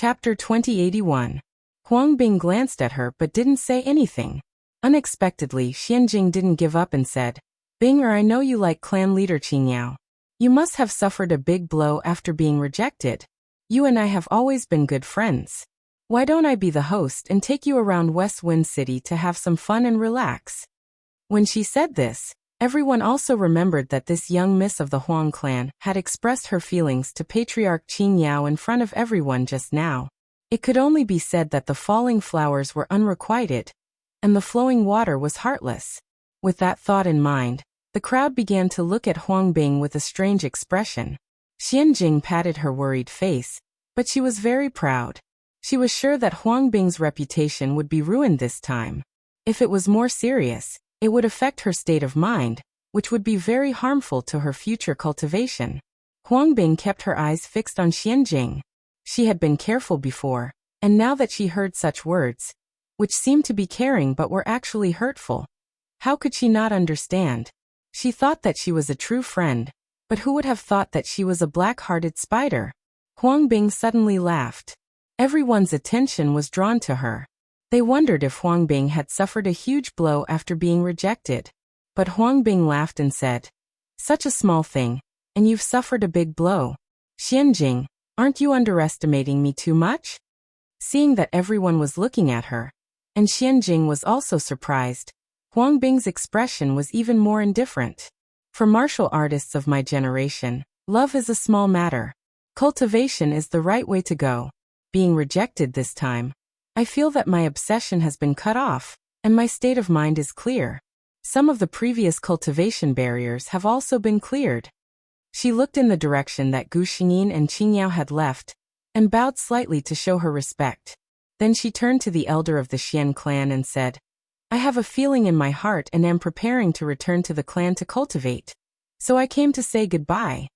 Chapter 2081. Huang Bing glanced at her but didn't say anything. Unexpectedly, Xianjing didn't give up and said, Bing, I know you like clan leader Qingyao. You must have suffered a big blow after being rejected. You and I have always been good friends. Why don't I be the host and take you around West Wind City to have some fun and relax? When she said this, everyone also remembered that this young miss of the Huang clan had expressed her feelings to Patriarch Qingyao in front of everyone just now. It could only be said that the falling flowers were unrequited, and the flowing water was heartless. With that thought in mind, the crowd began to look at Huang Bing with a strange expression. Xianjing patted her worried face, but she was very proud. She was sure that Huang Bing's reputation would be ruined this time. If it was more serious, it would affect her state of mind, which would be very harmful to her future cultivation. Huang Bing kept her eyes fixed on Xianjing. She had been careful before, and now that she heard such words, which seemed to be caring but were actually hurtful, how could she not understand? She thought that she was a true friend, but who would have thought that she was a black-hearted spider? Huang Bing suddenly laughed. Everyone's attention was drawn to her. They wondered if Huang Bing had suffered a huge blow after being rejected. But Huang Bing laughed and said, Such a small thing, and you've suffered a big blow. Xianjing, aren't you underestimating me too much? Seeing that everyone was looking at her, and Xianjing was also surprised, Huang Bing's expression was even more indifferent. For martial artists of my generation, love is a small matter. Cultivation is the right way to go. Being rejected this time, I feel that my obsession has been cut off, and my state of mind is clear. Some of the previous cultivation barriers have also been cleared. She looked in the direction that Gu Xingyin and Qingyao had left, and bowed slightly to show her respect. Then she turned to the elder of the Xian clan and said, I have a feeling in my heart and am preparing to return to the clan to cultivate. So I came to say goodbye.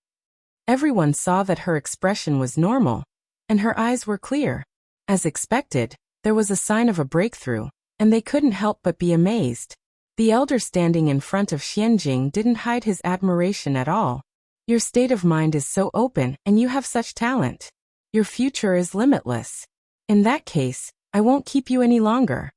Everyone saw that her expression was normal, and her eyes were clear. As expected, there was a sign of a breakthrough, and they couldn't help but be amazed. The elder standing in front of Xianjing didn't hide his admiration at all. Your state of mind is so open and you have such talent. Your future is limitless. In that case, I won't keep you any longer.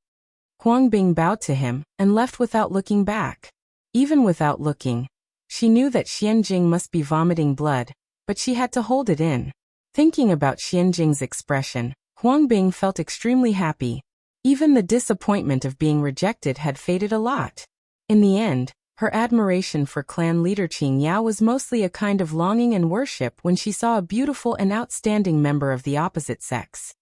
Huang Bing bowed to him and left without looking back. Even without looking, she knew that Xianjing must be vomiting blood, but she had to hold it in. Thinking about Xianjing's expression, Huang Bing felt extremely happy. Even the disappointment of being rejected had faded a lot. In the end, her admiration for clan leader Qingyao was mostly a kind of longing and worship when she saw a beautiful and outstanding member of the opposite sex.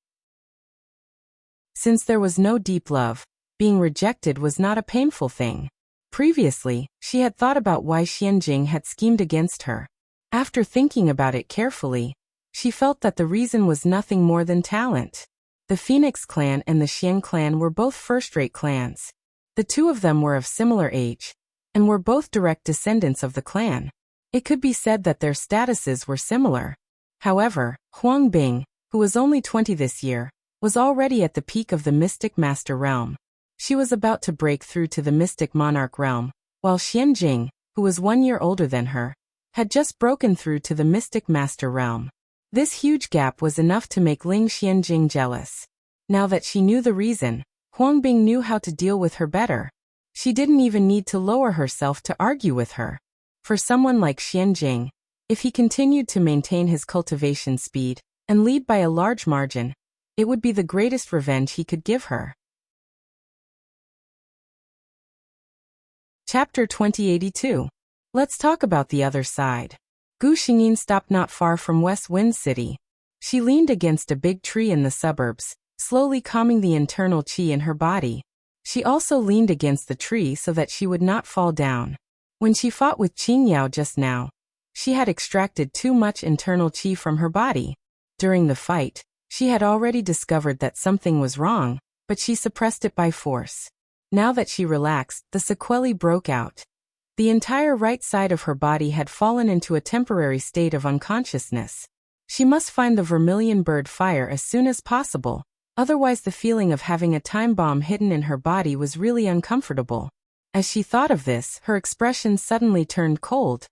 Since there was no deep love, being rejected was not a painful thing. Previously, she had thought about why Xianjing had schemed against her. After thinking about it carefully, she felt that the reason was nothing more than talent. The Phoenix clan and the Xian clan were both first-rate clans. The two of them were of similar age, and were both direct descendants of the clan. It could be said that their statuses were similar. However, Huang Bing, who was only 20 this year, was already at the peak of the Mystic Master realm. She was about to break through to the Mystic Monarch realm, while Xianjing, who was 1 year older than her, had just broken through to the Mystic Master realm. This huge gap was enough to make Ling Xianjing jealous. Now that she knew the reason, Huang Bing knew how to deal with her better. She didn't even need to lower herself to argue with her. For someone like Xianjing, if he continued to maintain his cultivation speed and lead by a large margin, it would be the greatest revenge he could give her. Chapter 2082. Let's talk about the other side. Gu Xingyin stopped not far from West Wind City. She leaned against a big tree in the suburbs, slowly calming the internal qi in her body. She also leaned against the tree so that she would not fall down. When she fought with Qingyao just now, she had extracted too much internal qi from her body. During the fight, she had already discovered that something was wrong, but she suppressed it by force. Now that she relaxed, the sequelae broke out. The entire right side of her body had fallen into a temporary state of unconsciousness. She must find the vermilion bird fire as soon as possible, otherwise the feeling of having a time bomb hidden in her body was really uncomfortable. As she thought of this, her expression suddenly turned cold.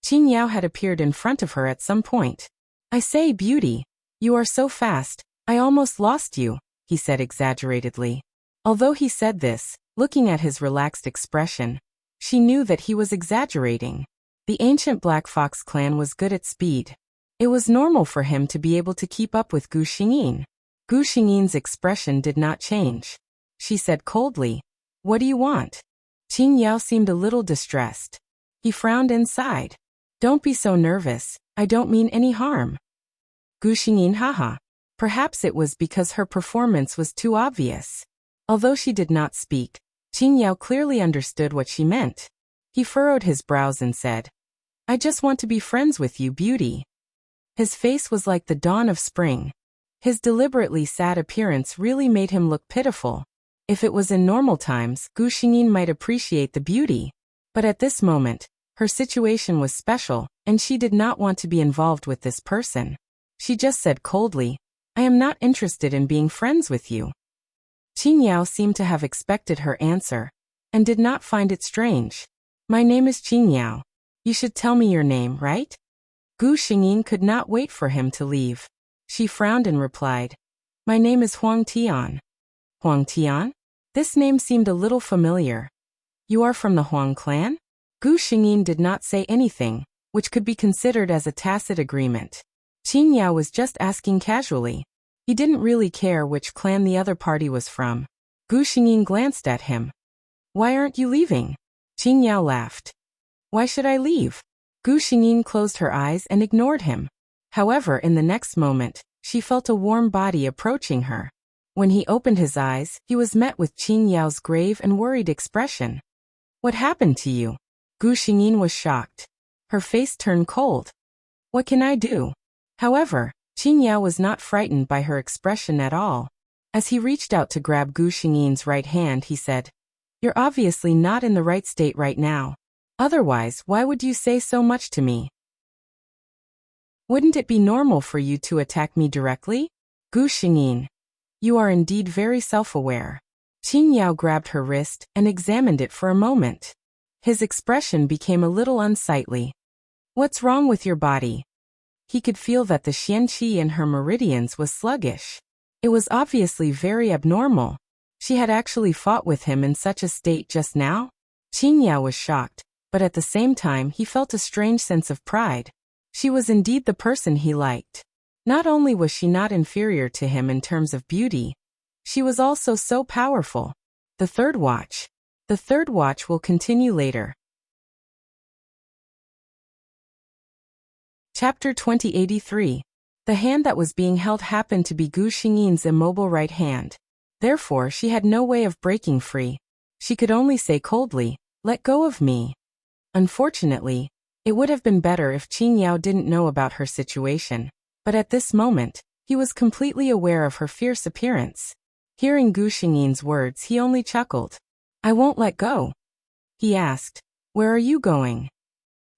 Qingyao had appeared in front of her at some point. I say, beauty, you are so fast, I almost lost you, he said exaggeratedly. Although he said this, looking at his relaxed expression, she knew that he was exaggerating. The ancient Black Fox clan was good at speed. It was normal for him to be able to keep up with Gu Xingyin. Gu Xingyin's expression did not change. She said coldly, "What do you want?" Qing Yao seemed a little distressed. He frowned and sighed. "Don't be so nervous, I don't mean any harm." Gu Xingyin haha. Perhaps it was because her performance was too obvious. Although she did not speak, Qing Yao clearly understood what she meant. He furrowed his brows and said, "I just want to be friends with you, beauty." His face was like the dawn of spring. His deliberately sad appearance really made him look pitiful. If it was in normal times, Gu Xingyin might appreciate the beauty. But at this moment, her situation was special, and she did not want to be involved with this person. She just said coldly, "I am not interested in being friends with you." Qing Yao seemed to have expected her answer, and did not find it strange. "My name is Qing Yao. You should tell me your name, right?" Gu Xingyin could not wait for him to leave. She frowned and replied, "My name is Huang Tian." Huang Tian? This name seemed a little familiar. "You are from the Huang clan?" Gu Xingyin did not say anything, which could be considered as a tacit agreement. Qing Yao was just asking casually. He didn't really care which clan the other party was from. Gu Xingyin glanced at him. "Why aren't you leaving?" Qing Yao laughed. "Why should I leave?" Gu Xingyin closed her eyes and ignored him. However, in the next moment, she felt a warm body approaching her. When he opened his eyes, he was met with Qing Yao's grave and worried expression. "What happened to you?" Gu Xingyin was shocked. Her face turned cold. "What can I do?" However, Qing Yao was not frightened by her expression at all. As he reached out to grab Gu Xingyin's right hand, he said, "You're obviously not in the right state right now. Otherwise, why would you say so much to me? Wouldn't it be normal for you to attack me directly?" Gu Xingyin, you are indeed very self-aware. Qing Yao grabbed her wrist and examined it for a moment. His expression became a little unsightly. "What's wrong with your body?" He could feel that the xian qi in her meridians was sluggish. It was obviously very abnormal. She had actually fought with him in such a state just now? Qing Yao was shocked, but at the same time he felt a strange sense of pride. She was indeed the person he liked. Not only was she not inferior to him in terms of beauty, she was also so powerful. The third watch. The third watch will continue later. Chapter 2083. The hand that was being held happened to be Gu Xingyin's immobile right hand. Therefore, she had no way of breaking free. She could only say coldly, "Let go of me." Unfortunately, it would have been better if Qing Yao didn't know about her situation, but at this moment, he was completely aware of her fierce appearance. Hearing Gu Xingyin's words, he only chuckled. "I won't let go." He asked, "Where are you going?"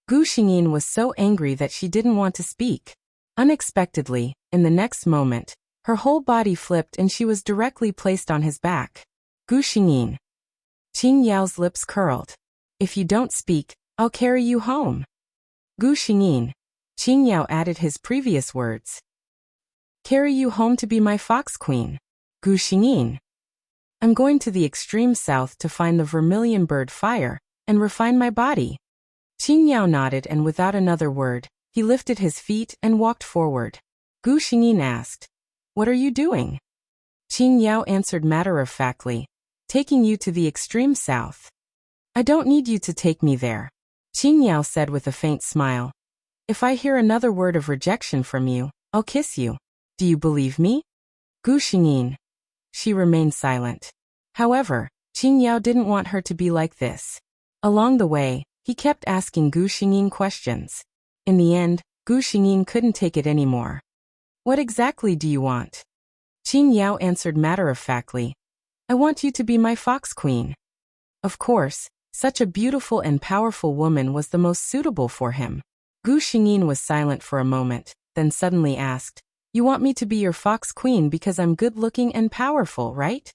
Gu Xingyin was so angry that she didn't want to speak. Unexpectedly, in the next moment, her whole body flipped and she was directly placed on his back. Gu Xingyin. Qing Yao's lips curled. "If you don't speak, I'll carry you home." Gu Xingyin. Qing Yao added his previous words. "Carry you home to be my fox queen." Gu Xingyin. "I'm going to the extreme south to find the vermilion bird fire, and refine my body." Qing Yao nodded and without another word, he lifted his feet and walked forward. Gu Xingyin asked, "What are you doing?" Qing Yao answered matter-of-factly, "Taking you to the extreme south." "I don't need you to take me there." Qing Yao said with a faint smile. "If I hear another word of rejection from you, I'll kiss you. Do you believe me?" Gu Xingyin. She remained silent. However, Qing Yao didn't want her to be like this. Along the way, he kept asking Gu Xingyin questions. In the end, Gu Xingyin couldn't take it anymore. "What exactly do you want?" Qing Yao answered matter-of-factly, "I want you to be my fox queen." Of course, such a beautiful and powerful woman was the most suitable for him. Gu Xingyin was silent for a moment, then suddenly asked, "You want me to be your fox queen because I'm good-looking and powerful, right?"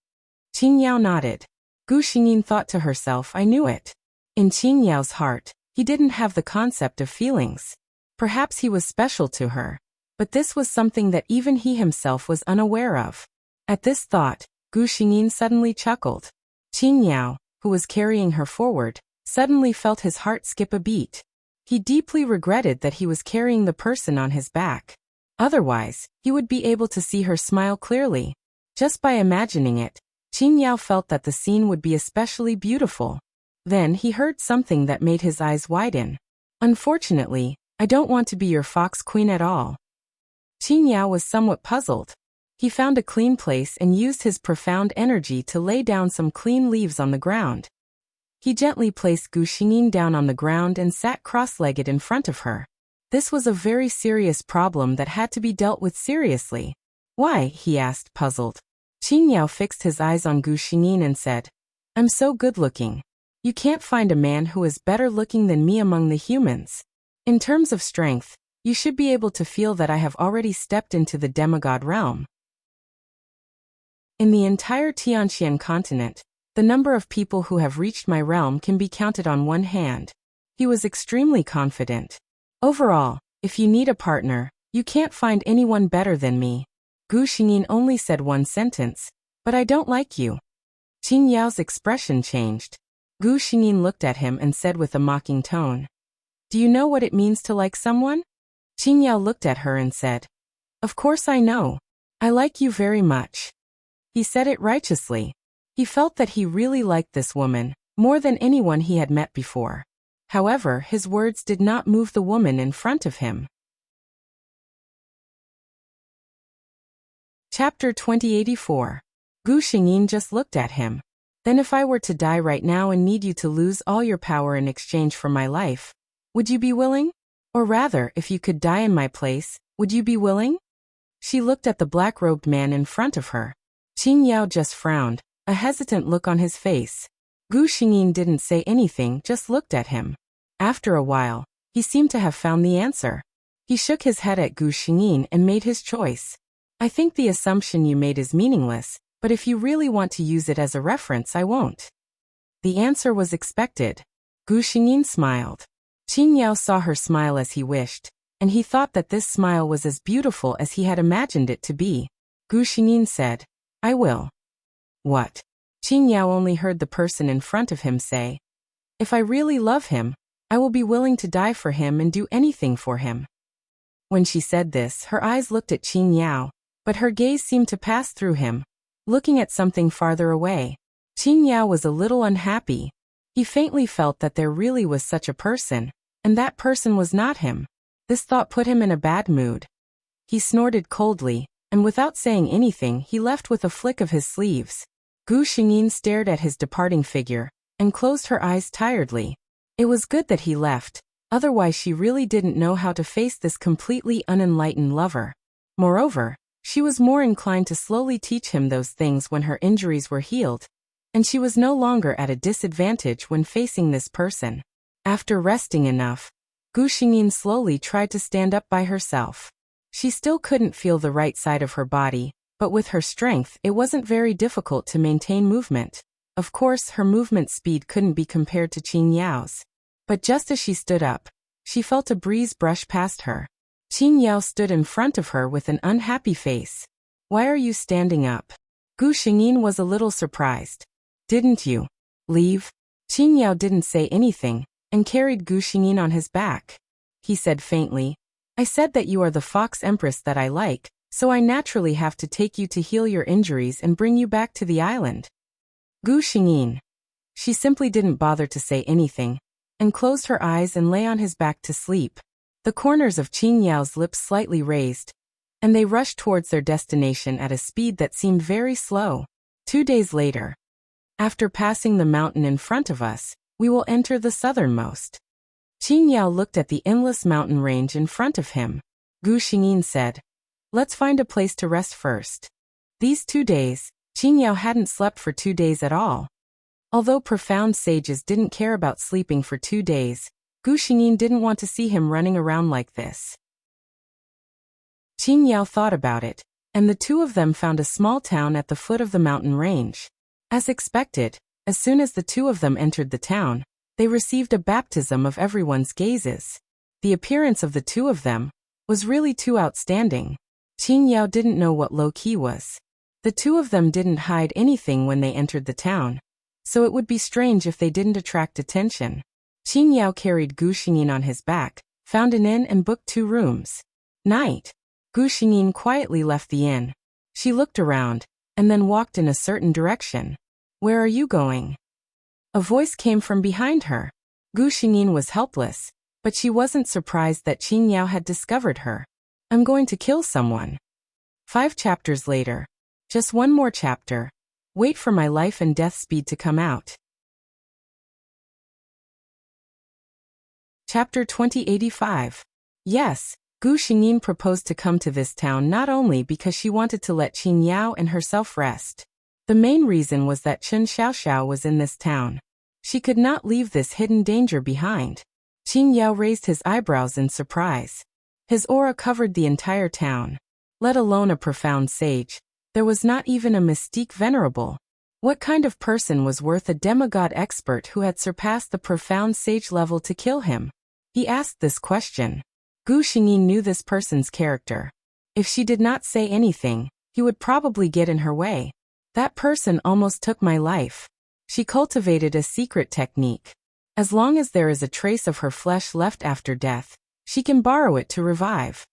Qing Yao nodded. Gu Xingyin thought to herself, "I knew it." In Qing Yao's heart, he didn't have the concept of feelings. Perhaps he was special to her, but this was something that even he himself was unaware of. At this thought, Gu Xingyin suddenly chuckled. Qin Yao, who was carrying her forward, suddenly felt his heart skip a beat. He deeply regretted that he was carrying the person on his back. Otherwise, he would be able to see her smile clearly. Just by imagining it, Qin Yao felt that the scene would be especially beautiful. Then he heard something that made his eyes widen. Unfortunately, I don't want to be your fox queen at all. Qin Yao was somewhat puzzled. He found a clean place and used his profound energy to lay down some clean leaves on the ground. He gently placed Gu Xingyin down on the ground and sat cross-legged in front of her. This was a very serious problem that had to be dealt with seriously. Why? He asked, puzzled. Qin Yao fixed his eyes on Gu Xingyin and said, I'm so good-looking. You can't find a man who is better looking than me among the humans. In terms of strength, you should be able to feel that I have already stepped into the demigod realm. In the entire Tianxian continent, the number of people who have reached my realm can be counted on one hand. He was extremely confident. Overall, if you need a partner, you can't find anyone better than me. Gu Xingyin only said one sentence, but I don't like you. Qin Yao's expression changed. Gu Xingyin looked at him and said with a mocking tone, Do you know what it means to like someone? Qin Yao looked at her and said, Of course I know. I like you very much. He said it righteously. He felt that he really liked this woman, more than anyone he had met before. However, his words did not move the woman in front of him. Chapter 2084. Gu Xingyin just looked at him. Then if I were to die right now and need you to lose all your power in exchange for my life, would you be willing? Or rather, if you could die in my place, would you be willing? She looked at the black-robed man in front of her. Qin Yao just frowned, a hesitant look on his face. Gu Xingyin didn't say anything, just looked at him. After a while, he seemed to have found the answer. He shook his head at Gu Xingyin and made his choice. I think the assumption you made is meaningless, but if you really want to use it as a reference, I won't. The answer was expected. Gu Xingyin smiled. Qin Yao saw her smile as he wished, and he thought that this smile was as beautiful as he had imagined it to be. Gu Xingyin said, I will. What? Qin Yao only heard the person in front of him say, If I really love him, I will be willing to die for him and do anything for him. When she said this, her eyes looked at Qin Yao, but her gaze seemed to pass through him, looking at something farther away. Qin Yao was a little unhappy. He faintly felt that there really was such a person, and that person was not him. This thought put him in a bad mood. He snorted coldly, and without saying anything, he left with a flick of his sleeves. Gu Xingyin stared at his departing figure, and closed her eyes tiredly. It was good that he left, otherwise she really didn't know how to face this completely unenlightened lover. Moreover, she was more inclined to slowly teach him those things when her injuries were healed, and she was no longer at a disadvantage when facing this person. After resting enough, Gu Xingyin slowly tried to stand up by herself. She still couldn't feel the right side of her body, but with her strength it wasn't very difficult to maintain movement. Of course, her movement speed couldn't be compared to Qin Yao's. But just as she stood up, she felt a breeze brush past her. Qin Yao stood in front of her with an unhappy face. Why are you standing up? Gu Xingyin was a little surprised. Didn't you leave? Qin Yao didn't say anything, and carried Gu Xingyin on his back. He said faintly, I said that you are the fox empress that I like, so I naturally have to take you to heal your injuries and bring you back to the island. Gu Xingyin. She simply didn't bother to say anything, and closed her eyes and lay on his back to sleep. The corners of Qin Yao's lips slightly raised, and they rushed towards their destination at a speed that seemed very slow. 2 days later. After passing the mountain in front of us, we will enter the southernmost. Qin Yao looked at the endless mountain range in front of him. Gu Xingyin said, Let's find a place to rest first. These 2 days, Qin Yao hadn't slept for 2 days at all. Although profound sages didn't care about sleeping for 2 days, Gu Xingyin didn't want to see him running around like this. Qin Yao thought about it, and the two of them found a small town at the foot of the mountain range. As expected, as soon as the two of them entered the town, they received a baptism of everyone's gazes. The appearance of the two of them was really too outstanding. Qing Yao didn't know what low-key was. The two of them didn't hide anything when they entered the town, so it would be strange if they didn't attract attention. Qing Yao carried Gu Xingyin on his back, found an inn and booked 2 rooms. Night. Gu Xingyin quietly left the inn. She looked around, and then walked in a certain direction. Where are you going? A voice came from behind her. Gu Xingyin was helpless, but she wasn't surprised that Qing Yao had discovered her. I'm going to kill someone. 5 chapters later. Just one more chapter. Wait for my life and death speed to come out. Chapter 2085. Yes, Gu Xingyin proposed to come to this town not only because she wanted to let Qing Yao and herself rest. The main reason was that Chen Xiaoxiao was in this town. She could not leave this hidden danger behind. Qing Yao raised his eyebrows in surprise. His aura covered the entire town. Let alone a profound sage, there was not even a mystique venerable. What kind of person was worth a demigod expert who had surpassed the profound sage level to kill him? He asked this question. Gu Xingyin knew this person's character. If she did not say anything, he would probably get in her way. That person almost took my life. She cultivated a secret technique. As long as there is a trace of her flesh left after death, she can borrow it to revive.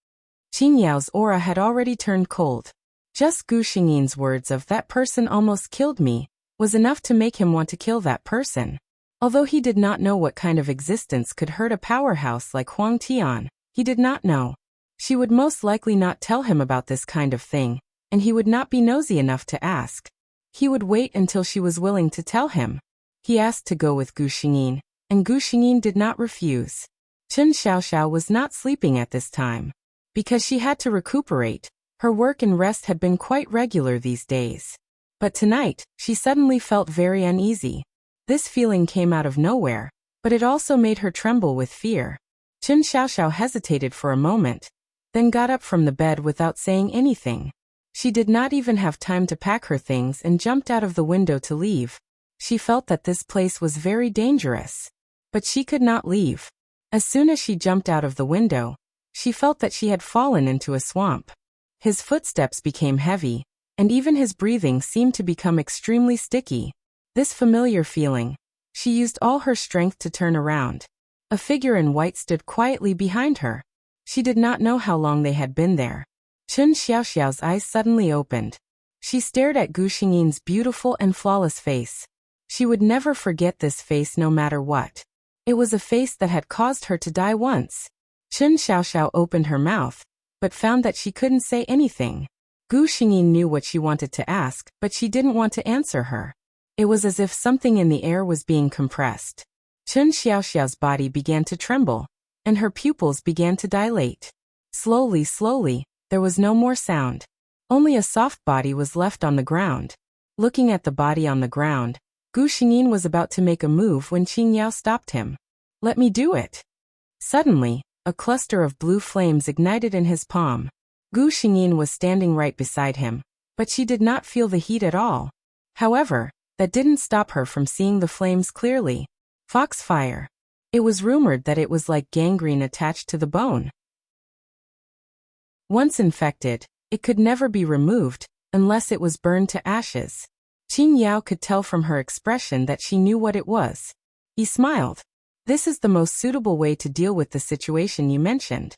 Qing Yao's aura had already turned cold. Just Gu Xingyin's words of "that person almost killed me" was enough to make him want to kill that person. Although he did not know what kind of existence could hurt a powerhouse like Huang Tian, he did not know. She would most likely not tell him about this kind of thing, and he would not be nosy enough to ask. He would wait until she was willing to tell him. He asked to go with Gu Xingyin, and Gu Xingyin did not refuse. Chen Xiaoxiao was not sleeping at this time. Because she had to recuperate, her work and rest had been quite regular these days. But tonight, she suddenly felt very uneasy. This feeling came out of nowhere, but it also made her tremble with fear. Chen Xiaoxiao hesitated for a moment, then got up from the bed without saying anything. She did not even have time to pack her things and jumped out of the window to leave. She felt that this place was very dangerous. But she could not leave. As soon as she jumped out of the window, she felt that she had fallen into a swamp. His footsteps became heavy, and even his breathing seemed to become extremely sticky. This familiar feeling. She used all her strength to turn around. A figure in white stood quietly behind her. She did not know how long they had been there. Chen Xiaoxiao's eyes suddenly opened. She stared at Gu Xingyin's beautiful and flawless face. She would never forget this face no matter what. It was a face that had caused her to die once. Chen Xiaoxiao opened her mouth, but found that she couldn't say anything. Gu Xingyin knew what she wanted to ask, but she didn't want to answer her. It was as if something in the air was being compressed. Chen Xiaoxiao's body began to tremble, and her pupils began to dilate. Slowly, there was no more sound. Only a soft body was left on the ground. Looking at the body on the ground, Gu Xingyin was about to make a move when Qing Yao stopped him. "Let me do it." Suddenly, a cluster of blue flames ignited in his palm. Gu Xingyin was standing right beside him, but she did not feel the heat at all. However, that didn't stop her from seeing the flames clearly. Foxfire. It was rumored that it was like gangrene attached to the bone. Once infected, it could never be removed, unless it was burned to ashes. Qing Yao could tell from her expression that she knew what it was. He smiled. "This is the most suitable way to deal with the situation you mentioned."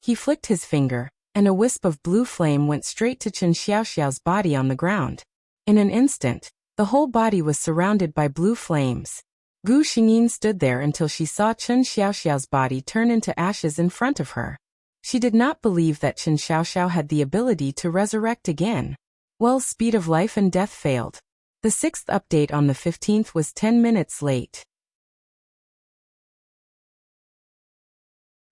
He flicked his finger, and a wisp of blue flame went straight to Chen Xiaoxiao's body on the ground. In an instant, the whole body was surrounded by blue flames. Gu Xingyin stood there until she saw Chen Xiaoxiao's body turn into ashes in front of her. She did not believe that Chen Xiaoxiao had the ability to resurrect again. Well, speed of life and death failed. The 6th update on the 15th was 10 minutes late.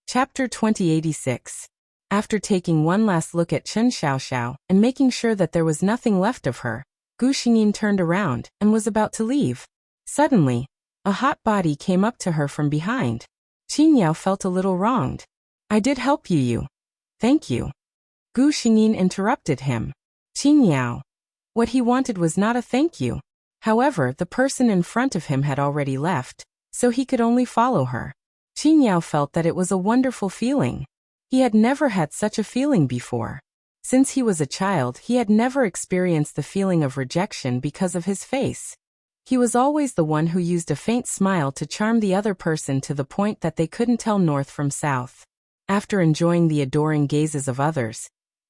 Chapter 2086. After taking one last look at Chen Xiaoxiao and making sure that there was nothing left of her, Gu Xingyin turned around and was about to leave. Suddenly, a hot body came up to her from behind. Qing Yao felt a little wronged. "I did help you. Thank you." Gu Xingyin interrupted him. Qing Yao. What he wanted was not a thank you. However, the person in front of him had already left, so he could only follow her. Qing Yao felt that it was a wonderful feeling. He had never had such a feeling before. Since he was a child, he had never experienced the feeling of rejection because of his face. He was always the one who used a faint smile to charm the other person to the point that they couldn't tell north from south. After enjoying the adoring gazes of others,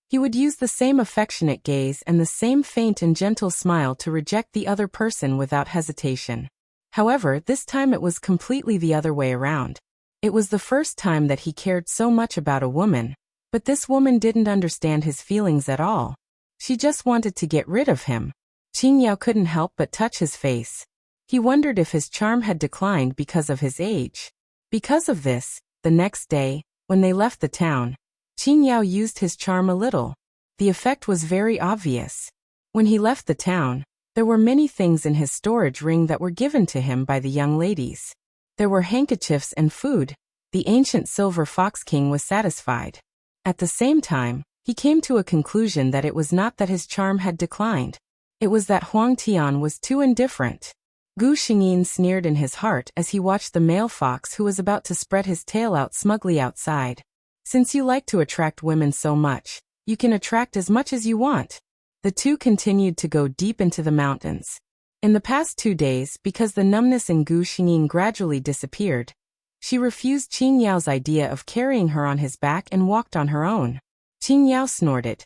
he would use the same affectionate gaze and the same faint and gentle smile to reject the other person without hesitation. However, this time it was completely the other way around. It was the first time that he cared so much about a woman, but this woman didn't understand his feelings at all. She just wanted to get rid of him. Qing Yao couldn't help but touch his face. He wondered if his charm had declined because of his age. Because of this, the next day, when they left the town, Qing Yao used his charm a little. The effect was very obvious. When he left the town, there were many things in his storage ring that were given to him by the young ladies. There were handkerchiefs and food. The ancient silver fox king was satisfied. At the same time, he came to a conclusion that it was not that his charm had declined. It was that Huang Tian was too indifferent. Gu Xingyin sneered in his heart as he watched the male fox who was about to spread his tail out smugly outside. Since you like to attract women so much, you can attract as much as you want. The two continued to go deep into the mountains. In the past 2 days, because the numbness in Gu Xingyin gradually disappeared, she refused Qing Yao's idea of carrying her on his back and walked on her own. Qing Yao snorted.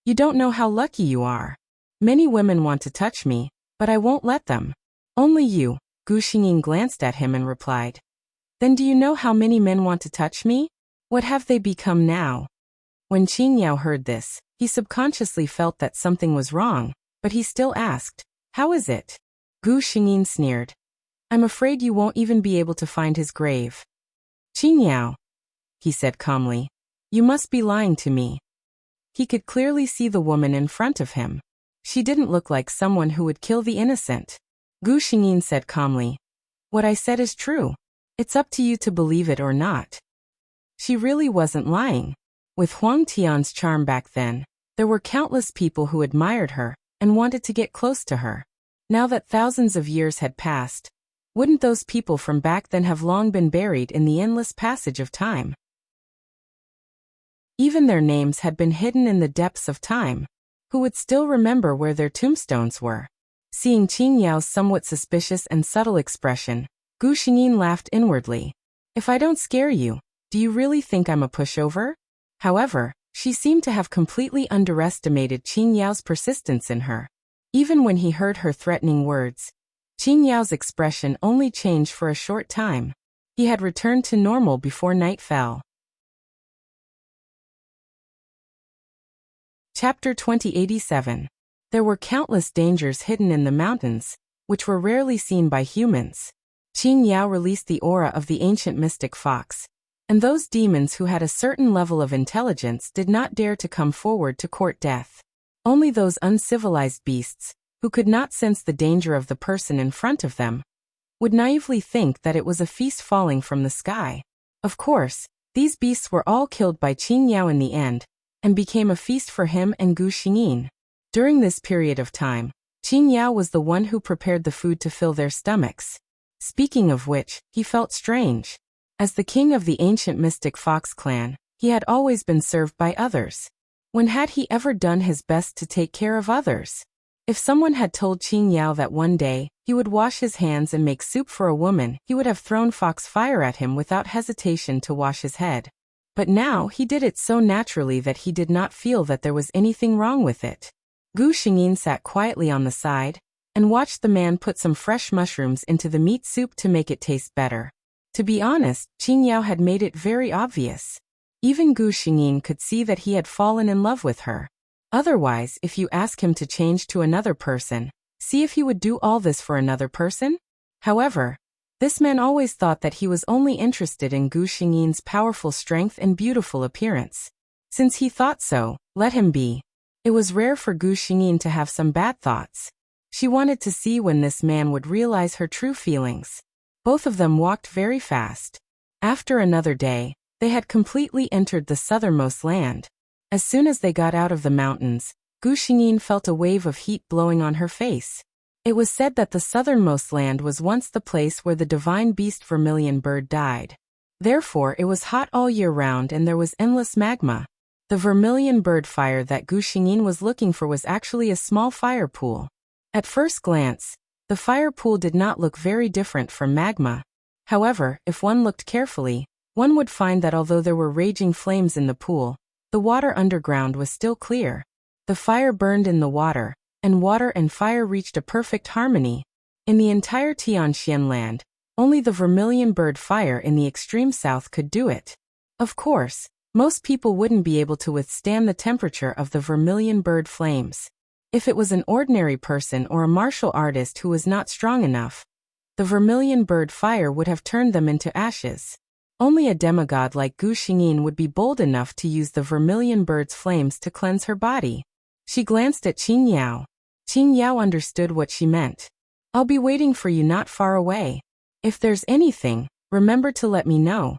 You don't know how lucky you are. Many women want to touch me, but I won't let them. Only you. Gu Xingyin glanced at him and replied. Then do you know how many men want to touch me? What have they become now? When Qing Yao heard this, he subconsciously felt that something was wrong, but he still asked, how is it? Gu Xingyin sneered. I'm afraid you won't even be able to find his grave. Qing Yao, he said calmly, you must be lying to me. He could clearly see the woman in front of him. She didn't look like someone who would kill the innocent. Gu Xingyin said calmly, what I said is true. It's up to you to believe it or not. She really wasn't lying. With Huang Tian's charm back then, there were countless people who admired her and wanted to get close to her. Now that thousands of years had passed, wouldn't those people from back then have long been buried in the endless passage of time? Even their names had been hidden in the depths of time. Who would still remember where their tombstones were? Seeing Qing Yao's somewhat suspicious and subtle expression, Gu Xingyin laughed inwardly. If I don't scare you, do you really think I'm a pushover? However, she seemed to have completely underestimated Qing Yao's persistence in her. Even when he heard her threatening words, Qing Yao's expression only changed for a short time. He had returned to normal before night fell. Chapter 2087. There were countless dangers hidden in the mountains, which were rarely seen by humans. Qing Yao released the aura of the ancient mystic fox, and those demons who had a certain level of intelligence did not dare to come forward to court death. Only those uncivilized beasts, who could not sense the danger of the person in front of them, would naively think that it was a feast falling from the sky. Of course, these beasts were all killed by Qing Yao in the end, and became a feast for him and Gu Xingyin. During this period of time, Qing Yao was the one who prepared the food to fill their stomachs. Speaking of which, he felt strange. As the king of the ancient mystic fox clan, he had always been served by others. When had he ever done his best to take care of others? If someone had told Qing Yao that one day he would wash his hands and make soup for a woman, he would have thrown fox fire at him without hesitation to wash his head. But now he did it so naturally that he did not feel that there was anything wrong with it. Gu Xingyin sat quietly on the side and watched the man put some fresh mushrooms into the meat soup to make it taste better. To be honest, Qing Yao had made it very obvious. Even Gu Xingyin could see that he had fallen in love with her. Otherwise, if you ask him to change to another person, see if he would do all this for another person? However, this man always thought that he was only interested in Gu Xingyin's powerful strength and beautiful appearance. Since he thought so, let him be. It was rare for Gu Xingyin to have some bad thoughts. She wanted to see when this man would realize her true feelings. Both of them walked very fast. After another day, they had completely entered the southernmost land. As soon as they got out of the mountains, Gu Xingyin felt a wave of heat blowing on her face. It was said that the southernmost land was once the place where the divine beast Vermilion Bird died. Therefore, it was hot all year round and there was endless magma. The vermilion bird fire that Gu Xingyin was looking for was actually a small fire pool. At first glance, the fire pool did not look very different from magma. However, if one looked carefully, one would find that although there were raging flames in the pool, the water underground was still clear. The fire burned in the water, and water and fire reached a perfect harmony. In the entire Tianxian land, only the vermilion bird fire in the extreme south could do it. Of course, most people wouldn't be able to withstand the temperature of the vermilion bird flames. If it was an ordinary person or a martial artist who was not strong enough, the vermilion bird fire would have turned them into ashes. Only a demigod like Gu Xingyin would be bold enough to use the vermilion bird's flames to cleanse her body. She glanced at Qin Yao. Qin Yao understood what she meant. "I'll be waiting for you not far away. If there's anything, remember to let me know."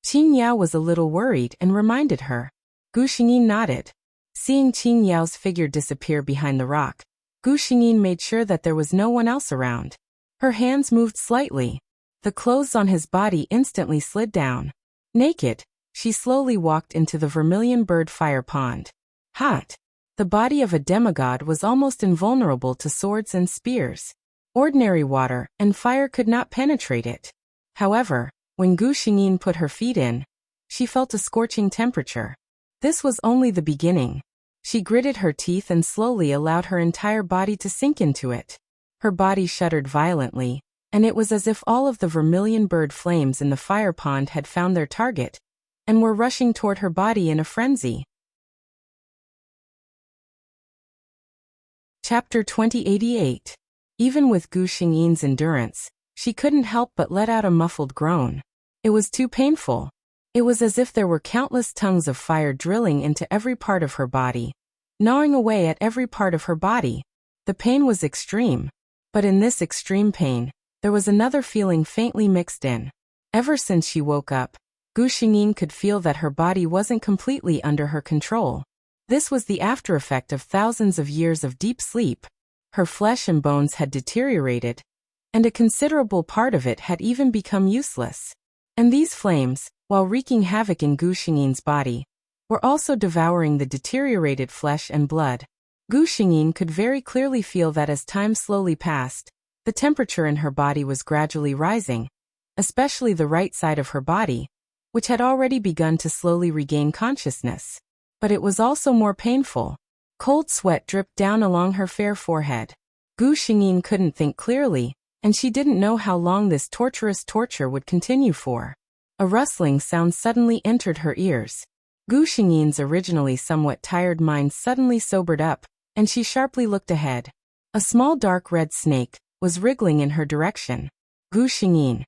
Qin Yao was a little worried and reminded her. Gu Xingyin nodded. Seeing Qin Yao's figure disappear behind the rock, Gu Xingyin made sure that there was no one else around. Her hands moved slightly. The clothes on his body instantly slid down. Naked, she slowly walked into the vermilion bird fire pond. Hot. The body of a demigod was almost invulnerable to swords and spears. Ordinary water and fire could not penetrate it. However, when Gu Xingyin put her feet in, she felt a scorching temperature. This was only the beginning. She gritted her teeth and slowly allowed her entire body to sink into it. Her body shuddered violently, and it was as if all of the vermilion bird flames in the fire pond had found their target and were rushing toward her body in a frenzy. Chapter 2088. Even with Gu Xingyin's endurance, she couldn't help but let out a muffled groan. It was too painful. It was as if there were countless tongues of fire drilling into every part of her body, gnawing away at every part of her body. The pain was extreme. But in this extreme pain, there was another feeling faintly mixed in. Ever since she woke up, Gu Xingyin could feel that her body wasn't completely under her control. This was the aftereffect of thousands of years of deep sleep. Her flesh and bones had deteriorated, and a considerable part of it had even become useless. And these flames, while wreaking havoc in Gu Xingyin's body, were also devouring the deteriorated flesh and blood. Gu Xingyin could very clearly feel that as time slowly passed, the temperature in her body was gradually rising, especially the right side of her body, which had already begun to slowly regain consciousness. But it was also more painful. Cold sweat dripped down along her fair forehead. Gu Xingyin couldn't think clearly, and she didn't know how long this torturous torture would continue for. A rustling sound suddenly entered her ears. Gu Xingyin's originally somewhat tired mind suddenly sobered up, and she sharply looked ahead. A small dark red snake was wriggling in her direction. Gu Xingyin.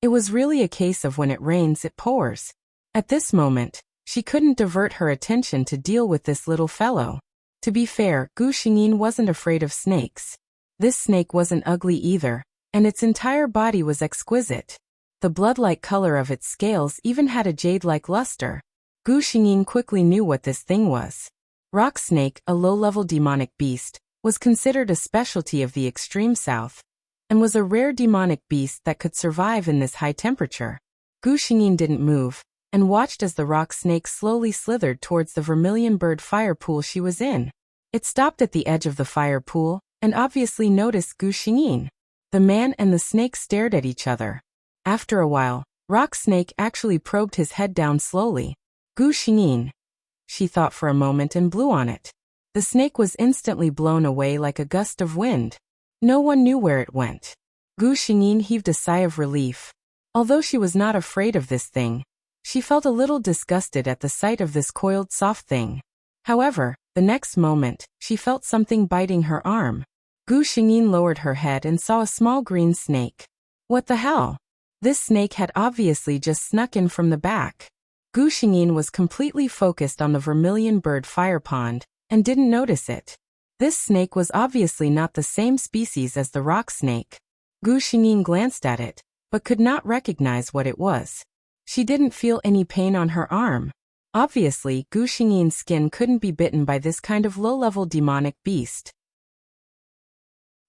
It was really a case of when it rains it pours. At this moment, she couldn't divert her attention to deal with this little fellow. To be fair, Gu Xingyin wasn't afraid of snakes. This snake wasn't ugly either, and its entire body was exquisite. The blood-like color of its scales even had a jade-like luster. Gu Xingyin quickly knew what this thing was. Rock snake, a low-level demonic beast, was considered a specialty of the extreme south, and was a rare demonic beast that could survive in this high temperature. Gu Xingyin didn't move, and watched as the rock snake slowly slithered towards the vermilion bird fire pool she was in. It stopped at the edge of the fire pool, and obviously noticed Gu Xingyin. The man and the snake stared at each other. After a while, Rock Snake actually probed his head down slowly. Gu Xingyin. She thought for a moment and blew on it. The snake was instantly blown away like a gust of wind. No one knew where it went. Gu Xingyin heaved a sigh of relief. Although she was not afraid of this thing, she felt a little disgusted at the sight of this coiled soft thing. However, the next moment, she felt something biting her arm. Gu Xingyin lowered her head and saw a small green snake. What the hell? This snake had obviously just snuck in from the back. Gu Xingyin was completely focused on the vermilion bird fire pond, and didn't notice it. This snake was obviously not the same species as the rock snake. Gu Xingyin glanced at it, but could not recognize what it was. She didn't feel any pain on her arm. Obviously, Gu Xingyin's skin couldn't be bitten by this kind of low-level demonic beast.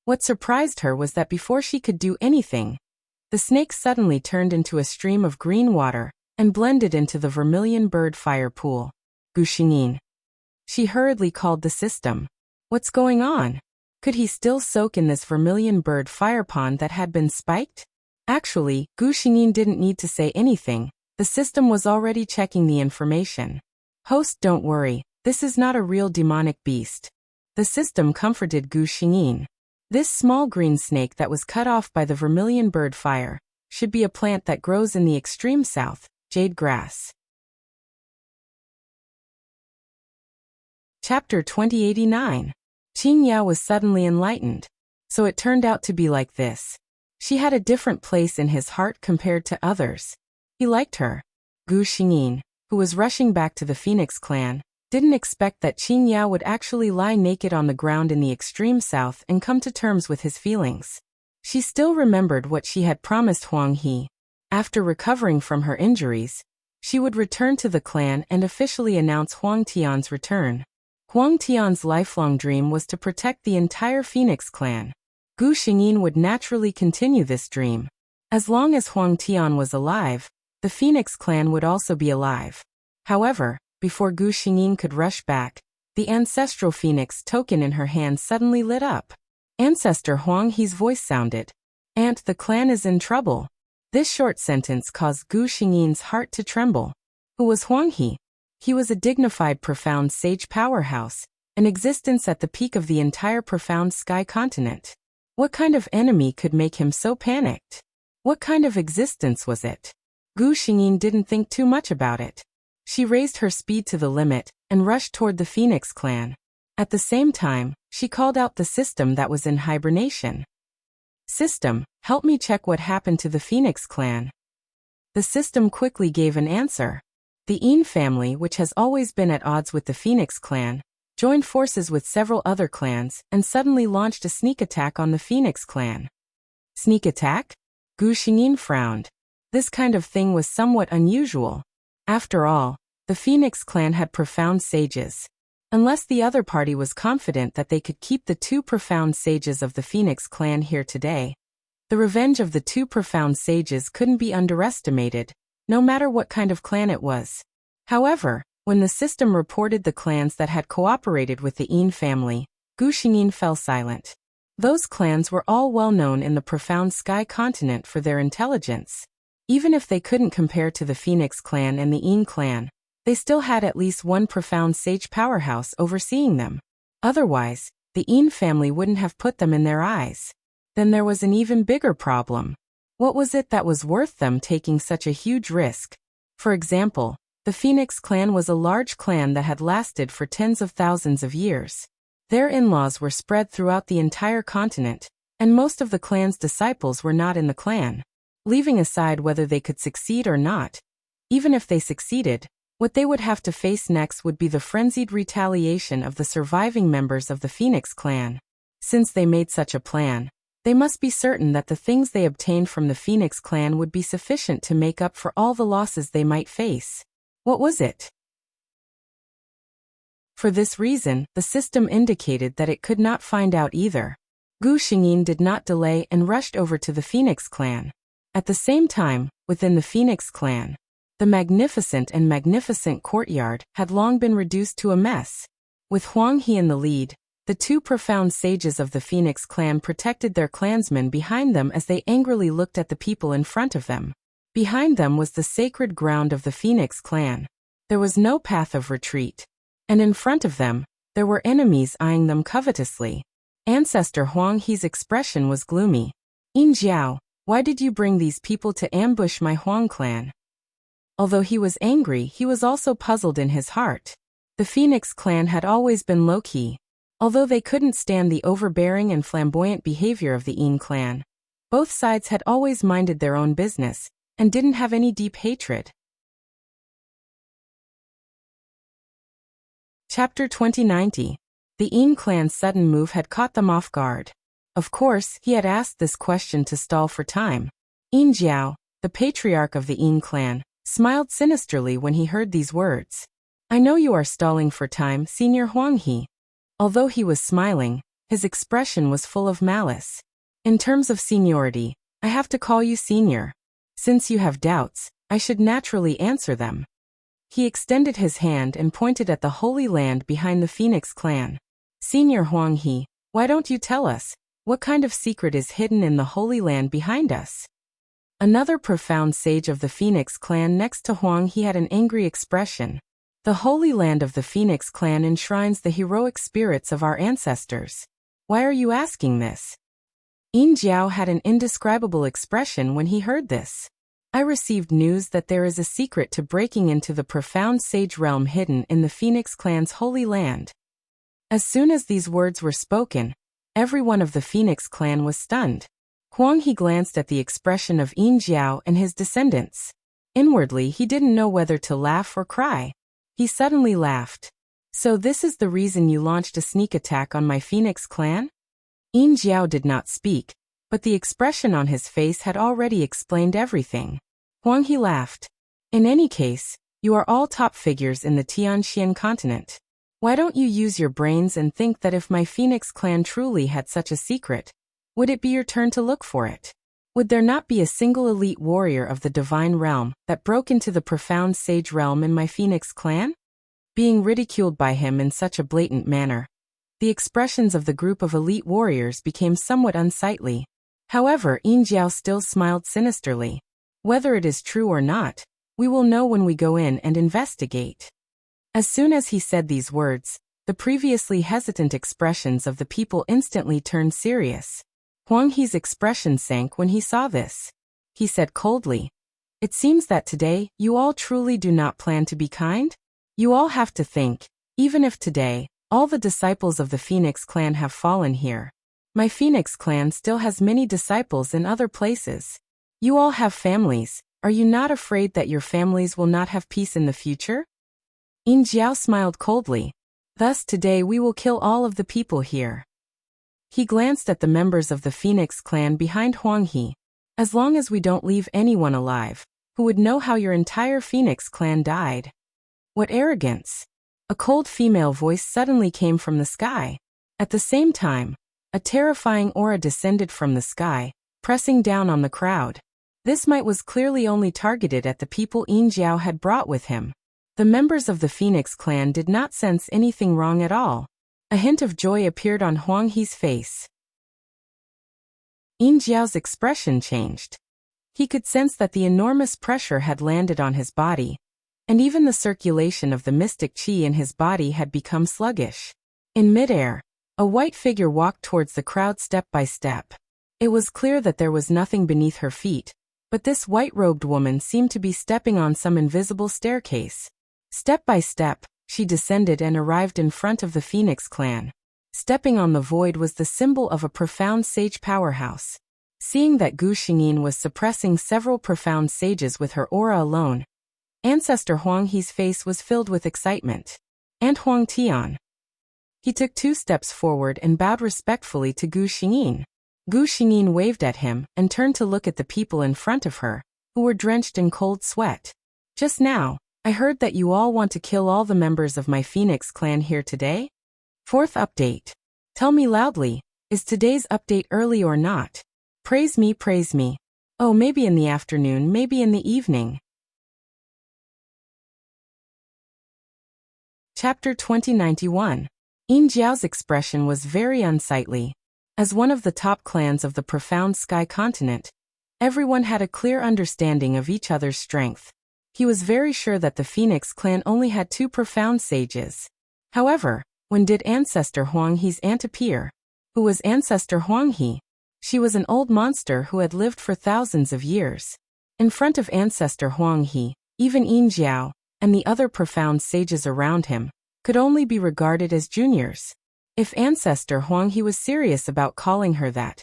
What surprised her was that before she could do anything, The snake suddenly turned into a stream of green water and blended into the vermilion bird fire pool. Gu Xingyin. She hurriedly called the system. What's going on? Could he still soak in this vermilion bird fire pond that had been spiked? Actually, Gu Xingyin didn't need to say anything. The system was already checking the information. Host, don't worry, this is not a real demonic beast. The system comforted Gu Xingyin. This small green snake that was cut off by the vermilion bird fire should be a plant that grows in the extreme south, jade grass. Chapter 2089. Qing Yao was suddenly enlightened. So it turned out to be like this. She had a different place in his heart compared to others. He liked her. Gu Xingyin, who was rushing back to the Phoenix clan, didn't expect that Qing Yao would actually lie naked on the ground in the extreme south and come to terms with his feelings. She still remembered what she had promised Huang He. After recovering from her injuries, she would return to the clan and officially announce Huang Tian's return. Huang Tian's lifelong dream was to protect the entire Phoenix clan. Gu Xingyin would naturally continue this dream. As long as Huang Tian was alive, the Phoenix clan would also be alive. However, before Gu Xingyin could rush back, the ancestral phoenix token in her hand suddenly lit up. Ancestor Huang He's voice sounded. "Aunt, the clan is in trouble." This short sentence caused Gu Xingyin's heart to tremble. Who was Huang He? He was a dignified profound sage powerhouse, an existence at the peak of the entire profound sky continent. What kind of enemy could make him so panicked? What kind of existence was it? Gu Xingyin didn't think too much about it. She raised her speed to the limit and rushed toward the Phoenix clan. At the same time, she called out the system that was in hibernation. "System, help me check what happened to the Phoenix clan." The system quickly gave an answer. The Yin family, which has always been at odds with the Phoenix clan, joined forces with several other clans and suddenly launched a sneak attack on the Phoenix clan. Sneak attack? Gu Xingyin frowned. This kind of thing was somewhat unusual. After all, the Phoenix clan had profound sages. Unless the other party was confident that they could keep the two profound sages of the Phoenix clan here today, the revenge of the two profound sages couldn't be underestimated, no matter what kind of clan it was. However, when the system reported the clans that had cooperated with the Yin family, Gu Xingyin fell silent. Those clans were all well known in the profound sky continent for their intelligence. Even if they couldn't compare to the Phoenix clan and the Yin clan, they still had at least one profound sage powerhouse overseeing them. Otherwise, the Yin family wouldn't have put them in their eyes. Then there was an even bigger problem. What was it that was worth them taking such a huge risk? For example, the Phoenix clan was a large clan that had lasted for tens of thousands of years. Their in-laws were spread throughout the entire continent, and most of the clan's disciples were not in the clan. Leaving aside whether they could succeed or not, even if they succeeded, what they would have to face next would be the frenzied retaliation of the surviving members of the Phoenix clan. Since they made such a plan, they must be certain that the things they obtained from the Phoenix clan would be sufficient to make up for all the losses they might face. What was it? For this reason, the system indicated that it could not find out either. Gu Xingyin did not delay and rushed over to the Phoenix clan. At the same time, within the Phoenix clan, the magnificent courtyard had long been reduced to a mess. With Huang He in the lead, the two profound sages of the Phoenix clan protected their clansmen behind them as they angrily looked at the people in front of them. Behind them was the sacred ground of the Phoenix clan. There was no path of retreat. And in front of them, there were enemies eyeing them covetously. Ancestor Huang He's expression was gloomy. "Yin Jiao, why did you bring these people to ambush my Huang clan?" Although he was angry, he was also puzzled in his heart. The Phoenix clan had always been low-key. Although they couldn't stand the overbearing and flamboyant behavior of the Yin clan, both sides had always minded their own business and didn't have any deep hatred. Chapter 2090. The Yin clan's sudden move had caught them off guard. Of course, he had asked this question to stall for time. Yin Jiao, the patriarch of the Yin clan, smiled sinisterly when he heard these words. "I know you are stalling for time, Senior Huang He." Although he was smiling, his expression was full of malice. In terms of seniority, I have to call you Senior. Since you have doubts, I should naturally answer them. He extended his hand and pointed at the Holy Land behind the Phoenix clan. Senior Huang He, why don't you tell us, what kind of secret is hidden in the Holy Land behind us? Another profound sage of the Phoenix clan next to Huang He had an angry expression. The Holy Land of the Phoenix clan enshrines the heroic spirits of our ancestors. Why are you asking this? Yin Jiao had an indescribable expression when he heard this. I received news that there is a secret to breaking into the profound sage realm hidden in the Phoenix clan's Holy Land. As soon as these words were spoken, everyone of the Phoenix clan was stunned. Huang He glanced at the expression of Yin Jiao and his descendants. Inwardly, he didn't know whether to laugh or cry. He suddenly laughed. So this is the reason you launched a sneak attack on my Phoenix clan? Yin Jiao did not speak, but the expression on his face had already explained everything. Huang He laughed. In any case, you are all top figures in the Tianxian continent. Why don't you use your brains and think that if my Phoenix clan truly had such a secret, would it be your turn to look for it? Would there not be a single elite warrior of the divine realm that broke into the profound sage realm in my Phoenix clan? Being ridiculed by him in such a blatant manner, the expressions of the group of elite warriors became somewhat unsightly. However, Yin Jiao still smiled sinisterly. Whether it is true or not, we will know when we go in and investigate. As soon as he said these words, the previously hesitant expressions of the people instantly turned serious. Huang He's expression sank when he saw this. He said coldly, "It seems that today, you all truly do not plan to be kind? You all have to think, even if today, all the disciples of the Phoenix clan have fallen here. My Phoenix clan still has many disciples in other places. You all have families. Are you not afraid that your families will not have peace in the future?" Yin Jiao smiled coldly. "Thus today we will kill all of the people here." He glanced at the members of the Phoenix clan behind Huang He. "As long as we don't leave anyone alive, who would know how your entire Phoenix clan died?" What arrogance! A cold female voice suddenly came from the sky. At the same time, a terrifying aura descended from the sky, pressing down on the crowd. This might was clearly only targeted at the people Yin Jiao had brought with him. The members of the Phoenix clan did not sense anything wrong at all. A hint of joy appeared on Huang He's face. Yin Jiao's expression changed. He could sense that the enormous pressure had landed on his body, and even the circulation of the mystic qi in his body had become sluggish. In midair, a white figure walked towards the crowd step by step. It was clear that there was nothing beneath her feet, but this white-robed woman seemed to be stepping on some invisible staircase. Step by step, she descended and arrived in front of the Phoenix clan. Stepping on the void was the symbol of a profound sage powerhouse. Seeing that Gu Xingyin was suppressing several profound sages with her aura alone, Ancestor Huang He's face was filled with excitement. "Aunt Huang Tian." He took 2 steps forward and bowed respectfully to Gu Xingyin. Gu Xingyin waved at him and turned to look at the people in front of her, who were drenched in cold sweat. "Just now, I heard that you all want to kill all the members of my Phoenix clan here today? 4th update. Tell me loudly, is today's update early or not? Praise me, praise me. Oh, maybe in the afternoon, maybe in the evening." Chapter 2091. Yin Jiao's expression was very unsightly. As one of the top clans of the profound sky continent, everyone had a clear understanding of each other's strength. He was very sure that the Phoenix clan only had 2 profound sages. However, when did Ancestor Huang He's aunt appear? Who was Ancestor Huang He? She was an old monster who had lived for thousands of years. In front of Ancestor Huang He, even Yin Jiao, and the other profound sages around him, could only be regarded as juniors. If Ancestor Huang He was serious about calling her that,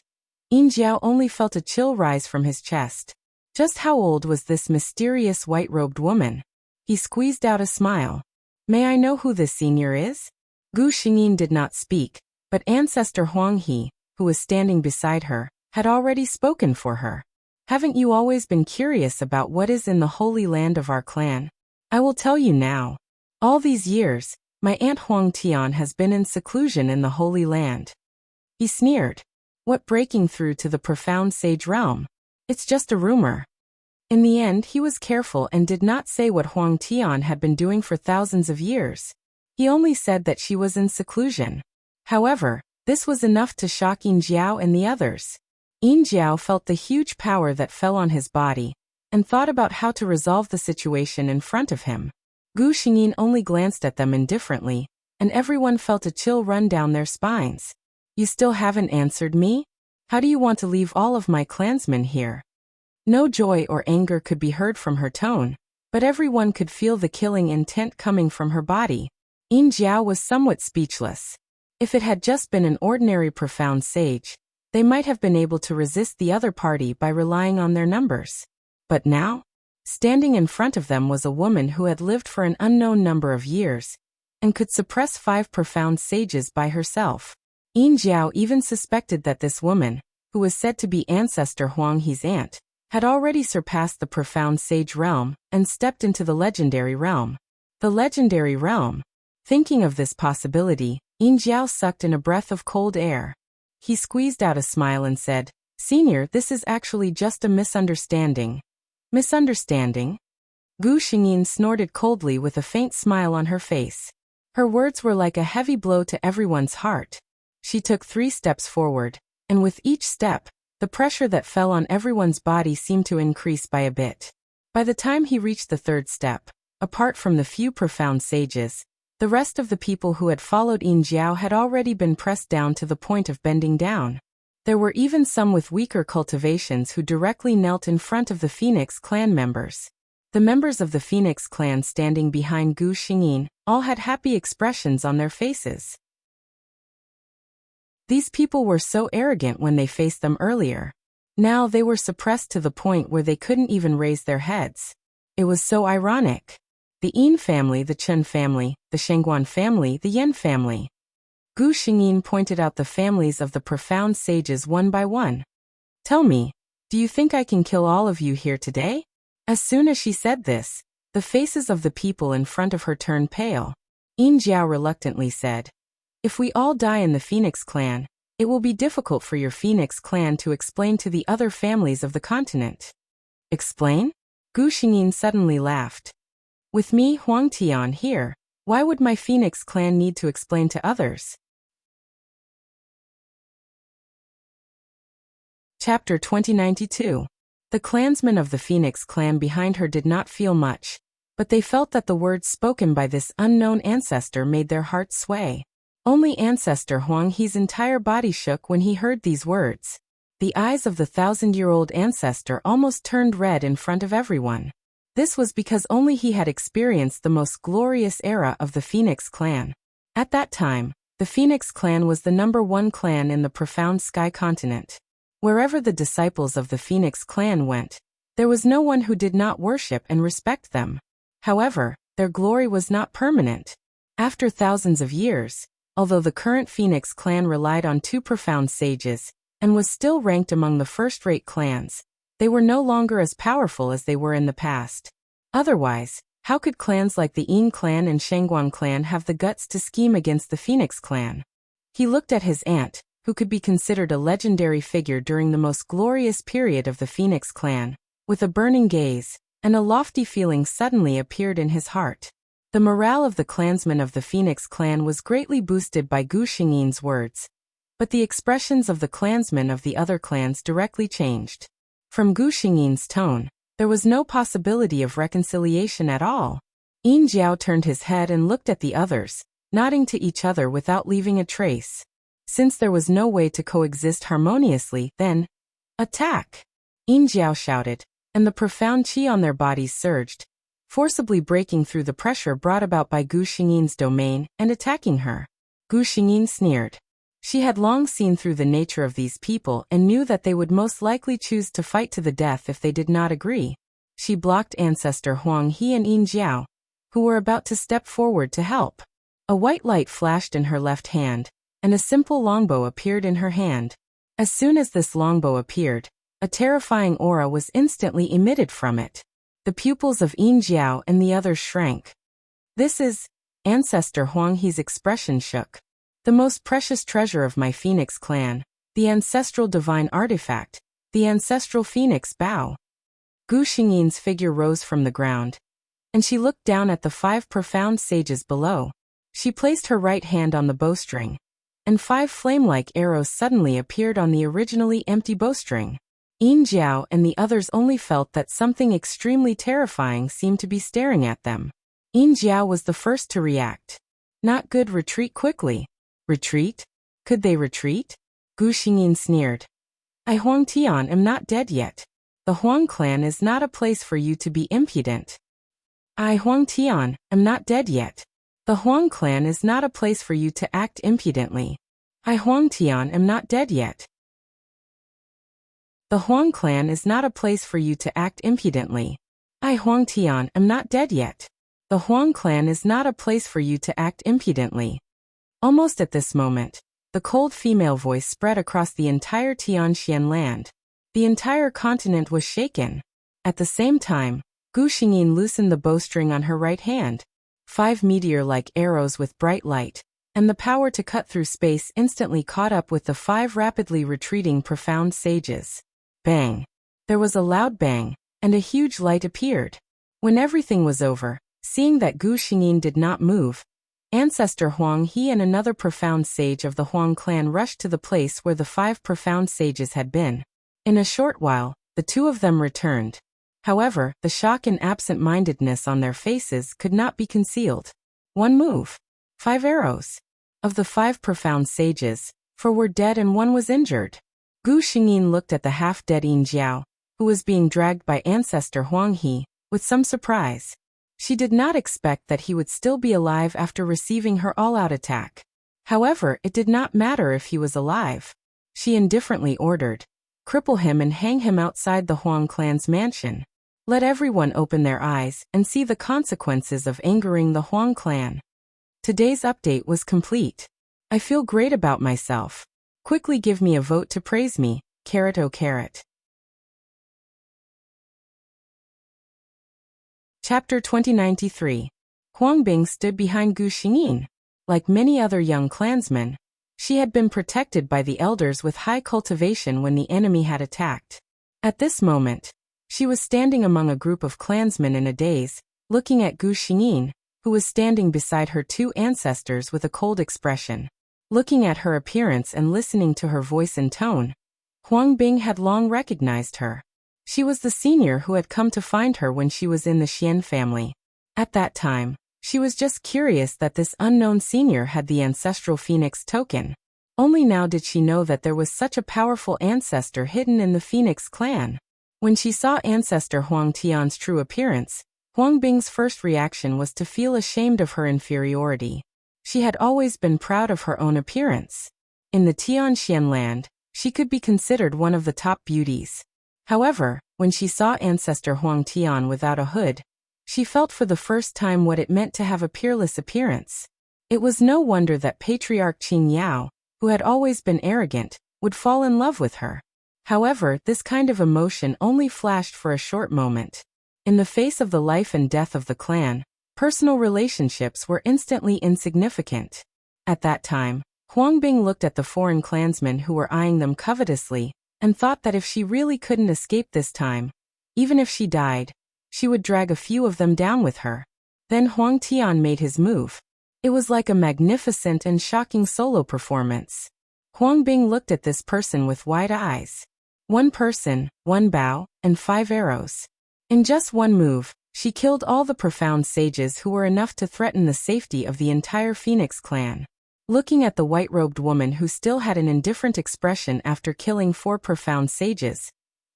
Yin Jiao only felt a chill rise from his chest. Just how old was this mysterious white-robed woman? He squeezed out a smile. "May I know who this senior is?" Gu Xingyin did not speak, but Ancestor Huang He, who was standing beside her, had already spoken for her. "Haven't you always been curious about what is in the holy land of our clan? I will tell you now. All these years, my Aunt Huang Tian has been in seclusion in the Holy Land." He sneered. What breaking through to the profound sage realm? It's just a rumor. In the end, he was careful and did not say what Huang Tian had been doing for thousands of years. He only said that she was in seclusion. However, this was enough to shock Yin Jiao and the others. Yin Jiao felt the huge power that fell on his body, and thought about how to resolve the situation in front of him. Gu Xingyin only glanced at them indifferently, and everyone felt a chill run down their spines. You still haven't answered me? How do you want to leave all of my clansmen here? No joy or anger could be heard from her tone, but everyone could feel the killing intent coming from her body. Yin Jiao was somewhat speechless. If it had just been an ordinary profound sage, they might have been able to resist the other party by relying on their numbers. But now? Standing in front of them was a woman who had lived for an unknown number of years, and could suppress 5 profound sages by herself. Yin Jiao even suspected that this woman, who was said to be Ancestor Huang He's aunt, had already surpassed the profound sage realm and stepped into the legendary realm. The legendary realm. Thinking of this possibility, Yin Jiao sucked in a breath of cold air. He squeezed out a smile and said, "Senior, this is actually just a misunderstanding." Misunderstanding? Gu Xingyin snorted coldly with a faint smile on her face. Her words were like a heavy blow to everyone's heart. She took 3 steps forward, and with each step, the pressure that fell on everyone's body seemed to increase by a bit. By the time he reached the 3rd step, apart from the few profound sages, the rest of the people who had followed Yin Jiao had already been pressed down to the point of bending down. There were even some with weaker cultivations who directly knelt in front of the Phoenix clan members. The members of the Phoenix clan standing behind Gu Xingyin all had happy expressions on their faces. These people were so arrogant when they faced them earlier. Now they were suppressed to the point where they couldn't even raise their heads. It was so ironic. The Yin family, the Chen family, the Shengguan family, the Yan family. Gu Xingyin pointed out the families of the profound sages one by one. Tell me, do you think I can kill all of you here today? As soon as she said this, the faces of the people in front of her turned pale. Yin Jiao reluctantly said, "If we all die in the Phoenix clan, it will be difficult for your Phoenix clan to explain to the other families of the continent." Explain? Gu Xingyin suddenly laughed. With me, Huang Tian, here, why would my Phoenix clan need to explain to others? Chapter 2092. The clansmen of the Phoenix clan behind her did not feel much, but they felt that the words spoken by this unknown ancestor made their hearts sway. Only Ancestor Huang He's entire body shook when he heard these words. The eyes of the 1,000-year-old ancestor almost turned red in front of everyone. This was because only he had experienced the most glorious era of the Phoenix clan. At that time, the Phoenix clan was the #1 clan in the profound sky continent. Wherever the disciples of the Phoenix clan went, there was no one who did not worship and respect them. However, their glory was not permanent. After thousands of years, although the current Phoenix clan relied on 2 profound sages, and was still ranked among the first-rate clans, they were no longer as powerful as they were in the past. Otherwise, how could clans like the Yin clan and Shengguan clan have the guts to scheme against the Phoenix clan? He looked at his aunt, who could be considered a legendary figure during the most glorious period of the Phoenix clan, with a burning gaze, and a lofty feeling suddenly appeared in his heart. The morale of the clansmen of the Phoenix clan was greatly boosted by Gu Xingyin's words, but the expressions of the clansmen of the other clans directly changed. From Gu Xingyin's tone, there was no possibility of reconciliation at all. Yin Jiao turned his head and looked at the others, nodding to each other without leaving a trace. Since there was no way to coexist harmoniously, then, attack! Yin Jiao shouted, and the profound qi on their bodies surged, forcibly breaking through the pressure brought about by Gu Xingyin's domain and attacking her. Gu Xingyin sneered. She had long seen through the nature of these people and knew that they would most likely choose to fight to the death if they did not agree. She blocked Ancestor Huang He and Yin Jiao, who were about to step forward to help. A white light flashed in her left hand, and a simple longbow appeared in her hand. As soon as this longbow appeared, a terrifying aura was instantly emitted from it. The pupils of Yin Jiao and the others shrank. "This is..." Ancestor Huang He's expression shook. "The most precious treasure of my Phoenix clan, the ancestral divine artifact, The ancestral phoenix bow. Gu Xingyin's figure rose from the ground, and she looked down at the 5 profound sages below. She placed her right hand on the bowstring, and 5 flame-like arrows suddenly appeared on the originally empty bowstring. Yin Jiao and the others only felt that something extremely terrifying seemed to be staring at them. Yin Jiao was the first to react. Not good, retreat quickly. Retreat? Could they retreat? Gu Xingyin sneered. I Huang Tian am not dead yet. The Huang clan is not a place for you to be impudent. I Huang Tian am not dead yet. The Huang clan is not a place for you to act impudently. I Huang Tian am not dead yet. The Huang clan is not a place for you to act impudently. I Huang Tian am not dead yet. The Huang clan is not a place for you to act impudently. Almost at this moment, the cold female voice spread across the entire Tianxian land. The entire continent was shaken. At the same time, Gu Xingyin loosened the bowstring on her right hand. 5 meteor-like arrows with bright light, and the power to cut through space instantly caught up with the 5 rapidly retreating profound sages. Bang! There was a loud bang, and a huge light appeared. When everything was over, seeing that Gu Xingyin did not move, Ancestor Huang He and another profound sage of the Huang clan rushed to the place where the 5 profound sages had been. In a short while, the 2 of them returned. However, the shock and absent-mindedness on their faces could not be concealed. 1 move. 5 arrows. Of the 5 profound sages, 4 were dead and 1 was injured. Gu Xingyin looked at the half-dead Yin Jiao, who was being dragged by Ancestor Huang He, with some surprise. She did not expect that he would still be alive after receiving her all-out attack. However, it did not matter if he was alive. She indifferently ordered, cripple him and hang him outside the Huang clan's mansion. Let everyone open their eyes and see the consequences of angering the Huang clan. Today's update was complete. I feel great about myself. Quickly give me a vote to praise me, carrot oh carrot. Chapter 2093. Huang Bing stood behind Gu Xingyin. Like many other young clansmen, she had been protected by the elders with high cultivation when the enemy had attacked. At this moment, she was standing among a group of clansmen in a daze, looking at Gu Xingyin, who was standing beside her 2 ancestors with a cold expression. Looking at her appearance and listening to her voice and tone, Huang Bing had long recognized her. She was the senior who had come to find her when she was in the Xian family. At that time, she was just curious that this unknown senior had the ancestral phoenix token. Only now did she know that there was such a powerful ancestor hidden in the Phoenix clan. When she saw Ancestor Huang Tian's true appearance, Huang Bing's first reaction was to feel ashamed of her inferiority. She had always been proud of her own appearance. In the Tianxian land, she could be considered one of the top beauties. However, when she saw Ancestor Huang Tian without a hood, she felt for the first time what it meant to have a peerless appearance. It was no wonder that Patriarch Qing Yao, who had always been arrogant, would fall in love with her. However, this kind of emotion only flashed for a short moment. In the face of the life and death of the clan, personal relationships were instantly insignificant. At that time, Huang Bing looked at the foreign clansmen who were eyeing them covetously, and thought that if she really couldn't escape this time, even if she died, she would drag a few of them down with her. Then Huang Tian made his move. It was like a magnificent and shocking solo performance. Huang Bing looked at this person with wide eyes. 1 person, 1 bow, and 5 arrows. In just 1 move, she killed all the profound sages who were enough to threaten the safety of the entire Phoenix clan. Looking at the white-robed woman who still had an indifferent expression after killing 4 profound sages,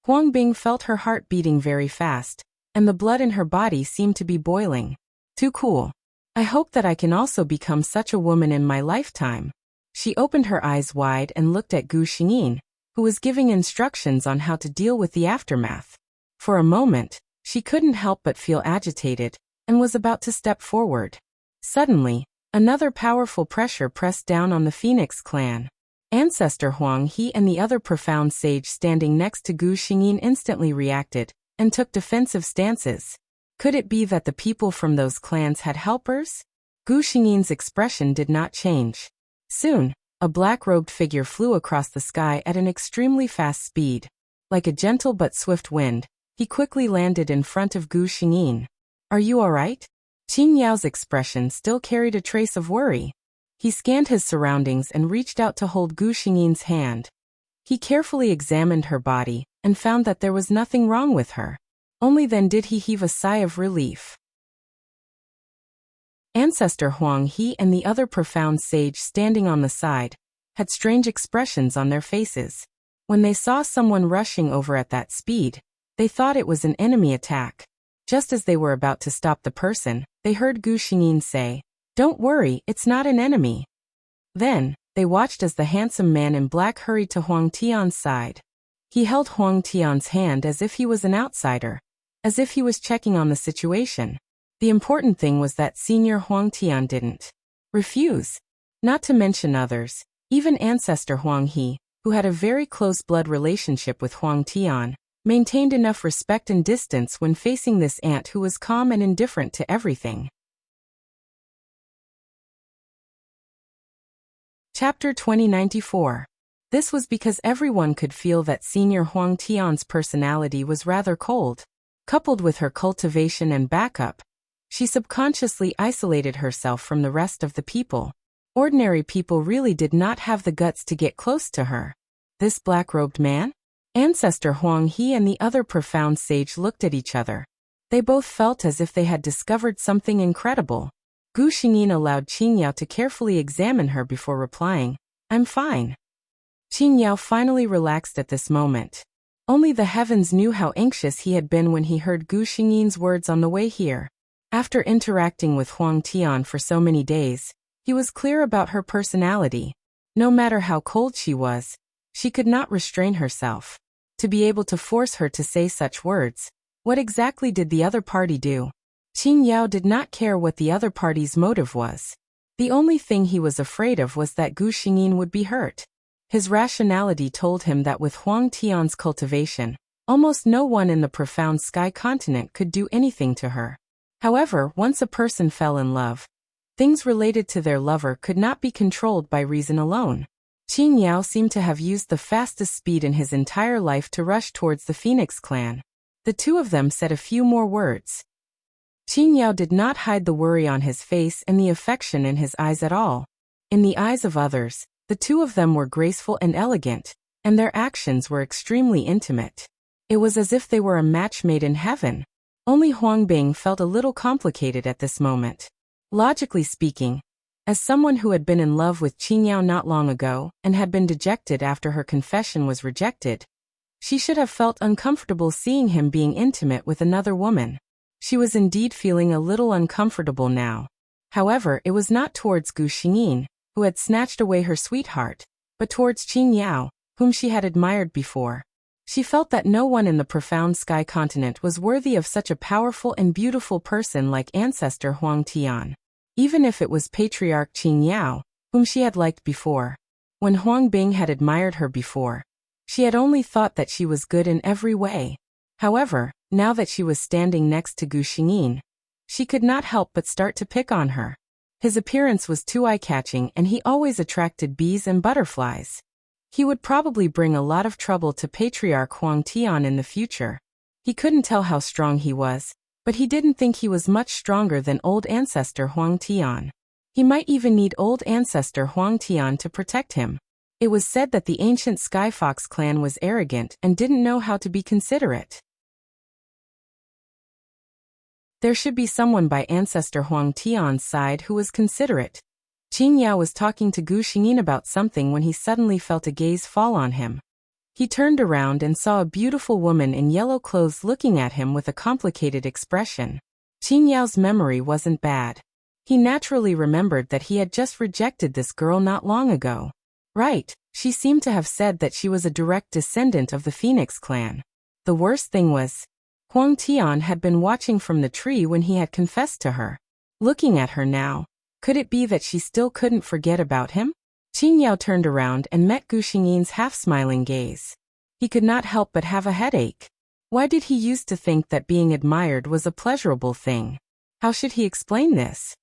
Huang Bing felt her heart beating very fast, and the blood in her body seemed to be boiling. Too cool. I hope that I can also become such a woman in my lifetime. She opened her eyes wide and looked at Gu Xingyin, who was giving instructions on how to deal with the aftermath. For a moment, she couldn't help but feel agitated, and was about to step forward. Suddenly, another powerful pressure pressed down on the Phoenix clan. Ancestor Huang He and the other profound sage standing next to Gu Xingyin instantly reacted, and took defensive stances. Could it be that the people from those clans had helpers? Gu Xingyin's expression did not change. Soon, a black-robed figure flew across the sky at an extremely fast speed. Like a gentle but swift wind, he quickly landed in front of Gu Xingyin. Are you alright? Qin Yao's expression still carried a trace of worry. He scanned his surroundings and reached out to hold Gu Xingyin's hand. He carefully examined her body and found that there was nothing wrong with her. Only then did he heave a sigh of relief. Ancestor Huang He and the other profound sage standing on the side had strange expressions on their faces. When they saw someone rushing over at that speed, they thought it was an enemy attack. Just as they were about to stop the person, they heard Gu Xingyin say, "Don't worry, it's not an enemy." Then, they watched as the handsome man in black hurried to Huang Tian's side. He held Huang Tian's hand as if he was an outsider, as if he was checking on the situation. The important thing was that Senior Huang Tian didn't refuse. Not to mention others, even Ancestor Huang He, who had a very close blood relationship with Huang Tian, maintained enough respect and distance when facing this aunt who was calm and indifferent to everything. Chapter 2094. This was because everyone could feel that Senior Huang Tian's personality was rather cold. Coupled with her cultivation and backup, she subconsciously isolated herself from the rest of the people. Ordinary people really did not have the guts to get close to her. This black-robed man? Ancestor Huang He and the other profound sage looked at each other. They both felt as if they had discovered something incredible. Gu Xingyin allowed Qin Yao to carefully examine her before replying, "I'm fine." Qin Yao finally relaxed at this moment. Only the heavens knew how anxious he had been when he heard Gu Xingyin's words on the way here. After interacting with Huang Tian for so many days, he was clear about her personality. No matter how cold she was, she could not restrain herself. To be able to force her to say such words, what exactly did the other party do? Qin Yao did not care what the other party's motive was. The only thing he was afraid of was that Gu Xingyin would be hurt. His rationality told him that with Huang Tian's cultivation, almost no one in the profound sky continent could do anything to her. However, once a person fell in love, things related to their lover could not be controlled by reason alone. Qin Yao seemed to have used the fastest speed in his entire life to rush towards the Phoenix clan. The two of them said a few more words. Qin Yao did not hide the worry on his face and the affection in his eyes at all. In the eyes of others, the two of them were graceful and elegant, and their actions were extremely intimate. It was as if they were a match made in heaven. Only Huang Bing felt a little complicated at this moment. Logically speaking, as someone who had been in love with Qin Yao not long ago and had been dejected after her confession was rejected, she should have felt uncomfortable seeing him being intimate with another woman. She was indeed feeling a little uncomfortable now. However, it was not towards Gu Xingyin, who had snatched away her sweetheart, but towards Qin Yao, whom she had admired before. She felt that no one in the profound sky continent was worthy of such a powerful and beautiful person like Ancestor Huang Tian, even if it was Patriarch Qin Yao, whom she had liked before. When Huang Bing had admired her before, she had only thought that she was good in every way. However, now that she was standing next to Gu Xingyin, she could not help but start to pick on her. His appearance was too eye-catching and he always attracted bees and butterflies. He would probably bring a lot of trouble to Patriarch Huang Tian in the future. He couldn't tell how strong he was, but he didn't think he was much stronger than old Ancestor Huang Tian. He might even need old Ancestor Huang Tian to protect him. It was said that the ancient Skyfox clan was arrogant and didn't know how to be considerate. There should be someone by Ancestor Huang Tian's side who was considerate. Qin Yao was talking to Gu Xingyin about something when he suddenly felt a gaze fall on him. He turned around and saw a beautiful woman in yellow clothes looking at him with a complicated expression. Qin Yao's memory wasn't bad. He naturally remembered that he had just rejected this girl not long ago. Right, she seemed to have said that she was a direct descendant of the Phoenix clan. The worst thing was, Huang Tian had been watching from the tree when he had confessed to her. Looking at her now, could it be that she still couldn't forget about him? Qin Yao turned around and met Gu Xingyin's half-smiling gaze. He could not help but have a headache. Why did he used to think that being admired was a pleasurable thing? How should he explain this?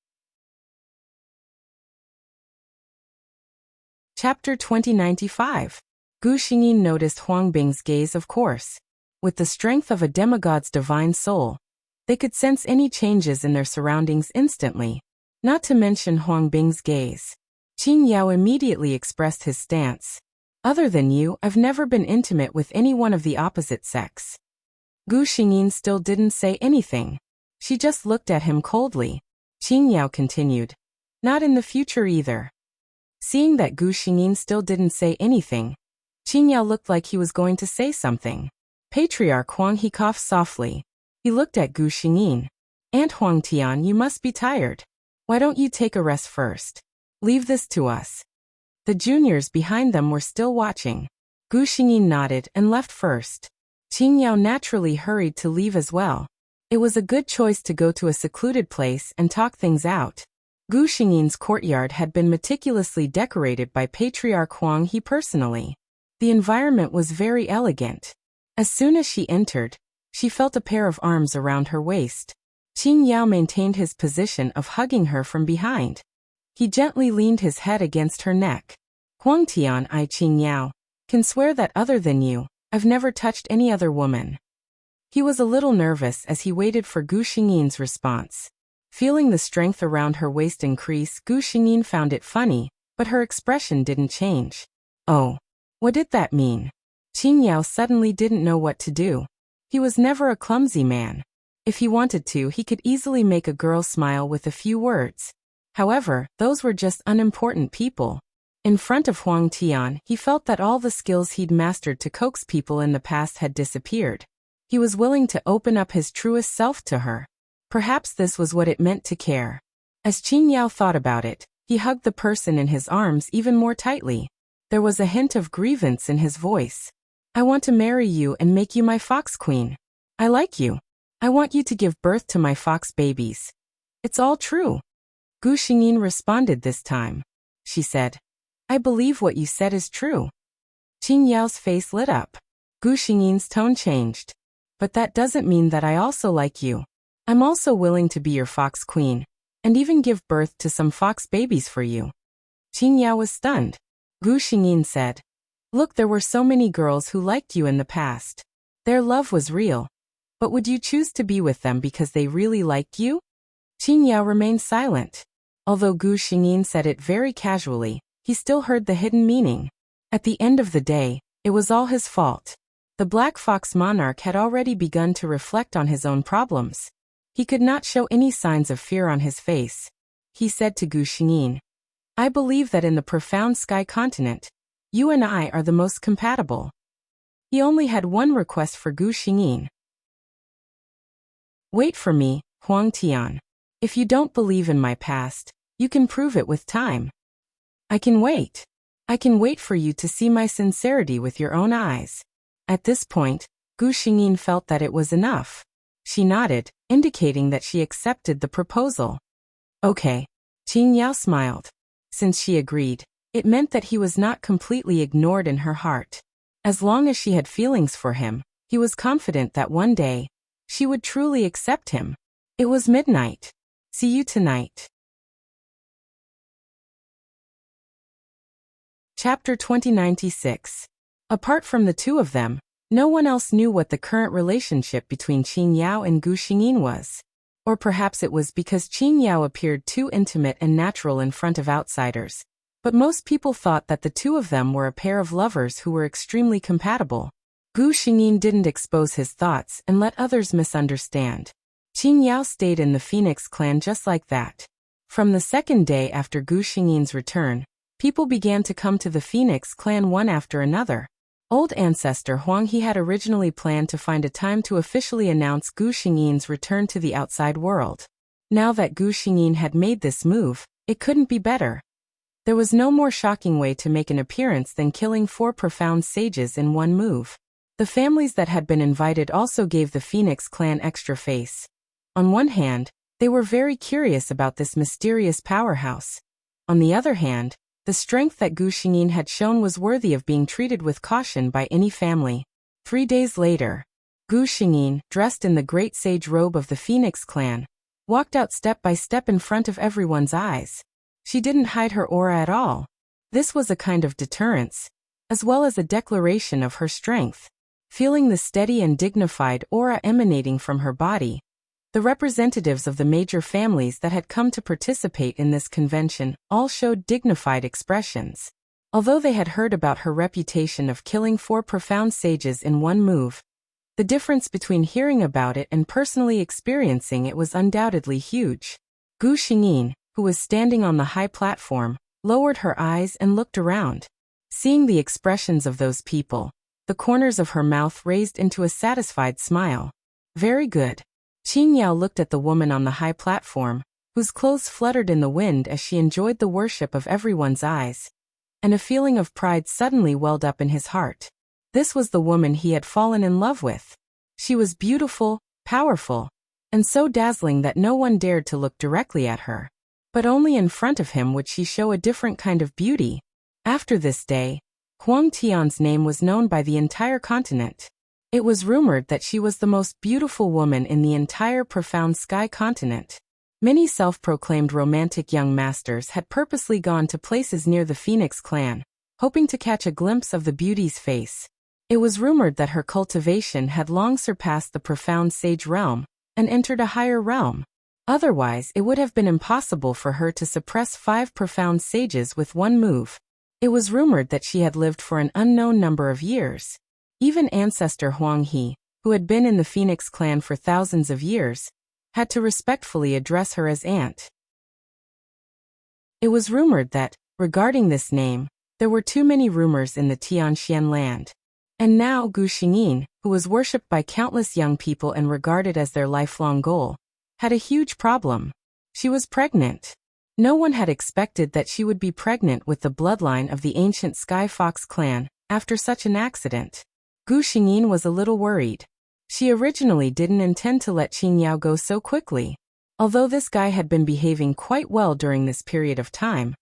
Chapter 2095. Gu Xingyin noticed Huang Bing's gaze, of course. With the strength of a demigod's divine soul, they could sense any changes in their surroundings instantly, not to mention Huang Bing's gaze. Qing Yao immediately expressed his stance. Other than you, I've never been intimate with anyone of the opposite sex. Gu Xingyin still didn't say anything. She just looked at him coldly. Qing Yao continued. Not in the future either. Seeing that Gu Xingyin still didn't say anything, Qing Yao looked like he was going to say something. Patriarch Huang, he coughed softly. He looked at Gu Xingyin. Aunt Huang Tian, you must be tired. Why don't you take a rest first? Leave this to us. The juniors behind them were still watching. Gu Xingyin nodded and left first. Qing Yao naturally hurried to leave as well. It was a good choice to go to a secluded place and talk things out. Gu Xingyin's courtyard had been meticulously decorated by Patriarch Huang he personally. The environment was very elegant. As soon as she entered, she felt a pair of arms around her waist. Qing Yao maintained his position of hugging her from behind. He gently leaned his head against her neck. Huang Tian, I Qing Yao, can swear that other than you, I've never touched any other woman. He was a little nervous as he waited for Gu Xingyin's response. Feeling the strength around her waist increase, Gu Xingyin found it funny, but her expression didn't change. Oh, what did that mean? Qing Yao suddenly didn't know what to do. He was never a clumsy man. If he wanted to, he could easily make a girl smile with a few words. However, those were just unimportant people. In front of Huang Tian, he felt that all the skills he'd mastered to coax people in the past had disappeared. He was willing to open up his truest self to her. Perhaps this was what it meant to care. As Qing Yao thought about it, he hugged the person in his arms even more tightly. There was a hint of grievance in his voice. I want to marry you and make you my fox queen. I like you. I want you to give birth to my fox babies. It's all true. Gu Xingyin responded this time. She said, I believe what you said is true. Qing Yao's face lit up. Gu Xingyin's tone changed. But that doesn't mean that I also like you. I'm also willing to be your fox queen, and even give birth to some fox babies for you. Qing Yao was stunned. Gu Xingyin said, Look, there were so many girls who liked you in the past. Their love was real. But would you choose to be with them because they really liked you? Qing Yao remained silent. Although Gu Xingyin said it very casually, he still heard the hidden meaning. At the end of the day, it was all his fault. The Black Fox monarch had already begun to reflect on his own problems. He could not show any signs of fear on his face. He said to Gu Xingyin, I believe that in the profound sky continent, you and I are the most compatible. He only had one request for Gu Xingyin. Wait for me, Huang Tian. If you don't believe in my past, you can prove it with time. I can wait. I can wait for you to see my sincerity with your own eyes. At this point, Gu Xingyin felt that it was enough. She nodded, indicating that she accepted the proposal. Okay. Qing Yao smiled. Since she agreed, it meant that he was not completely ignored in her heart. As long as she had feelings for him, he was confident that one day, she would truly accept him. It was midnight. See you tonight. Chapter 2096. Apart from the two of them, no one else knew what the current relationship between Qing Yao and Gu Xingyin was. Or perhaps it was because Qing Yao appeared too intimate and natural in front of outsiders. But most people thought that the two of them were a pair of lovers who were extremely compatible. Gu Xingyin didn't expose his thoughts and let others misunderstand. Qing Yao stayed in the Phoenix clan just like that. From the second day after Gu Xingyin's return, people began to come to the Phoenix clan one after another. Old ancestor Huang He had originally planned to find a time to officially announce Gu Xingyin's return to the outside world. Now that Gu Xingyin had made this move, it couldn't be better. There was no more shocking way to make an appearance than killing 4 profound sages in one move. The families that had been invited also gave the Phoenix clan extra face. On one hand, they were very curious about this mysterious powerhouse. On the other hand, the strength that Gu Xingyin had shown was worthy of being treated with caution by any family. 3 days later, Gu Xingyin, dressed in the great sage robe of the Phoenix clan, walked out step by step in front of everyone's eyes. She didn't hide her aura at all. This was a kind of deterrence. as well as a declaration of her strength. Feeling the steady and dignified aura emanating from her body, the representatives of the major families that had come to participate in this convention all showed dignified expressions. Although they had heard about her reputation of killing 4 profound sages in one move, the difference between hearing about it and personally experiencing it was undoubtedly huge. Gu Xingyin, who was standing on the high platform, lowered her eyes and looked around. Seeing the expressions of those people, the corners of her mouth raised into a satisfied smile. Very good. Qing Yao looked at the woman on the high platform, whose clothes fluttered in the wind as she enjoyed the worship of everyone's eyes, and a feeling of pride suddenly welled up in his heart. This was the woman he had fallen in love with. She was beautiful, powerful, and so dazzling that no one dared to look directly at her. But only in front of him would she show a different kind of beauty. After this day, Huang Tian's name was known by the entire continent. It was rumored that she was the most beautiful woman in the entire profound sky continent. Many self-proclaimed romantic young masters had purposely gone to places near the Phoenix clan, hoping to catch a glimpse of the beauty's face. It was rumored that her cultivation had long surpassed the profound sage realm and entered a higher realm. Otherwise, it would have been impossible for her to suppress 5 profound sages with one move. It was rumored that she had lived for an unknown number of years. Even ancestor Huang He, who had been in the Phoenix clan for thousands of years, had to respectfully address her as aunt. It was rumored that, regarding this name, there were too many rumors in the Tianxian land. And now Gu Xingyin, who was worshipped by countless young people and regarded as their lifelong goal, had a huge problem. She was pregnant. No one had expected that she would be pregnant with the bloodline of the ancient Sky Fox clan after such an accident. Gu Xingyin was a little worried. She originally didn't intend to let Qing Yao go so quickly, although this guy had been behaving quite well during this period of time,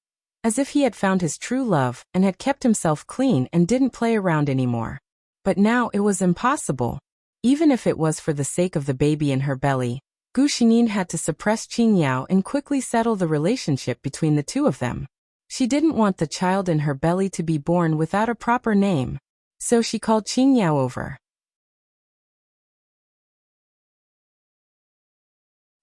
as if he had found his true love and had kept himself clean and didn't play around anymore. But now it was impossible. Even if it was for the sake of the baby in her belly, Gu Xingyin had to suppress Qing Yao and quickly settle the relationship between the two of them. She didn't want the child in her belly to be born without a proper name, so she called Qing Yao over.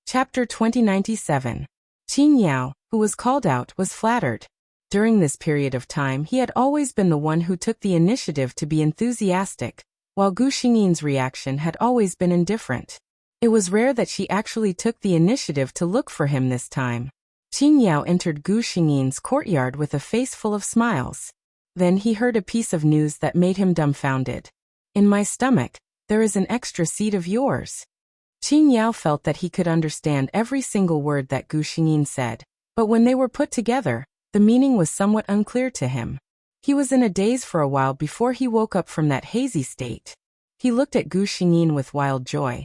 Chapter 2097. Qing Yao, who was called out, was flattered. During this period of time he had always been the one who took the initiative to be enthusiastic, while Gu Xingyin's reaction had always been indifferent. It was rare that she actually took the initiative to look for him this time. Qing Yao entered Gu Xingyin's courtyard with a face full of smiles. Then he heard a piece of news that made him dumbfounded. In my stomach, there is an extra seed of yours. Qing Yao felt that he could understand every single word that Gu Xingyin said, but when they were put together, the meaning was somewhat unclear to him. He was in a daze for a while before he woke up from that hazy state. He looked at Gu Xingyin with wild joy.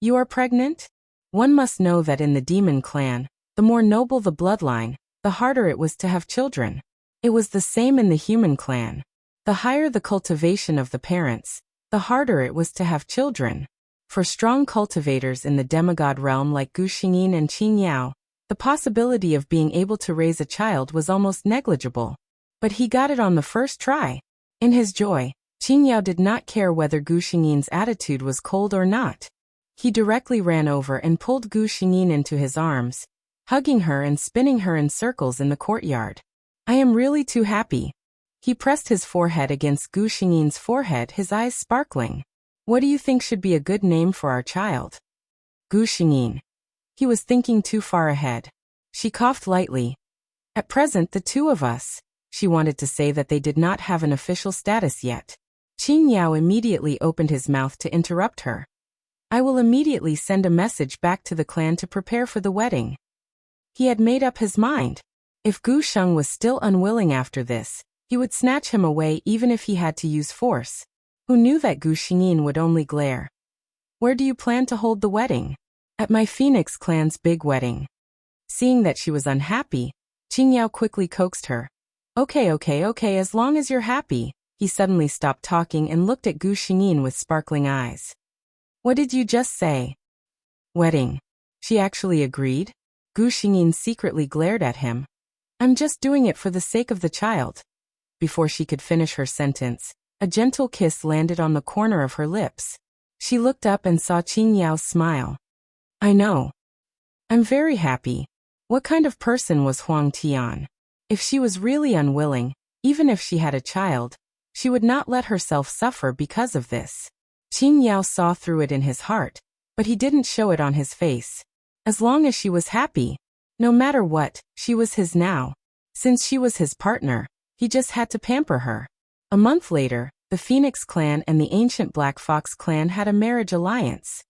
You are pregnant? One must know that in the demon clan, the more noble the bloodline, the harder it was to have children. It was the same in the human clan. The higher the cultivation of the parents, the harder it was to have children. For strong cultivators in the demigod realm like Gu Xingyin and Qing Yao, the possibility of being able to raise a child was almost negligible. But he got it on the first try. In his joy, Qing Yao did not care whether Gu Xingyin's attitude was cold or not. He directly ran over and pulled Gu Xingyin into his arms, hugging her and spinning her in circles in the courtyard. I am really too happy. He pressed his forehead against Gu Xingyin's forehead, his eyes sparkling. What do you think should be a good name for our child? Gu Xingyin. He was thinking too far ahead. She coughed lightly. At present the two of us. She wanted to say that they did not have an official status yet. Qing Yao immediately opened his mouth to interrupt her. I will immediately send a message back to the clan to prepare for the wedding. He had made up his mind. If Gu Sheng was still unwilling after this, he would snatch him away even if he had to use force. Who knew that Gu Xingyin would only glare? Where do you plan to hold the wedding? At my Phoenix clan's big wedding. Seeing that she was unhappy, Qing Yao quickly coaxed her. Okay, as long as you're happy. He suddenly stopped talking and looked at Gu Xingyin with sparkling eyes. What did you just say? Wedding. She actually agreed? Gu Xingyin secretly glared at him. I'm just doing it for the sake of the child. before she could finish her sentence, a gentle kiss landed on the corner of her lips. She looked up and saw Qing Yao's smile. I know. I'm very happy. What kind of person was Huang Tian? If she was really unwilling, even if she had a child, she would not let herself suffer because of this. Qing Yao saw through it in his heart, but he didn't show it on his face. As long as she was happy, no matter what, she was his now. Since she was his partner, he just had to pamper her. A month later, the Phoenix clan and the ancient Black Fox clan had a marriage alliance.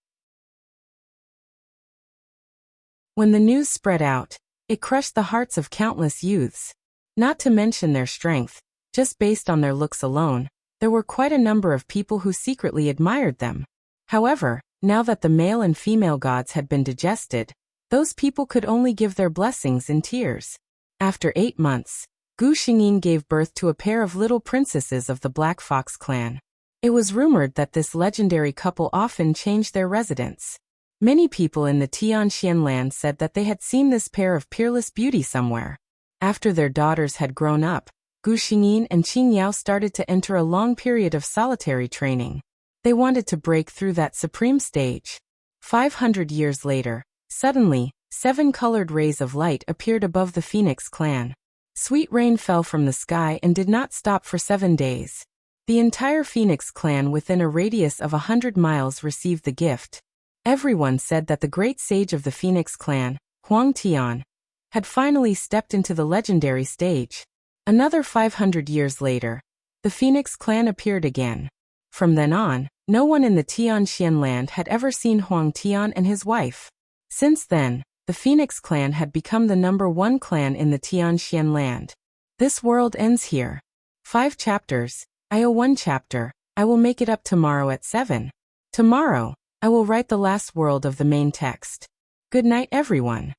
When the news spread out, it crushed the hearts of countless youths. Not to mention their strength, just based on their looks alone, there were quite a number of people who secretly admired them. However, now that the male and female gods had been digested, those people could only give their blessings in tears. After 8 months, Gu Xingyin gave birth to a pair of little princesses of the Black Fox clan. It was rumored that this legendary couple often changed their residence. Many people in the Tianxian land said that they had seen this pair of peerless beauty somewhere. After their daughters had grown up, Gu Xingyin and Qing Yao started to enter a long period of solitary training. They wanted to break through that supreme stage. 500 years later, suddenly, 7 colored rays of light appeared above the Phoenix clan. Sweet rain fell from the sky and did not stop for 7 days. The entire Phoenix clan within a radius of 100 miles received the gift. Everyone said that the great sage of the Phoenix clan, Huang Tian, had finally stepped into the legendary stage. Another 500 years later, the Phoenix clan appeared again. From then on, no one in the Tianxian land had ever seen Huang Tian and his wife. Since then, the Phoenix clan had become the #1 clan in the Tianxian land. This world ends here. 5 chapters. I owe 1 chapter. I will make it up tomorrow at 7. Tomorrow, I will write the last world of the main text. Good night, everyone.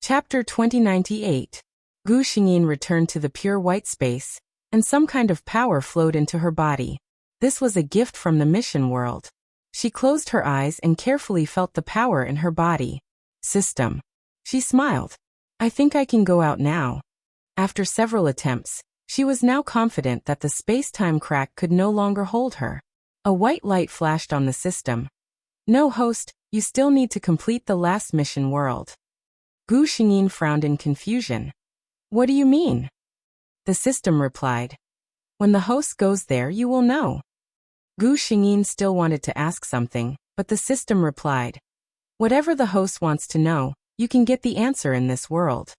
Chapter 2098. Gu Xingyin returned to the pure white space, and some kind of power flowed into her body. This was a gift from the mission world. She closed her eyes and carefully felt the power in her body. System. She smiled. I think I can go out now. After several attempts, she was now confident that the space-time crack could no longer hold her. A white light flashed on the system. No, host, you still need to complete the last mission world. Gu Xingyin frowned in confusion. What do you mean? The system replied. When the host goes there, you will know. Gu Xingyin still wanted to ask something, but the system replied. Whatever the host wants to know, you can get the answer in this world.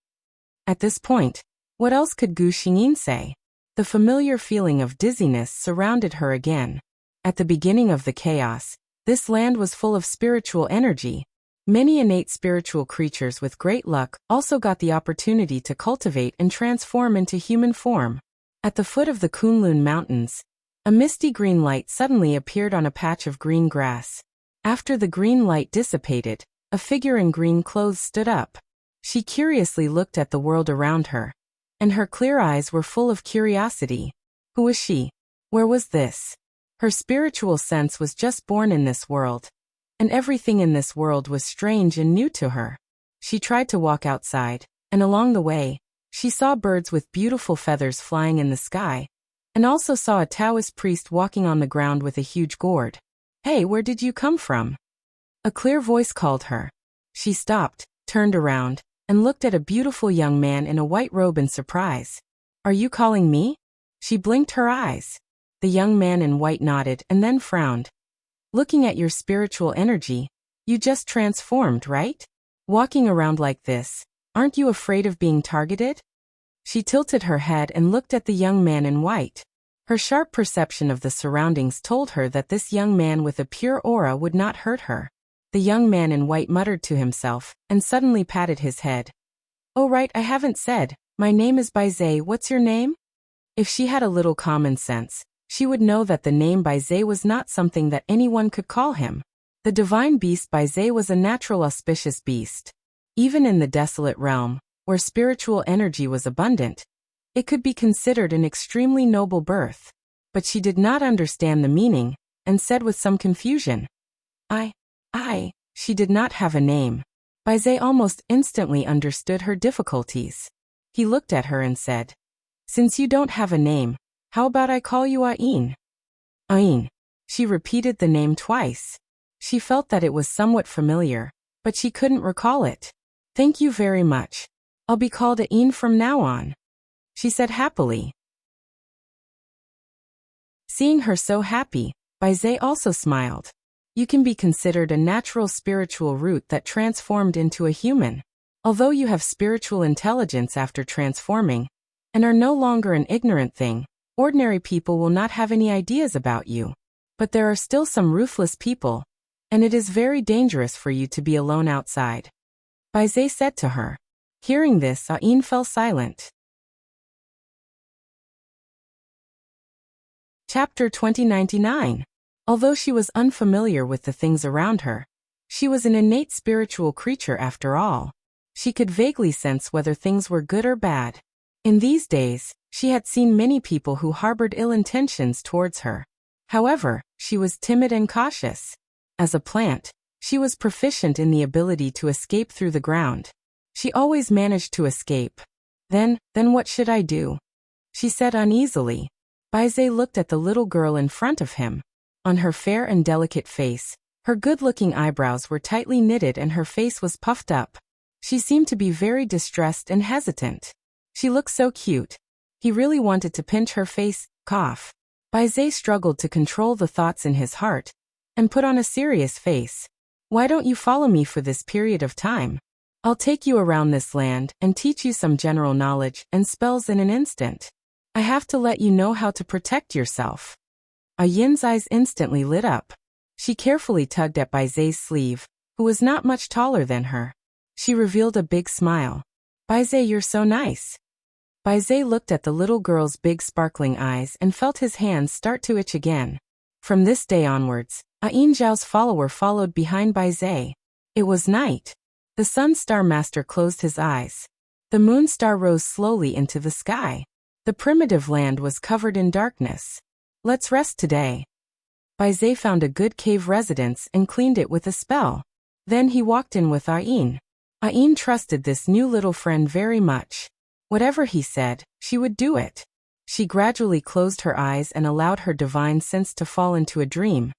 At this point, what else could Gu Xingyin say? The familiar feeling of dizziness surrounded her again. At the beginning of the chaos, this land was full of spiritual energy. Many innate spiritual creatures with great luck also got the opportunity to cultivate and transform into human form. At the foot of the Kunlun Mountains, a misty green light suddenly appeared on a patch of green grass. After the green light dissipated, a figure in green clothes stood up. She curiously looked at the world around her, and her clear eyes were full of curiosity. Who was she? Where was this? Her spiritual sense was just born in this world, and everything in this world was strange and new to her. She tried to walk outside, and along the way, she saw birds with beautiful feathers flying in the sky, and also saw a Taoist priest walking on the ground with a huge gourd. Hey, where did you come from? A clear voice called her. She stopped, turned around, and looked at a beautiful young man in a white robe in surprise. Are you calling me? She blinked her eyes. The young man in white nodded and then frowned. Looking at your spiritual energy, you just transformed, right? Walking around like this, aren't you afraid of being targeted? She tilted her head and looked at the young man in white. Her sharp perception of the surroundings told her that this young man with a pure aura would not hurt her. The young man in white muttered to himself, and suddenly patted his head. Oh right, I haven't said, my name is Baizhe, what's your name? If she had a little common sense, she would know that the name Baizhe was not something that anyone could call him. The divine beast Baizhe was a natural auspicious beast. Even in the desolate realm, where spiritual energy was abundant, it could be considered an extremely noble birth. But she did not understand the meaning, and said with some confusion. She did not have a name. Baizé almost instantly understood her difficulties. He looked at her and said, "Since you don't have a name, how about I call you Ain?" Ain. She repeated the name twice. She felt that it was somewhat familiar, but she couldn't recall it. "Thank you very much. I'll be called Ain from now on," she said happily. Seeing her so happy, Baizé also smiled. You can be considered a natural spiritual root that transformed into a human. Although you have spiritual intelligence after transforming, and are no longer an ignorant thing, ordinary people will not have any ideas about you. But there are still some ruthless people, and it is very dangerous for you to be alone outside, Baizé said to her. Hearing this, Ain fell silent. Chapter 2099. Although she was unfamiliar with the things around her, she was an innate spiritual creature after all. She could vaguely sense whether things were good or bad. In these days, she had seen many people who harbored ill intentions towards her. However, she was timid and cautious. As a plant, she was proficient in the ability to escape through the ground. She always managed to escape. Then what should I do?" she said uneasily. Baizé looked at the little girl in front of him. On her fair and delicate face, her good-looking eyebrows were tightly knitted and her face was puffed up. She seemed to be very distressed and hesitant. She looked so cute. He really wanted to pinch her face, cough. Baizé struggled to control the thoughts in his heart, and put on a serious face. "Why don't you follow me for this period of time? I'll take you around this land and teach you some general knowledge and spells in an instant. I have to let you know how to protect yourself." Ain's eyes instantly lit up. She carefully tugged at Baizé's sleeve, who was not much taller than her. She revealed a big smile. "Baizé, you're so nice." Baizé looked at the little girl's big sparkling eyes and felt his hands start to itch again. From this day onwards, Ain Zhao's follower followed behind Baizé. It was night. The Sun Star Master closed his eyes. The Moon Star rose slowly into the sky. The primitive land was covered in darkness. "Let's rest today." Baizé found a good cave residence and cleaned it with a spell. Then he walked in with Ain. Ain trusted this new little friend very much. Whatever he said, she would do it. She gradually closed her eyes and allowed her divine sense to fall into a dream.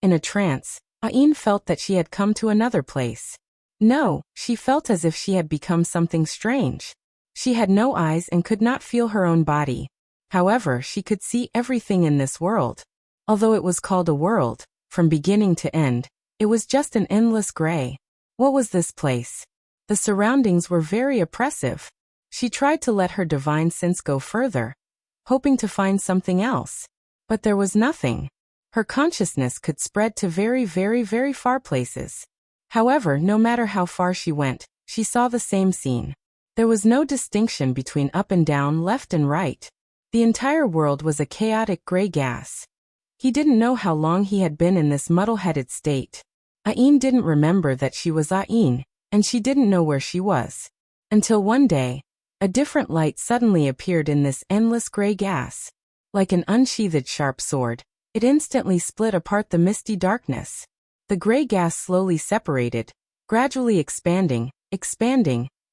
In a trance, Ain felt that she had come to another place. No, she felt as if she had become something strange. She had no eyes and could not feel her own body. However, she could see everything in this world. Although it was called a world, from beginning to end, it was just an endless gray. What was this place? The surroundings were very oppressive. She tried to let her divine sense go further, hoping to find something else. But there was nothing. Her consciousness could spread to very, very, very far places. However, no matter how far she went, she saw the same scene. There was no distinction between up and down, left and right. The entire world was a chaotic gray gas. He didn't know how long he had been in this muddle-headed state. Ain didn't remember that she was Ain, and she didn't know where she was. Until one day, a different light suddenly appeared in this endless gray gas. Like an unsheathed sharp sword, it instantly split apart the misty darkness. The gray gas slowly separated, gradually expanding,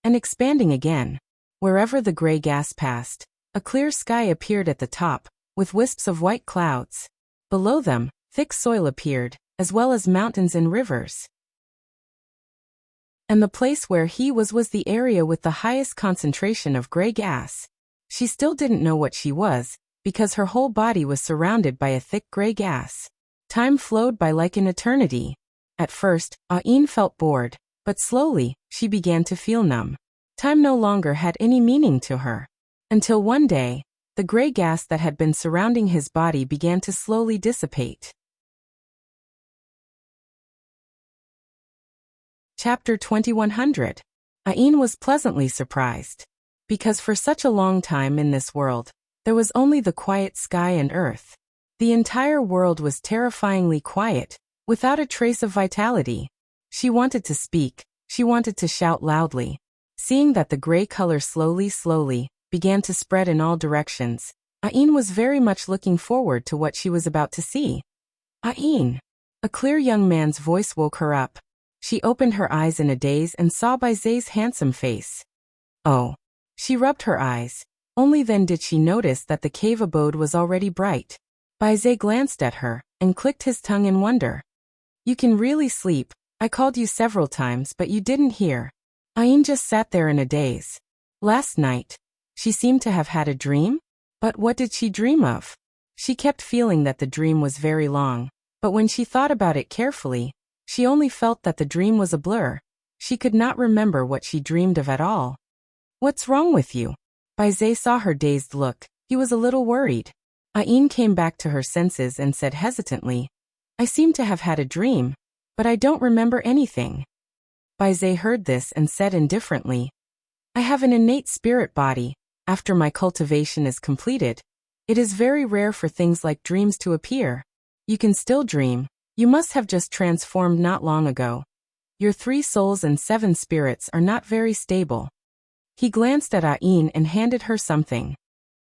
and expanding again. Wherever the gray gas passed, a clear sky appeared at the top, with wisps of white clouds. Below them, thick soil appeared, as well as mountains and rivers. And the place where he was the area with the highest concentration of gray gas. She still didn't know what she was, because her whole body was surrounded by a thick gray gas. Time flowed by like an eternity. At first, Ain felt bored, but slowly, she began to feel numb. Time no longer had any meaning to her. Until one day, the gray gas that had been surrounding his body began to slowly dissipate. Chapter 2100. Ain was pleasantly surprised. Because for such a long time in this world, there was only the quiet sky and earth. The entire world was terrifyingly quiet, without a trace of vitality. She wanted to speak, she wanted to shout loudly. Seeing that the gray color slowly, began to spread in all directions, Ain was very much looking forward to what she was about to see. "Ain!" A clear young man's voice woke her up. She opened her eyes in a daze and saw Baize's handsome face. Oh. She rubbed her eyes. Only then did she notice that the cave abode was already bright. Baize glanced at her and clicked his tongue in wonder. You can really sleep. I called you several times but you didn't hear. Ain just sat there in a daze. Last night, she seemed to have had a dream? But what did she dream of? She kept feeling that the dream was very long, but when she thought about it carefully, she only felt that the dream was a blur. She could not remember what she dreamed of at all. What's wrong with you? Baize saw her dazed look. He was a little worried. Ain came back to her senses and said hesitantly, I seem to have had a dream, but I don't remember anything. Baize heard this and said indifferently, I have an innate spirit body. After my cultivation is completed, it is very rare for things like dreams to appear. You can still dream. You must have just transformed not long ago. Your 3 souls and 7 spirits are not very stable. He glanced at Ain and handed her something.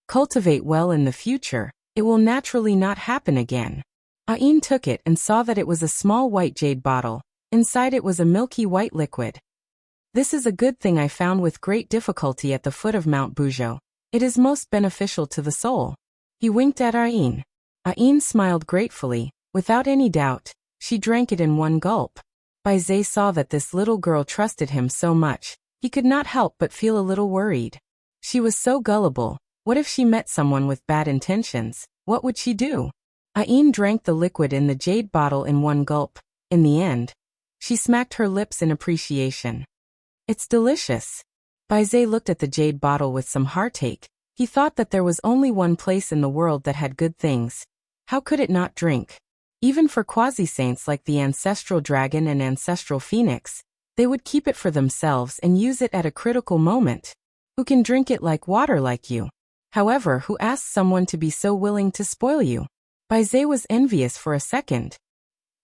Cultivate well in the future, it will naturally not happen again. Ain took it and saw that it was a small white jade bottle. Inside it was a milky white liquid. This is a good thing I found with great difficulty at the foot of Mount Bujo. It is most beneficial to the soul. He winked at Ain. Ain smiled gratefully. Without any doubt, she drank it in one gulp. Baize saw that this little girl trusted him so much. He could not help but feel a little worried. She was so gullible. What if she met someone with bad intentions? What would she do? Ain drank the liquid in the jade bottle in one gulp. In the end, she smacked her lips in appreciation. It's delicious. Baize looked at the jade bottle with some heartache. He thought that there was only one place in the world that had good things. How could it not drink? Even for quasi-saints like the ancestral dragon and ancestral phoenix, they would keep it for themselves and use it at a critical moment. Who can drink it like water like you? However, who asks someone to be so willing to spoil you? Baize was envious for a second.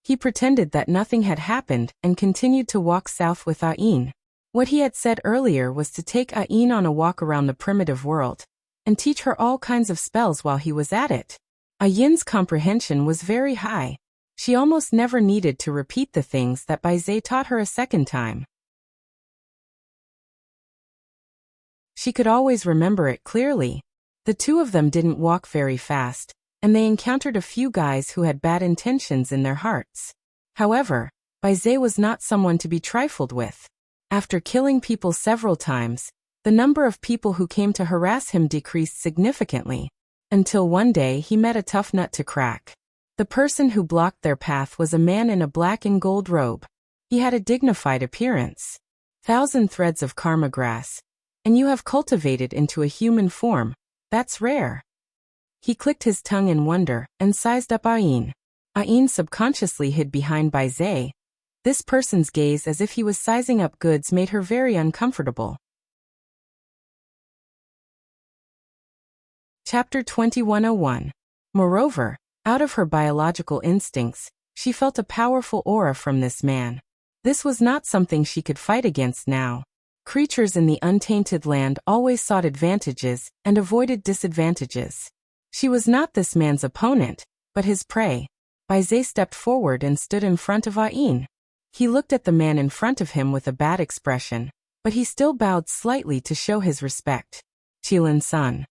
He pretended that nothing had happened and continued to walk south with Ain. What he had said earlier was to take Ain on a walk around the primitive world and teach her all kinds of spells while he was at it. Ain's comprehension was very high. She almost never needed to repeat the things that Baize taught her a second time. She could always remember it clearly. The 2 of them didn't walk very fast, and they encountered a few guys who had bad intentions in their hearts. However, Baize was not someone to be trifled with. After killing people several times, the number of people who came to harass him decreased significantly, until one day he met a tough nut to crack. The person who blocked their path was a man in a black and gold robe. He had a dignified appearance. 1,000 threads of karma grass. And you have cultivated into a human form. That's rare. He clicked his tongue in wonder and sized up Ain. Ain subconsciously hid behind Baize. This person's gaze as if he was sizing up goods made her very uncomfortable. Chapter 2101. Moreover, out of her biological instincts, she felt a powerful aura from this man. This was not something she could fight against now. Creatures in the untainted land always sought advantages and avoided disadvantages. She was not this man's opponent, but his prey. Baize stepped forward and stood in front of Ain. He looked at the man in front of him with a bad expression, but he still bowed slightly to show his respect. Qilin-san.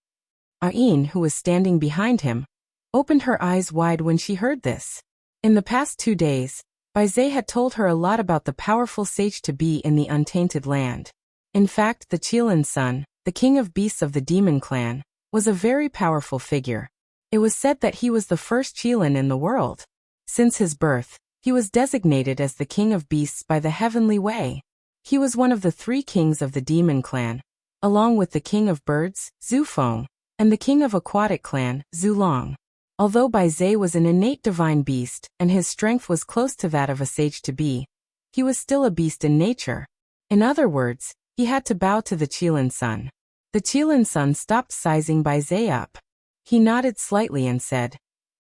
Ain, who was standing behind him, opened her eyes wide when she heard this. In the past 2 days, Baize had told her a lot about the powerful sage-to-be in the untainted land. In fact, the Qilin-san, the king of beasts of the demon clan, was a very powerful figure. It was said that he was the first Qilin in the world. Since his birth, he was designated as the king of beasts by the heavenly way. He was one of the 3 kings of the demon clan, along with the king of birds, Zufeng, and the king of aquatic clan, Zulong. Although Baize was an innate divine beast and his strength was close to that of a sage-to-be, he was still a beast in nature. In other words, he had to bow to the Qilin-san. The Qilin-san stopped sizing Baize up. He nodded slightly and said,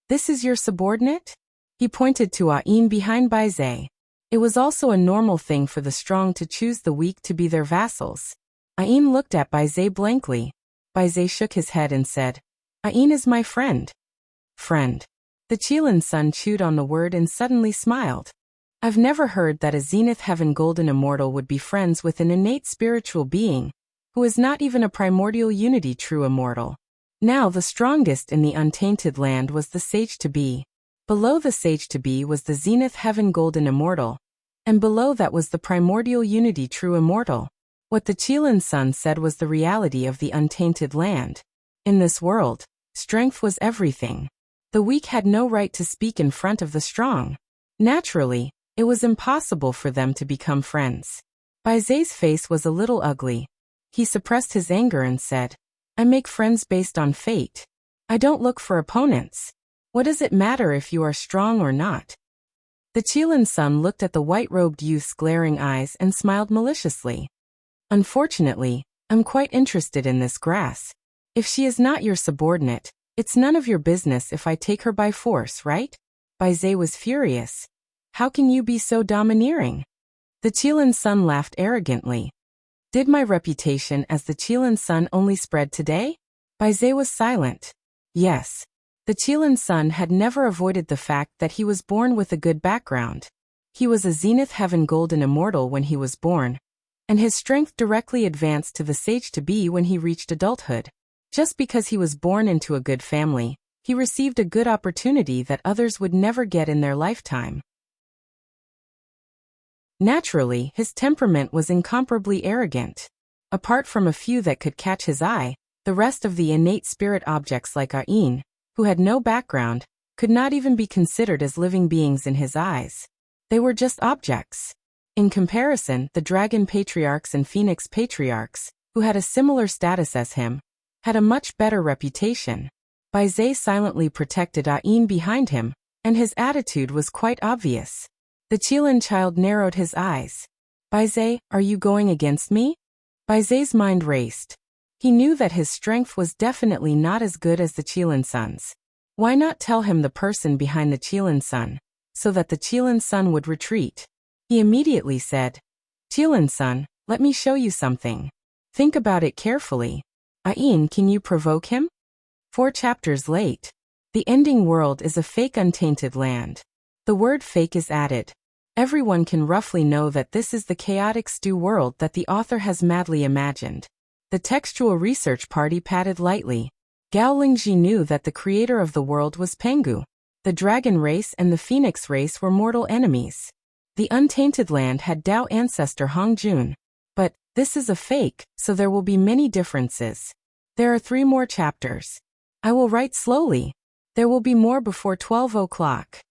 "This is your subordinate?" He pointed to Ain behind Baize. It was also a normal thing for the strong to choose the weak to be their vassals. Ain looked at Baize blankly. Baize shook his head and said, "Ain is my friend." Friend. The Qilin-san chewed on the word and suddenly smiled. I've never heard that a zenith heaven golden immortal would be friends with an innate spiritual being, who is not even a primordial unity true immortal. Now the strongest in the untainted land was the sage-to-be. Below the sage-to-be was the zenith heaven golden immortal, and below that was the primordial unity true immortal. What the Qilin Sun said was the reality of the untainted land. In this world, strength was everything. The weak had no right to speak in front of the strong. Naturally, it was impossible for them to become friends. Bai Zai's face was a little ugly. He suppressed his anger and said, I make friends based on fate. I don't look for opponents. What does it matter if you are strong or not? The Qilin Sun looked at the white-robed youth's glaring eyes and smiled maliciously. Unfortunately, I'm quite interested in this grass. If she is not your subordinate, it's none of your business if I take her by force, right? Bai Zai was furious. How can you be so domineering? The Qilin Sun laughed arrogantly. Did my reputation as the Qilin Sun only spread today? Bai Zai was silent. Yes. The Qilin Sun had never avoided the fact that he was born with a good background. He was a zenith heaven golden immortal when he was born, and his strength directly advanced to the sage-to-be when he reached adulthood. Just because he was born into a good family, he received a good opportunity that others would never get in their lifetime. Naturally, his temperament was incomparably arrogant. Apart from a few that could catch his eye, the rest of the innate spirit objects like Ain, who had no background, could not even be considered as living beings in his eyes. They were just objects. In comparison, the dragon patriarchs and phoenix patriarchs, who had a similar status as him, had a much better reputation. Bai Zai silently protected Ain behind him, and his attitude was quite obvious. The Qilin child narrowed his eyes. Bai Zai, are you going against me? Bai Zai's mind raced. He knew that his strength was definitely not as good as the Qilin Sun's. Why not tell him the person behind the Qilin Sun, so that the Qilin Sun would retreat? He immediately said, Qilin Sun, let me show you something. Think about it carefully. Ain, can you provoke him? 4 chapters late. The ending world is a fake untainted land. The word fake is added. Everyone can roughly know that this is the chaotic stew world that the author has madly imagined. The textual research party patted lightly. Gao Lingji knew that the creator of the world was Pengu. The dragon race and the phoenix race were mortal enemies. The untainted land had Dao ancestor Hong Jun. But this is a fake, so there will be many differences. There are 3 more chapters. I will write slowly. There will be more before 12 o'clock.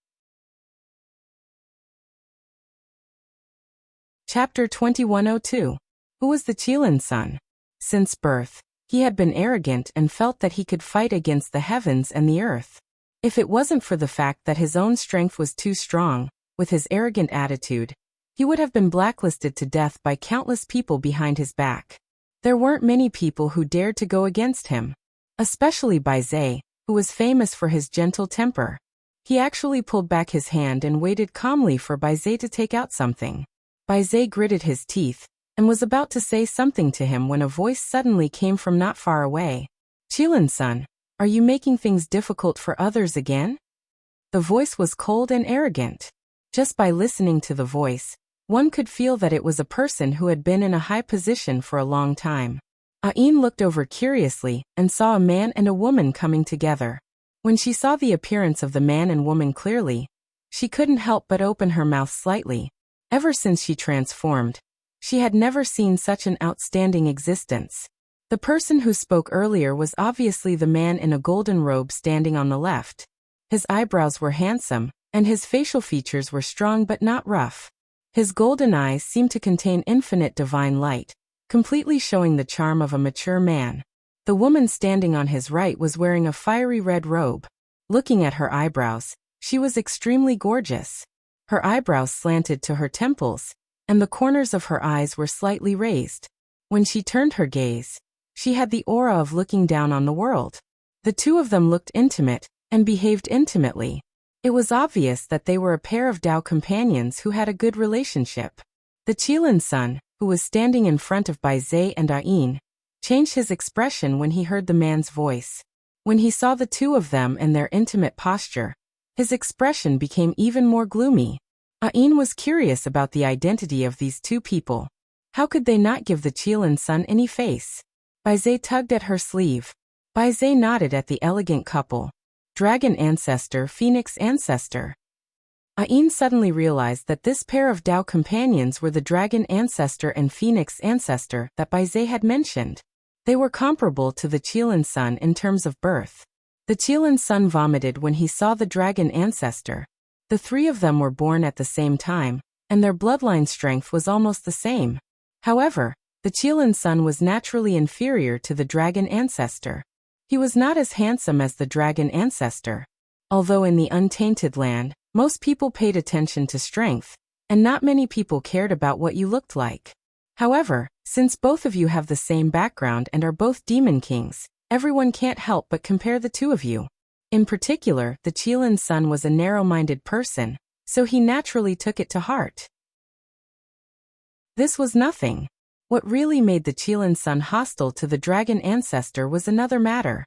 Chapter 2102. Who was the Qilin Sun? Since birth, he had been arrogant and felt that he could fight against the heavens and the earth. If it wasn't for the fact that his own strength was too strong, with his arrogant attitude, he would have been blacklisted to death by countless people behind his back. There weren't many people who dared to go against him, especially Bai Zai, who was famous for his gentle temper. He actually pulled back his hand and waited calmly for Bai Zai to take out something. Bai Zai gritted his teeth, and was about to say something to him when a voice suddenly came from not far away. Qilin Sun, are you making things difficult for others again? The voice was cold and arrogant. Just by listening to the voice, one could feel that it was a person who had been in a high position for a long time. Ain looked over curiously and saw a man and a woman coming together. When she saw the appearance of the man and woman clearly, she couldn't help but open her mouth slightly. Ever since she transformed, she had never seen such an outstanding existence. The person who spoke earlier was obviously the man in a golden robe standing on the left. His eyebrows were handsome, and his facial features were strong but not rough. His golden eyes seemed to contain infinite divine light, completely showing the charm of a mature man. The woman standing on his right was wearing a fiery red robe. Looking at her eyebrows, she was extremely gorgeous. Her eyebrows slanted to her temples, and the corners of her eyes were slightly raised. When she turned her gaze, she had the aura of looking down on the world. The two of them looked intimate, and behaved intimately. It was obvious that they were a pair of Dao companions who had a good relationship. The Qilin Sun, who was standing in front of Bai Zai and Ain, changed his expression when he heard the man's voice. When he saw the two of them and their intimate posture, his expression became even more gloomy. Ain was curious about the identity of these two people. How could they not give the Qilin Sun any face? Baizé tugged at her sleeve. Baizé nodded at the elegant couple. Dragon ancestor, Phoenix ancestor. Ain suddenly realized that this pair of Dao companions were the Dragon ancestor and Phoenix ancestor that Baizé had mentioned. They were comparable to the Qilin Sun in terms of birth. The Qilin Sun vomited when he saw the Dragon ancestor. The three of them were born at the same time, and their bloodline strength was almost the same. However, the Qilin Sun was naturally inferior to the Dragon ancestor. He was not as handsome as the Dragon ancestor. Although in the Untainted Land, most people paid attention to strength, and not many people cared about what you looked like. However, since both of you have the same background and are both demon kings, everyone can't help but compare the two of you. In particular, the Qilin Sun was a narrow-minded person, so he naturally took it to heart. This was nothing. What really made the Qilin Sun hostile to the Dragon ancestor was another matter.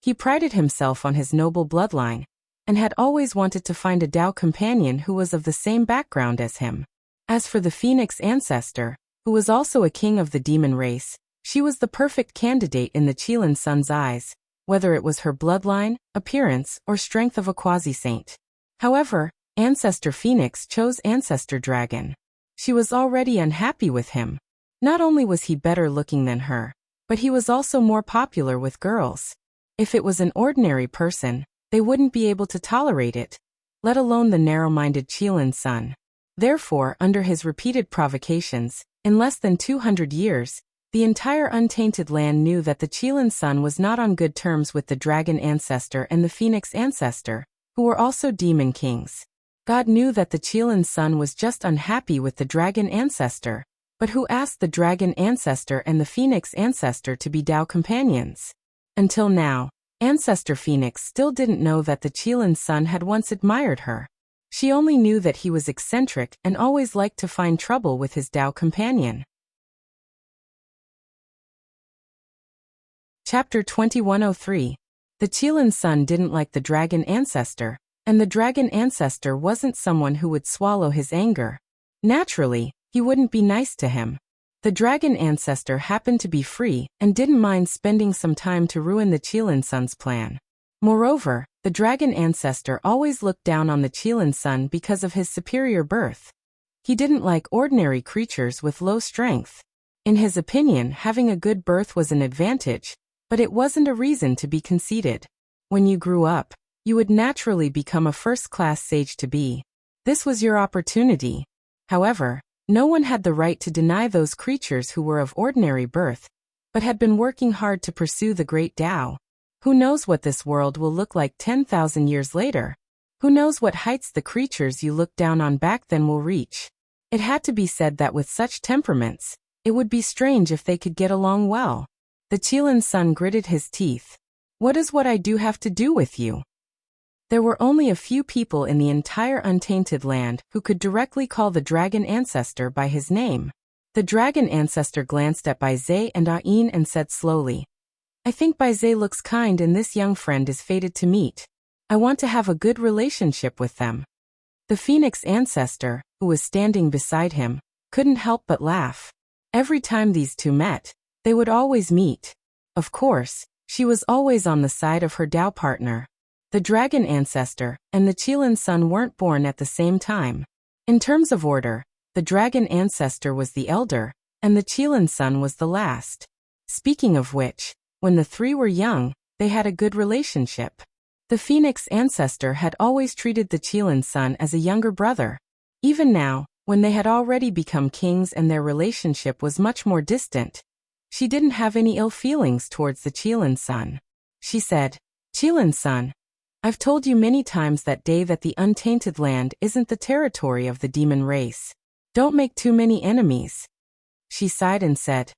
He prided himself on his noble bloodline, and had always wanted to find a Dao companion who was of the same background as him. As for the Phoenix ancestor, who was also a king of the demon race, she was the perfect candidate in the Qilin Sun's eyes, whether it was her bloodline, appearance, or strength of a quasi-saint. However, Ancestor Phoenix chose Ancestor Dragon. She was already unhappy with him. Not only was he better looking than her, but he was also more popular with girls. If it was an ordinary person, they wouldn't be able to tolerate it, let alone the narrow-minded Qilin Sun. Therefore, under his repeated provocations, in less than 200 years, the entire Untainted Land knew that the Qilin Sun was not on good terms with the Dragon ancestor and the Phoenix ancestor, who were also demon kings. God knew that the Qilin Sun was just unhappy with the Dragon ancestor, but who asked the Dragon ancestor and the Phoenix ancestor to be Dao companions? Until now, Ancestor Phoenix still didn't know that the Qilin Sun had once admired her. She only knew that he was eccentric and always liked to find trouble with his Dao companion. Chapter 2103. The Qilin Sun didn't like the Dragon ancestor, and the Dragon ancestor wasn't someone who would swallow his anger. Naturally, he wouldn't be nice to him. The Dragon ancestor happened to be free and didn't mind spending some time to ruin the Qilin Sun's plan. Moreover, the Dragon ancestor always looked down on the Qilin Sun because of his superior birth. He didn't like ordinary creatures with low strength. In his opinion, having a good birth was an advantage, but it wasn't a reason to be conceited. When you grew up, you would naturally become a first-class sage to be. This was your opportunity. However, no one had the right to deny those creatures who were of ordinary birth, but had been working hard to pursue the great Tao. Who knows what this world will look like 10,000 years later? Who knows what heights the creatures you looked down on back then will reach? It had to be said that with such temperaments, it would be strange if they could get along well. The Qilin Sun gritted his teeth. What does what I do have to do with you? There were only a few people in the entire Untainted Land who could directly call the Dragon ancestor by his name. The Dragon ancestor glanced at Baizé and Ain and said slowly, I think Baizé looks kind and this young friend is fated to meet. I want to have a good relationship with them. The Phoenix ancestor, who was standing beside him, couldn't help but laugh. Every time these two met, they would always meet. Of course, she was always on the side of her Dao partner. The Dragon ancestor and the Qilin Sun weren't born at the same time. In terms of order, the Dragon ancestor was the elder, and the Qilin Sun was the last. Speaking of which, when the three were young, they had a good relationship. The Phoenix ancestor had always treated the Qilin Sun as a younger brother. Even now, when they had already become kings and their relationship was much more distant, she didn't have any ill feelings towards the Qilin Sun. She said, Qilin Sun, I've told you many times that day that the Untainted Land isn't the territory of the demon race. Don't make too many enemies. She sighed and said,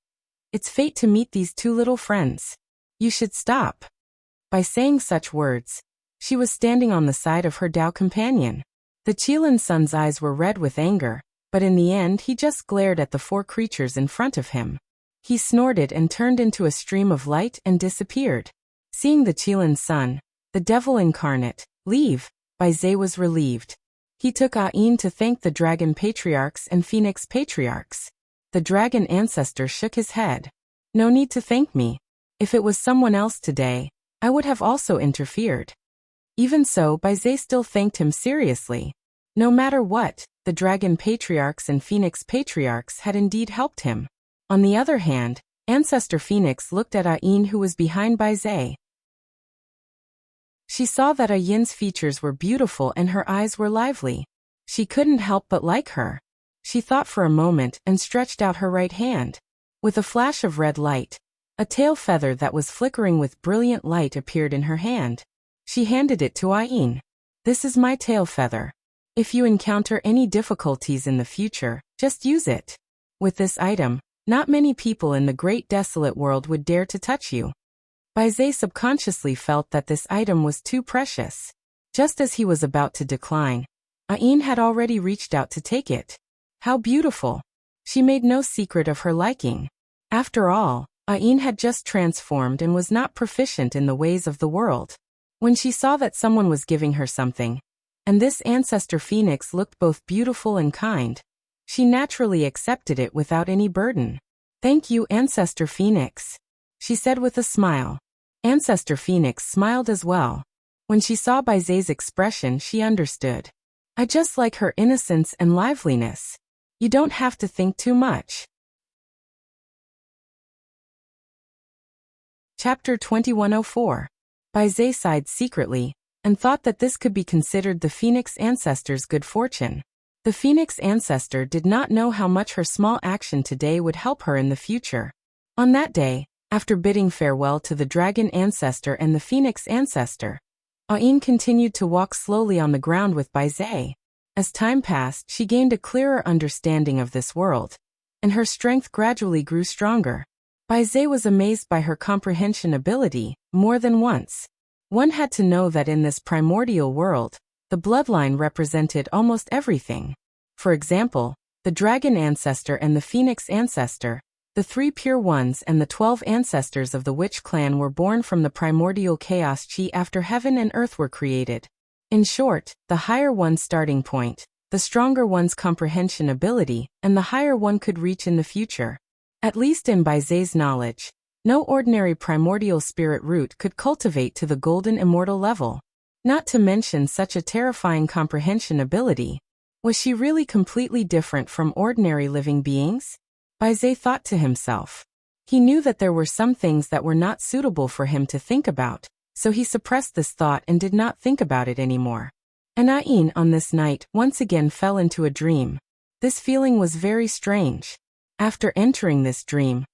It's fate to meet these two little friends. You should stop. By saying such words, she was standing on the side of her Dao companion. The Qilin Sun's eyes were red with anger, but in the end he just glared at the four creatures in front of him. He snorted and turned into a stream of light and disappeared. Seeing the Qilin Sun, the devil incarnate, leave, Baizé was relieved. He took Ain to thank the dragon patriarchs and phoenix patriarchs. The dragon ancestor shook his head. No need to thank me. If it was someone else today, I would have also interfered. Even so, Baizé still thanked him seriously. No matter what, the dragon patriarchs and phoenix patriarchs had indeed helped him. On the other hand, Ancestor Phoenix looked at Ain, who was behind Baizé. She saw that Ain's features were beautiful and her eyes were lively. She couldn't help but like her. She thought for a moment and stretched out her right hand. With a flash of red light, a tail feather that was flickering with brilliant light appeared in her hand. She handed it to Ain. This is my tail feather. If you encounter any difficulties in the future, just use it. With this item, not many people in the great desolate world would dare to touch you. Baizé subconsciously felt that this item was too precious. Just as he was about to decline, Ain had already reached out to take it. How beautiful! She made no secret of her liking. After all, Ain had just transformed and was not proficient in the ways of the world. When she saw that someone was giving her something, and this ancestor phoenix looked both beautiful and kind, she naturally accepted it without any burden. Thank you, Ancestor Phoenix, she said with a smile. Ancestor Phoenix smiled as well. When she saw Baizé's expression, she understood. I just like her innocence and liveliness. You don't have to think too much. Chapter 2104. Baizé sighed secretly, and thought that this could be considered the Phoenix ancestor's good fortune. The Phoenix ancestor did not know how much her small action today would help her in the future. On that day, after bidding farewell to the dragon ancestor and the Phoenix ancestor, Ain continued to walk slowly on the ground with Baizé. As time passed, she gained a clearer understanding of this world, and her strength gradually grew stronger. Baizé was amazed by her comprehension ability. More than once, one had to know that in this primordial world, the bloodline represented almost everything. For example, the dragon ancestor and the Phoenix ancestor, the 3 pure ones and the 12 ancestors of the witch clan were born from the primordial chaos chi after heaven and earth were created. In short, the higher one's starting point, the stronger one's comprehension ability, and the higher one could reach in the future. At least in Baizé's knowledge, no ordinary primordial spirit root could cultivate to the golden immortal level. Not to mention such a terrifying comprehension ability. Was she really completely different from ordinary living beings? Baizé thought to himself. He knew that there were some things that were not suitable for him to think about, so he suppressed this thought and did not think about it anymore. And Ain on this night once again fell into a dream. This feeling was very strange. After entering this dream,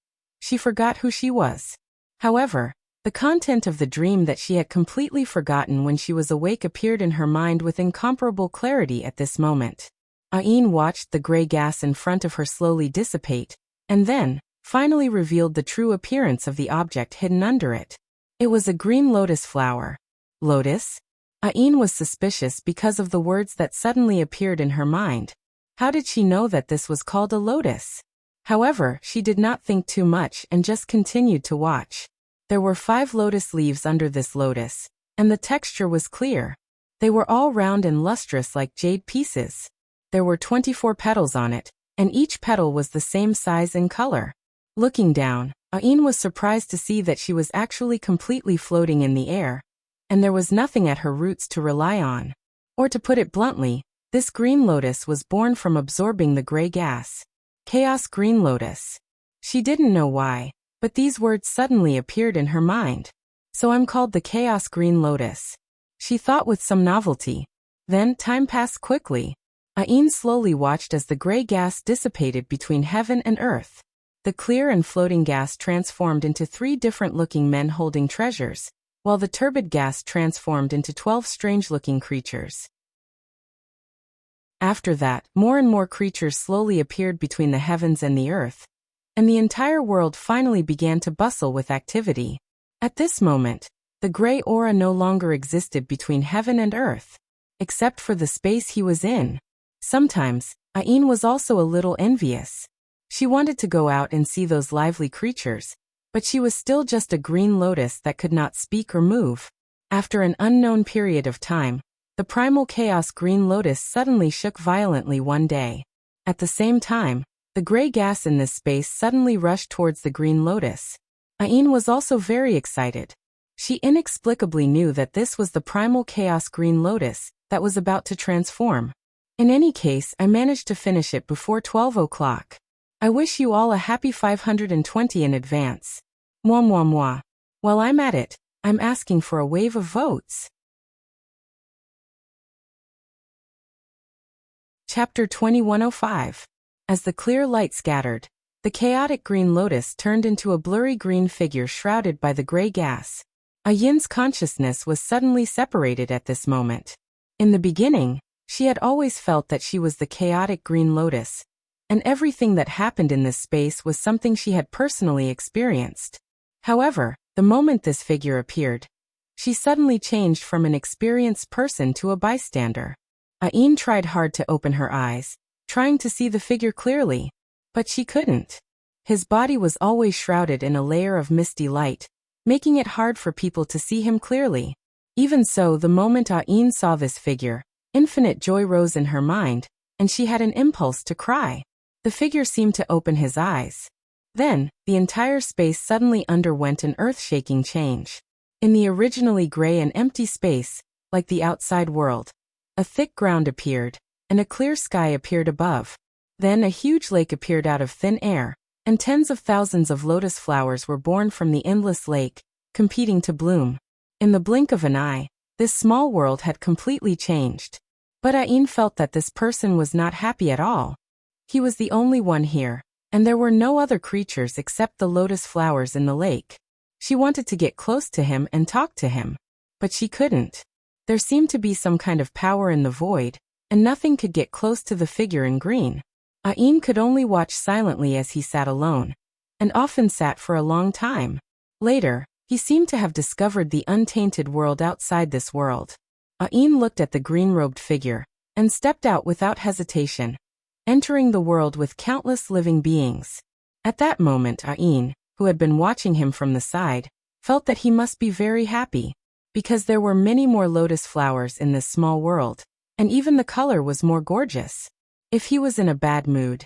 she forgot who she was. However, the content of the dream that she had completely forgotten when she was awake appeared in her mind with incomparable clarity at this moment. Ain watched the gray gas in front of her slowly dissipate, and then, finally revealed the true appearance of the object hidden under it. It was a green lotus flower. Lotus? Ain was suspicious because of the words that suddenly appeared in her mind. How did she know that this was called a lotus? However, she did not think too much and just continued to watch. There were 5 lotus leaves under this lotus, and the texture was clear. They were all round and lustrous like jade pieces. There were 24 petals on it, and each petal was the same size and color. Looking down, Ain was surprised to see that she was actually completely floating in the air, and there was nothing at her roots to rely on. Or to put it bluntly, this green lotus was born from absorbing the gray gas. Chaos Green Lotus. She didn't know why, but these words suddenly appeared in her mind. So I'm called the Chaos Green Lotus, she thought with some novelty. Then time passed quickly. Ain slowly watched as the gray gas dissipated between heaven and earth. The clear and floating gas transformed into 3 different-looking men holding treasures, while the turbid gas transformed into 12 strange-looking creatures. After that, more and more creatures slowly appeared between the heavens and the earth, and the entire world finally began to bustle with activity. At this moment, the gray aura no longer existed between heaven and earth, except for the space he was in. Sometimes, Ain was also a little envious. She wanted to go out and see those lively creatures, but she was still just a green lotus that could not speak or move. After an unknown period of time, the primal chaos green lotus suddenly shook violently one day. At the same time, the gray gas in this space suddenly rushed towards the green lotus. Ain was also very excited. She inexplicably knew that this was the primal chaos green lotus that was about to transform. In any case, I managed to finish it before 12 o'clock. I wish you all a happy 520 in advance. Moi moi moi. While I'm at it, I'm asking for a wave of votes. Chapter 2105. As the clear light scattered, the chaotic green lotus turned into a blurry green figure shrouded by the gray gas. Yin's consciousness was suddenly separated at this moment. In the beginning, she had always felt that she was the chaotic green lotus, and everything that happened in this space was something she had personally experienced. However, the moment this figure appeared, she suddenly changed from an experienced person to a bystander. Ain tried hard to open her eyes, trying to see the figure clearly, but she couldn't. His body was always shrouded in a layer of misty light, making it hard for people to see him clearly. Even so, the moment Ain saw this figure, infinite joy rose in her mind, and she had an impulse to cry. The figure seemed to open his eyes. Then, the entire space suddenly underwent an earth-shaking change. In the originally gray and empty space, like the outside world, a thick ground appeared, and a clear sky appeared above. Then a huge lake appeared out of thin air, and tens of thousands of lotus flowers were born from the endless lake, competing to bloom. In the blink of an eye, this small world had completely changed. But Ain felt that this person was not happy at all. He was the only one here, and there were no other creatures except the lotus flowers in the lake. She wanted to get close to him and talk to him, but she couldn't. There seemed to be some kind of power in the void, and nothing could get close to the figure in green. Ain could only watch silently as he sat alone, and often sat for a long time. Later, he seemed to have discovered the untainted world outside this world. Ain looked at the green-robed figure, and stepped out without hesitation, entering the world with countless living beings. At that moment Ain, who had been watching him from the side, felt that he must be very happy, because there were many more lotus flowers in this small world, and even the color was more gorgeous. If he was in a bad mood,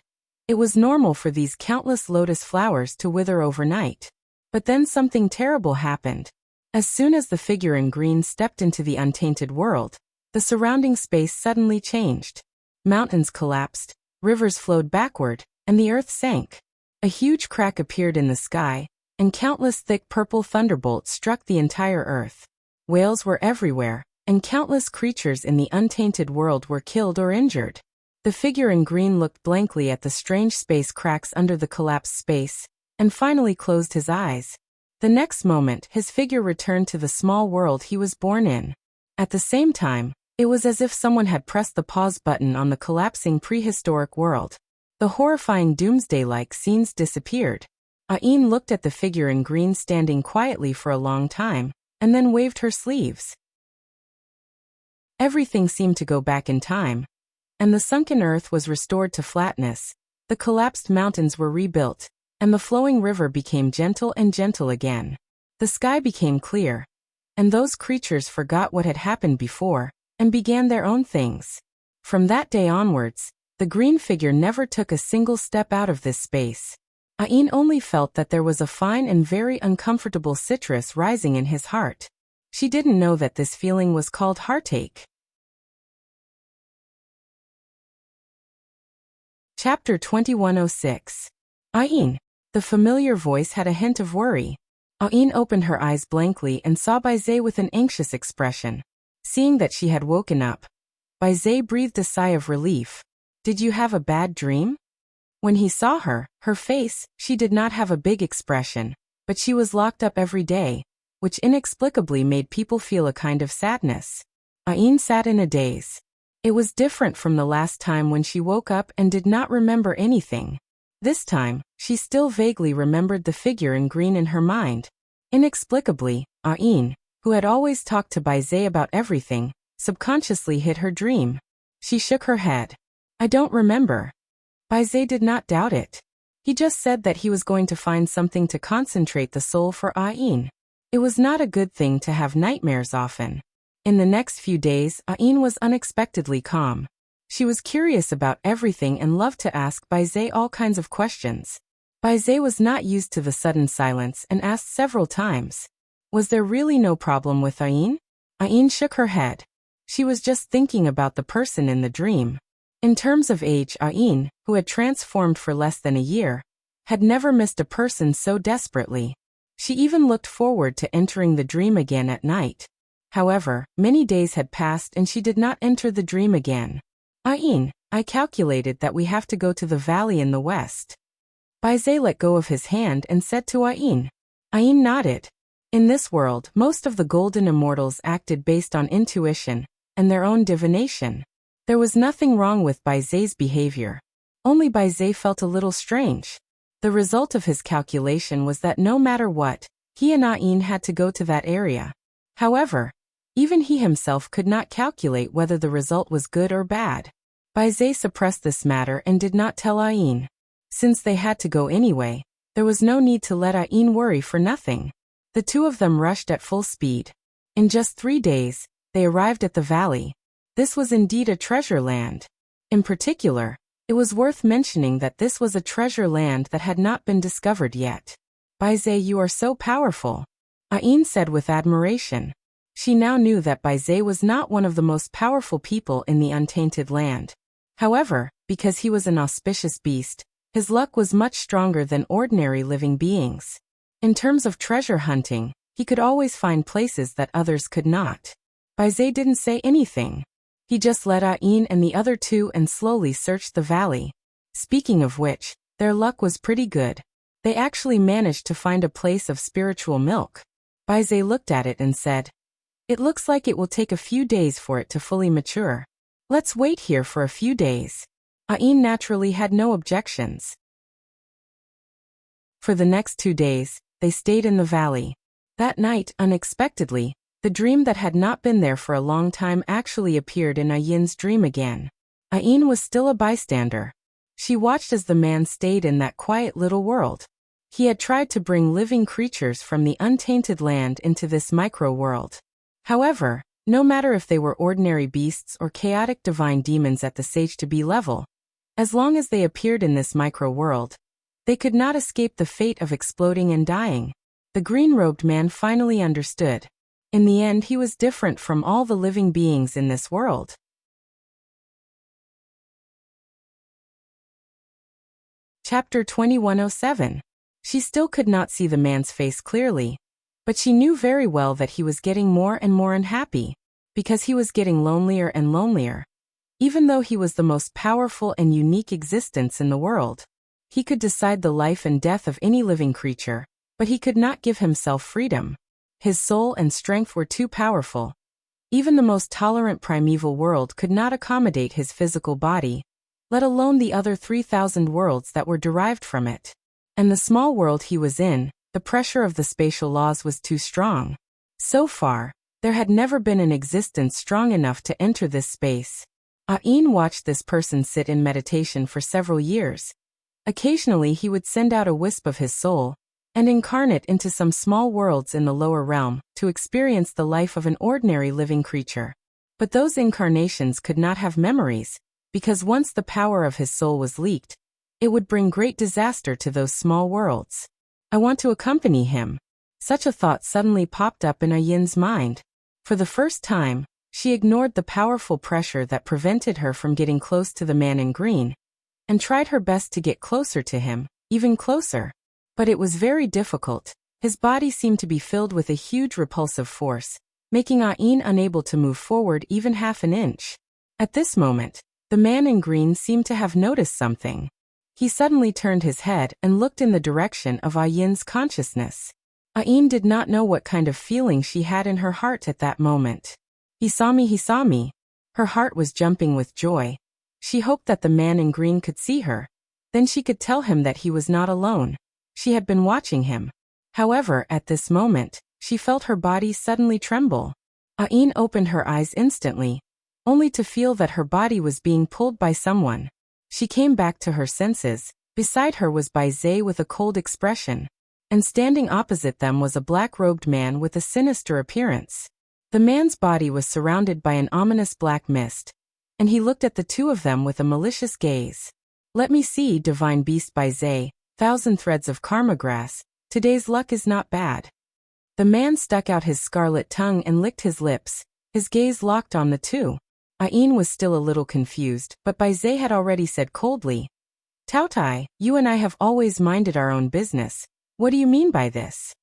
it was normal for these countless lotus flowers to wither overnight. But then something terrible happened. As soon as the figure in green stepped into the untainted world, the surrounding space suddenly changed. Mountains collapsed, rivers flowed backward, and the earth sank. A huge crack appeared in the sky, and countless thick purple thunderbolts struck the entire earth. Whales were everywhere, and countless creatures in the untainted world were killed or injured. The figure in green looked blankly at the strange space cracks under the collapsed space, and finally closed his eyes. The next moment, his figure returned to the small world he was born in. At the same time, it was as if someone had pressed the pause button on the collapsing prehistoric world. The horrifying doomsday-like scenes disappeared. Ain looked at the figure in green standing quietly for a long time, and then waved her sleeves. Everything seemed to go back in time, and the sunken earth was restored to flatness. The collapsed mountains were rebuilt, and the flowing river became gentle and gentle again. The sky became clear, and those creatures forgot what had happened before, and began their own things. From that day onwards, the green figure never took a single step out of this space. Ain only felt that there was a fine and very uncomfortable citrus rising in his heart. She didn't know that this feeling was called heartache. Chapter 2106. Ain. The familiar voice had a hint of worry. Ain opened her eyes blankly and saw Baize with an anxious expression. Seeing that she had woken up, Baize breathed a sigh of relief. Did you have a bad dream? When he saw her, her face, she did not have a big expression, but she was locked up every day, which inexplicably made people feel a kind of sadness. Ain sat in a daze. It was different from the last time when she woke up and did not remember anything. This time, she still vaguely remembered the figure in green in her mind. Inexplicably, Ain, who had always talked to Baize about everything, subconsciously hid her dream. She shook her head. I don't remember. Baize did not doubt it. He just said that he was going to find something to concentrate the soul for Ain. It was not a good thing to have nightmares often. In the next few days, Ain was unexpectedly calm. She was curious about everything and loved to ask Baize all kinds of questions. Baize was not used to the sudden silence and asked several times. Was there really no problem with Ain? Ain shook her head. She was just thinking about the person in the dream. In terms of age, Ain, who had transformed for less than a year, had never missed a person so desperately. She even looked forward to entering the dream again at night. However, many days had passed and she did not enter the dream again. Ain, I calculated that we have to go to the valley in the west. Baize let go of his hand and said to Ain. Ain nodded. In this world, most of the golden immortals acted based on intuition and their own divination. There was nothing wrong with Baize's behavior. Only Baize felt a little strange. The result of his calculation was that no matter what, he and Ain had to go to that area. However, even he himself could not calculate whether the result was good or bad. Baize suppressed this matter and did not tell Ain. Since they had to go anyway, there was no need to let Ain worry for nothing. The two of them rushed at full speed. In just 3 days, they arrived at the valley. This was indeed a treasure land. In particular, it was worth mentioning that this was a treasure land that had not been discovered yet. Baize, you are so powerful, Ain said with admiration. She now knew that Baize was not one of the most powerful people in the untainted land. However, because he was an auspicious beast, his luck was much stronger than ordinary living beings. In terms of treasure hunting, he could always find places that others could not. Baize didn't say anything. He just led Ain and the other two and slowly searched the valley. Speaking of which, their luck was pretty good. They actually managed to find a place of spiritual milk. Baize looked at it and said, "It looks like it will take a few days for it to fully mature. Let's wait here for a few days." Ain naturally had no objections. For the next 2 days, they stayed in the valley. That night, unexpectedly, the dream that had not been there for a long time actually appeared in Ain's dream again. Ain was still a bystander. She watched as the man stayed in that quiet little world. He had tried to bring living creatures from the untainted land into this micro-world. However, no matter if they were ordinary beasts or chaotic divine demons at the sage to be level, as long as they appeared in this micro-world, they could not escape the fate of exploding and dying. The green-robed man finally understood. In the end, he was different from all the living beings in this world. Chapter 2107. She still could not see the man's face clearly, but she knew very well that he was getting more and more unhappy, because he was getting lonelier and lonelier. Even though he was the most powerful and unique existence in the world, he could decide the life and death of any living creature, but he could not give himself freedom. His soul and strength were too powerful. Even the most tolerant primeval world could not accommodate his physical body, let alone the other 3,000 worlds that were derived from it. And the small world he was in, the pressure of the spatial laws was too strong. So far, there had never been an existence strong enough to enter this space. Ain watched this person sit in meditation for several years. Occasionally he would send out a wisp of his soul and incarnate into some small worlds in the lower realm to experience the life of an ordinary living creature. But those incarnations could not have memories, because once the power of his soul was leaked, it would bring great disaster to those small worlds. I want to accompany him. Such a thought suddenly popped up in Ain's mind. For the first time, she ignored the powerful pressure that prevented her from getting close to the man in green, and tried her best to get closer to him, even closer. But it was very difficult. His body seemed to be filled with a huge repulsive force, making Ain unable to move forward even half an inch. At this moment, the man in green seemed to have noticed something. He suddenly turned his head and looked in the direction of Ain's consciousness. Ain did not know what kind of feeling she had in her heart at that moment. He saw me, he saw me. Her heart was jumping with joy. She hoped that the man in green could see her. Then she could tell him that he was not alone. She had been watching him. However, at this moment, she felt her body suddenly tremble. Ain opened her eyes instantly, only to feel that her body was being pulled by someone. She came back to her senses. Beside her was Baize with a cold expression, and standing opposite them was a black-robed man with a sinister appearance. The man's body was surrounded by an ominous black mist, and he looked at the two of them with a malicious gaze. Let me see, divine beast by Zay, 1,000 threads of karma grass, today's luck is not bad. The man stuck out his scarlet tongue and licked his lips, his gaze locked on the two. Ain was still a little confused, but Bai Zay had already said coldly, Tao Tai, you and I have always minded our own business. What do you mean by this?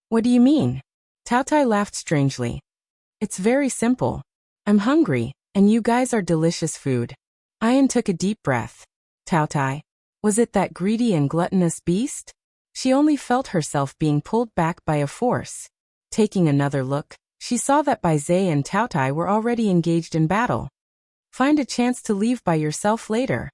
What do you mean? Tao Tai laughed strangely. It's very simple. I'm hungry, and you guys are delicious food. Ain took a deep breath. Tao Tai, was it that greedy and gluttonous beast? She only felt herself being pulled back by a force. Taking another look, she saw that Bai Zay and Tao Tai were already engaged in battle. Find a chance to leave by yourself later.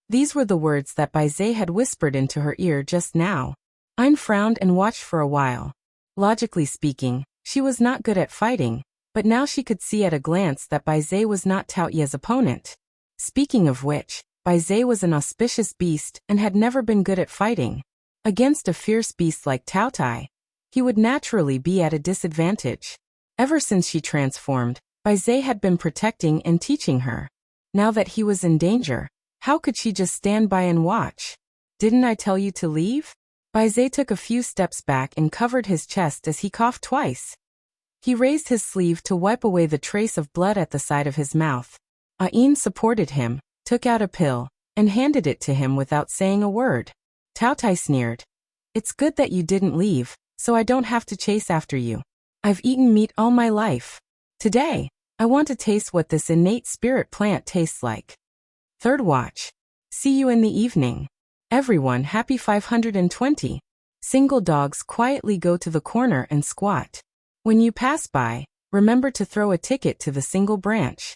These were the words that Bai Zay had whispered into her ear just now. Ain frowned and watched for a while. Logically speaking, she was not good at fighting, but now she could see at a glance that Bai Zay was not Tao Ye's opponent. Speaking of which, Bai Zay was an auspicious beast and had never been good at fighting. Against a fierce beast like Tao Tai, he would naturally be at a disadvantage. Ever since she transformed, Bai Zay had been protecting and teaching her. Now that he was in danger, how could she just stand by and watch? Didn't I tell you to leave? Bai Zay took a few steps back and covered his chest as he coughed twice. He raised his sleeve to wipe away the trace of blood at the side of his mouth. Ain supported him, took out a pill, and handed it to him without saying a word. Tao Tai sneered. It's good that you didn't leave, so I don't have to chase after you. I've eaten meat all my life. Today, I want to taste what this innate spirit plant tastes like. Third watch. See you in the evening. Everyone happy 520. Single dogs quietly go to the corner and squat. When you pass by, remember to throw a ticket to the single branch.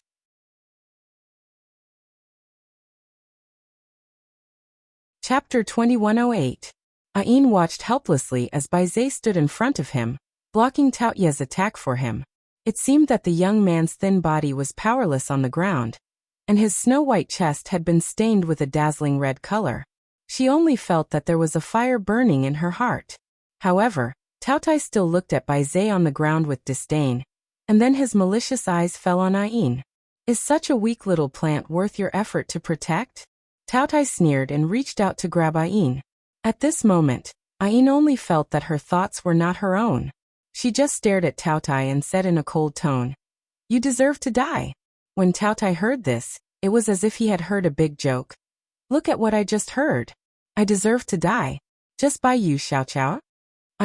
Chapter 2108. Ain watched helplessly as Bai Zay stood in front of him, blocking Tao Ye's attack for him. It seemed that the young man's thin body was powerless on the ground, and his snow-white chest had been stained with a dazzling red color. She only felt that there was a fire burning in her heart. However, Tao Tai still looked at Bai Zay on the ground with disdain, and then his malicious eyes fell on Ain. Is such a weak little plant worth your effort to protect? Tao Tai sneered and reached out to grab Ain. At this moment, Ain only felt that her thoughts were not her own. She just stared at Tao Tai and said in a cold tone, You deserve to die. When Tao Tai heard this, it was as if he had heard a big joke. Look at what I just heard. I deserve to die. Just by you, Xiao Qiao?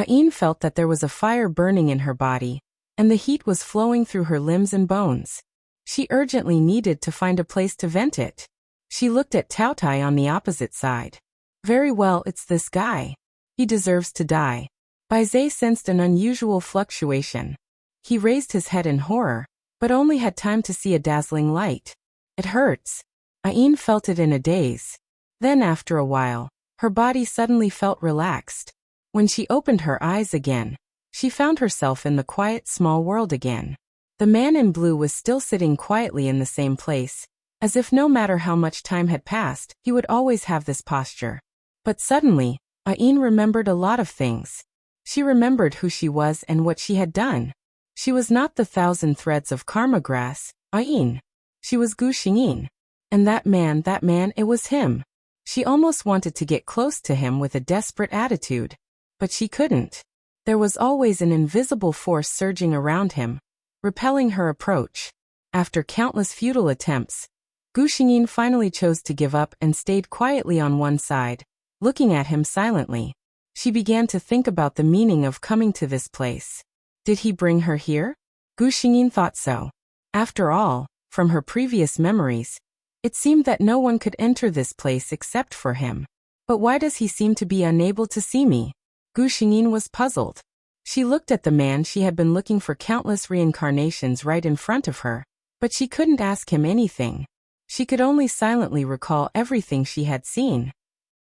Ain felt that there was a fire burning in her body, and the heat was flowing through her limbs and bones. She urgently needed to find a place to vent it. She looked at Tao Tai on the opposite side. Very well, it's this guy. He deserves to die. Bai Zay sensed an unusual fluctuation. He raised his head in horror, but only had time to see a dazzling light. It hurts. Ain felt it in a daze. Then after a while, her body suddenly felt relaxed. When she opened her eyes again, she found herself in the quiet small world again. The man in blue was still sitting quietly in the same place, as if no matter how much time had passed, he would always have this posture. But suddenly, Ain remembered a lot of things. She remembered who she was and what she had done. She was not the 1,000 threads of karma grass, Ain. She was Gu Xingyin. And that man, it was him. She almost wanted to get close to him with a desperate attitude. But she couldn't. There was always an invisible force surging around him, repelling her approach. After countless futile attempts, Gu Xingyin finally chose to give up and stayed quietly on one side, looking at him silently. She began to think about the meaning of coming to this place. Did he bring her here? Gu Xingyin thought so. After all, from her previous memories, it seemed that no one could enter this place except for him. But why does he seem to be unable to see me? Gu Xingyin was puzzled. She looked at the man she had been looking for countless reincarnations right in front of her, but she couldn't ask him anything. She could only silently recall everything she had seen.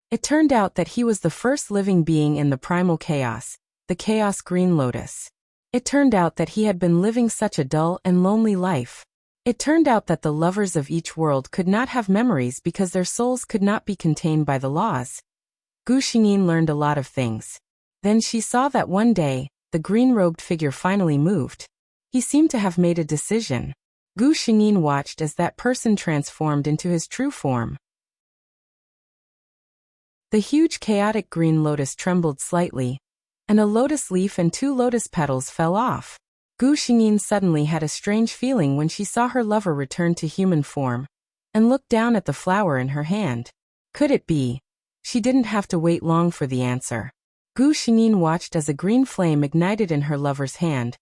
It turned out that he was the first living being in the primal chaos, the Chaos Green Lotus. It turned out that he had been living such a dull and lonely life. It turned out that the lovers of each world could not have memories because their souls could not be contained by the laws. Gu Xingyin learned a lot of things. Then she saw that one day, the green-robed figure finally moved. He seemed to have made a decision. Gu Xingyin watched as that person transformed into his true form. The huge chaotic green lotus trembled slightly, and a lotus leaf and 2 lotus petals fell off. Gu Xingyin suddenly had a strange feeling when she saw her lover return to human form, and looked down at the flower in her hand. Could it be? She didn't have to wait long for the answer. Gu Xingyin watched as a green flame ignited in her lover's hand,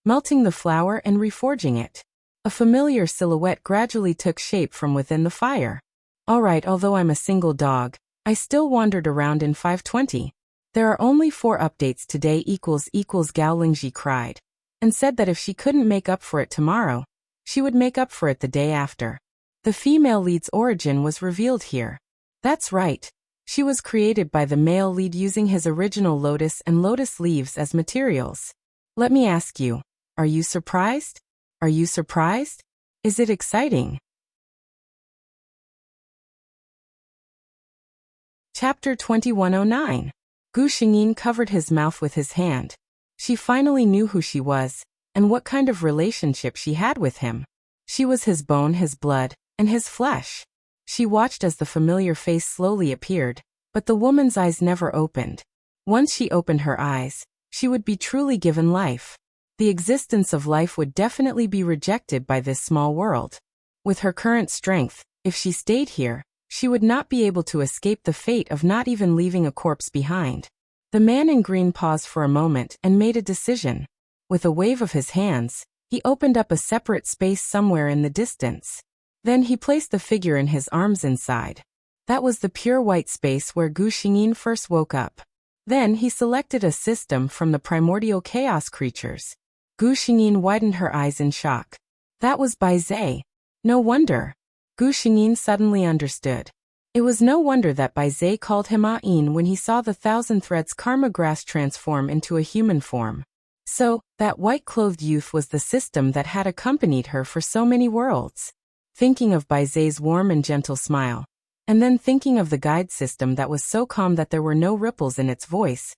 melting the flower and reforging it. A familiar silhouette gradually took shape from within the fire. All right, although I'm a single dog, I still wandered around in 520. There are only 4 updates today Gao Lingji cried, and said that if she couldn't make up for it tomorrow, she would make up for it the day after. The female lead's origin was revealed here. That's right. She was created by the male lead using his original lotus and lotus leaves as materials. Let me ask you, are you surprised? Are you surprised? Is it exciting? Chapter 2109. Gu Xingyin covered his mouth with his hand. She finally knew who she was, and what kind of relationship she had with him. She was his bone, his blood, and his flesh. She watched as the familiar face slowly appeared, but the woman's eyes never opened. Once she opened her eyes, she would be truly given life. The existence of life would definitely be rejected by this small world. With her current strength, if she stayed here, she would not be able to escape the fate of not even leaving a corpse behind. The man in green paused for a moment and made a decision. With a wave of his hands, he opened up a separate space somewhere in the distance. Then he placed the figure in his arms inside. That was the pure white space where Gu Xingyin first woke up. Then he selected a system from the primordial chaos creatures. Gu Xingyin widened her eyes in shock. That was Bai Zai. No wonder. Gu Xingyin suddenly understood. It was no wonder that Bai Zai called him Ain when he saw the 1,000 threads karma grass transform into a human form. So, that white-clothed youth was the system that had accompanied her for so many worlds. Thinking of Bai Zai's warm and gentle smile, and then thinking of the guide system that was so calm that there were no ripples in its voice,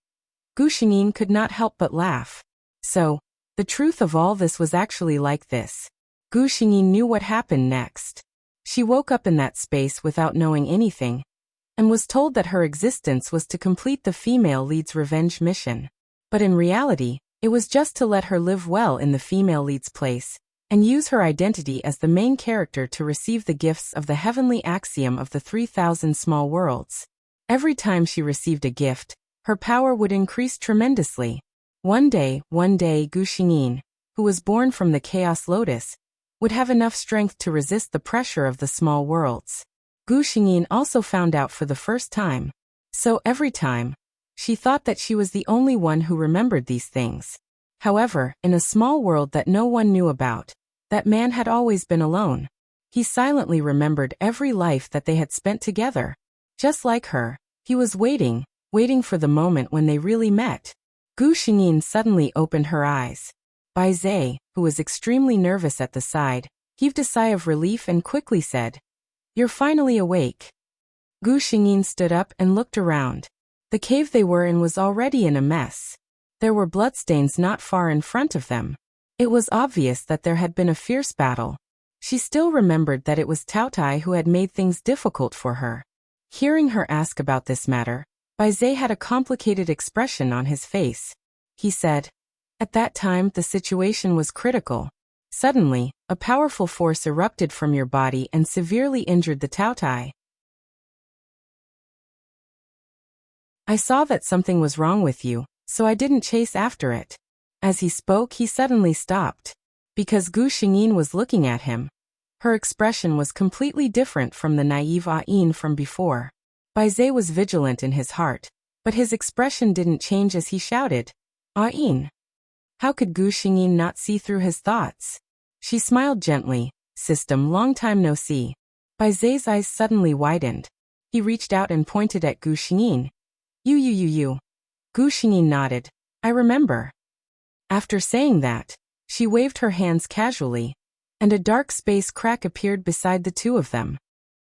Gu Xingyin could not help but laugh. So, the truth of all this was actually like this. Gu Xingyin knew what happened next. She woke up in that space without knowing anything, and was told that her existence was to complete the female lead's revenge mission. But in reality, it was just to let her live well in the female lead's place, and use her identity as the main character to receive the gifts of the heavenly axiom of the 3,000 small worlds. Every time she received a gift, her power would increase tremendously. One day, Gu Xingyin, who was born from the Chaos Lotus, would have enough strength to resist the pressure of the small worlds. Gu Xingyin also found out for the first time. So every time, she thought that she was the only one who remembered these things. However, in a small world that no one knew about, that man had always been alone. He silently remembered every life that they had spent together. Just like her, he was waiting for the moment when they really met. Gu Xingyin suddenly opened her eyes. Bai Zai, who was extremely nervous at the side, heaved a sigh of relief and quickly said, "You're finally awake." Gu Xingyin stood up and looked around. The cave they were in was already in a mess. There were bloodstains not far in front of them. It was obvious that there had been a fierce battle. She still remembered that it was Taotai who had made things difficult for her. Hearing her ask about this matter, Bai Zai had a complicated expression on his face. He said, "At that time the situation was critical. Suddenly, a powerful force erupted from your body and severely injured the Taotai. I saw that something was wrong with you, so I didn't chase after it." As he spoke, he suddenly stopped. Because Gu Xingyin was looking at him, her expression was completely different from the naive Ain from before. Bai Zai was vigilant in his heart, but his expression didn't change as he shouted, "Ain!" How could Gu Xingyin not see through his thoughts? She smiled gently. "System, long time no see." Bai Zai's eyes suddenly widened. He reached out and pointed at Gu Xingyin. You. Gu Xingyin nodded. "I remember." After saying that, she waved her hands casually, and a dark space crack appeared beside the two of them.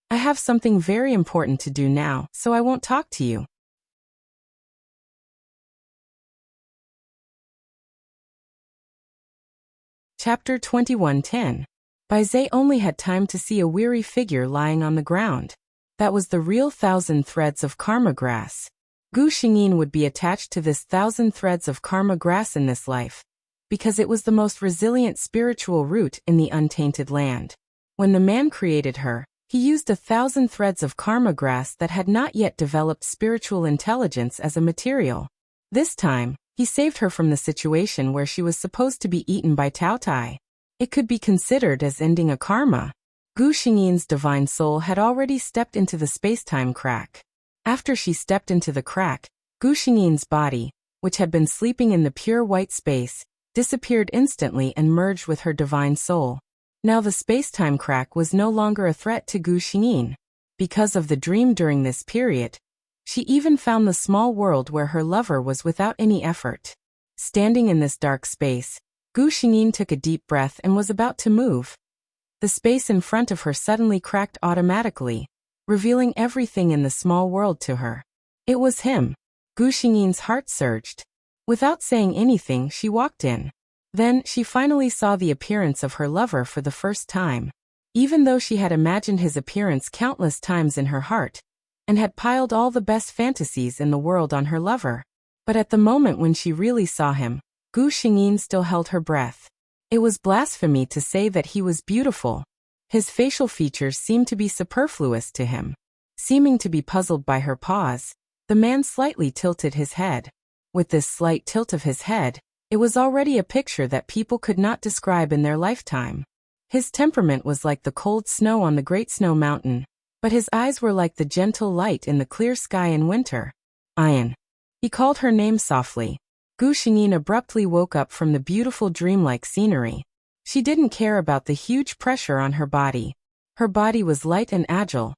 "I have something very important to do now, so I won't talk to you." Chapter 21:10. Bai Zhe only had time to see a weary figure lying on the ground. That was the real 1,000 threads of karma grass. Gu Xingyin would be attached to this 1,000 threads of karma grass in this life, because it was the most resilient spiritual root in the untainted land. When the man created her, he used 1,000 threads of karma grass that had not yet developed spiritual intelligence as a material. This time, he saved her from the situation where she was supposed to be eaten by Tao Tai. It could be considered as ending a karma. Gu Xingyin's divine soul had already stepped into the space-time crack. After she stepped into the crack, Gu Xingyin's body, which had been sleeping in the pure white space, disappeared instantly and merged with her divine soul. Now the space-time crack was no longer a threat to Gu Xingyin. Because of the dream during this period, she even found the small world where her lover was without any effort. Standing in this dark space, Gu Xingyin took a deep breath and was about to move. The space in front of her suddenly cracked automatically, revealing everything in the small world to her. It was him. Gu Xingyin's heart surged. Without saying anything, she walked in. Then, she finally saw the appearance of her lover for the first time. Even though she had imagined his appearance countless times in her heart, and had piled all the best fantasies in the world on her lover. But at the moment when she really saw him, Gu Xingyin still held her breath. It was blasphemy to say that he was beautiful. His facial features seemed to be superfluous to him. Seeming to be puzzled by her pause, the man slightly tilted his head. With this slight tilt of his head, it was already a picture that people could not describe in their lifetime. His temperament was like the cold snow on the Great Snow Mountain, but his eyes were like the gentle light in the clear sky in winter. Ayan. He called her name softly. Gu Xingyin abruptly woke up from the beautiful dreamlike scenery. She didn't care about the huge pressure on her body. Her body was light and agile,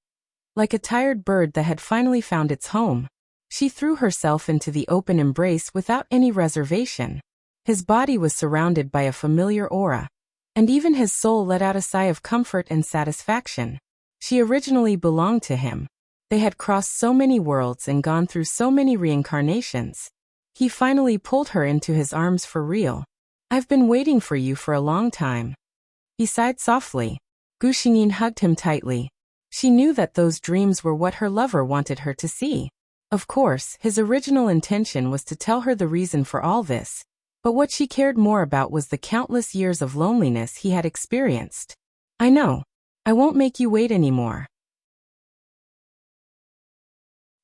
like a tired bird that had finally found its home. She threw herself into the open embrace without any reservation. His body was surrounded by a familiar aura, and even his soul let out a sigh of comfort and satisfaction. She originally belonged to him. They had crossed so many worlds and gone through so many reincarnations. He finally pulled her into his arms for real. I've been waiting for you for a long time. He sighed softly. Gu Xingyin hugged him tightly. She knew that those dreams were what her lover wanted her to see. Of course, his original intention was to tell her the reason for all this, but what she cared more about was the countless years of loneliness he had experienced. I know. I won't make you wait anymore.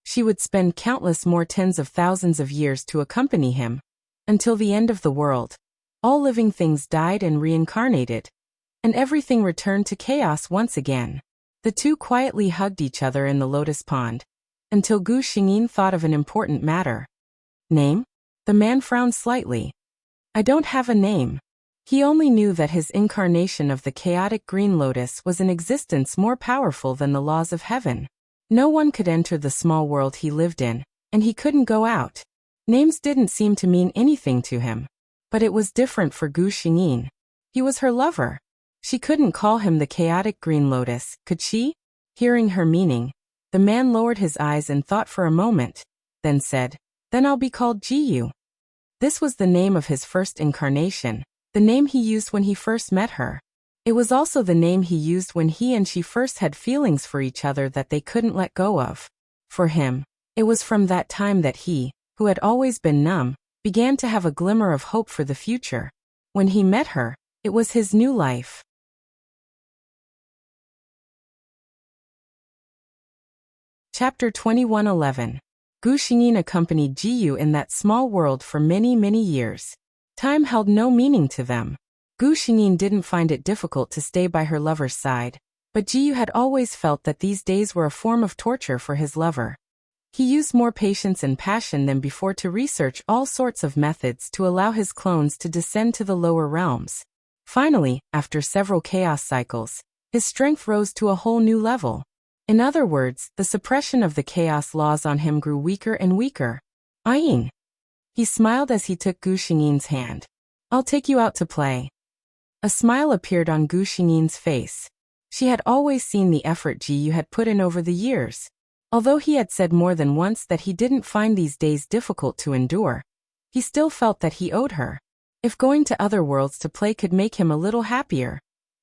She would spend countless more tens of thousands of years to accompany him, until the end of the world. All living things died and reincarnated, and everything returned to chaos once again. The two quietly hugged each other in the lotus pond, until Gu Xingyin thought of an important matter. Name? The man frowned slightly. I don't have a name. He only knew that his incarnation of the chaotic green lotus was an existence more powerful than the laws of heaven. No one could enter the small world he lived in, and he couldn't go out. Names didn't seem to mean anything to him. But it was different for Gu Xingyin. He was her lover. She couldn't call him the chaotic green lotus, could she? Hearing her meaning, the man lowered his eyes and thought for a moment, then said, Then I'll be called Jiyu. This was the name of his first incarnation, the name he used when he first met her. It was also the name he used when he and she first had feelings for each other that they couldn't let go of. For him, it was from that time that he, who had always been numb, began to have a glimmer of hope for the future. When he met her, it was his new life. Chapter 21:11. Gu Xingyin accompanied Jiyu in that small world for many, many years. Time held no meaning to them. Gu Xingyin didn't find it difficult to stay by her lover's side, but Jiyu had always felt that these days were a form of torture for his lover. He used more patience and passion than before to research all sorts of methods to allow his clones to descend to the lower realms. Finally, after several chaos cycles, his strength rose to a whole new level. In other words, the suppression of the chaos laws on him grew weaker and weaker. Ayin. He smiled as he took Gu Xingyin's hand. I'll take you out to play. A smile appeared on Gu Xingyin's face. She had always seen the effort Jiyu had put in over the years. Although he had said more than once that he didn't find these days difficult to endure, he still felt that he owed her. If going to other worlds to play could make him a little happier,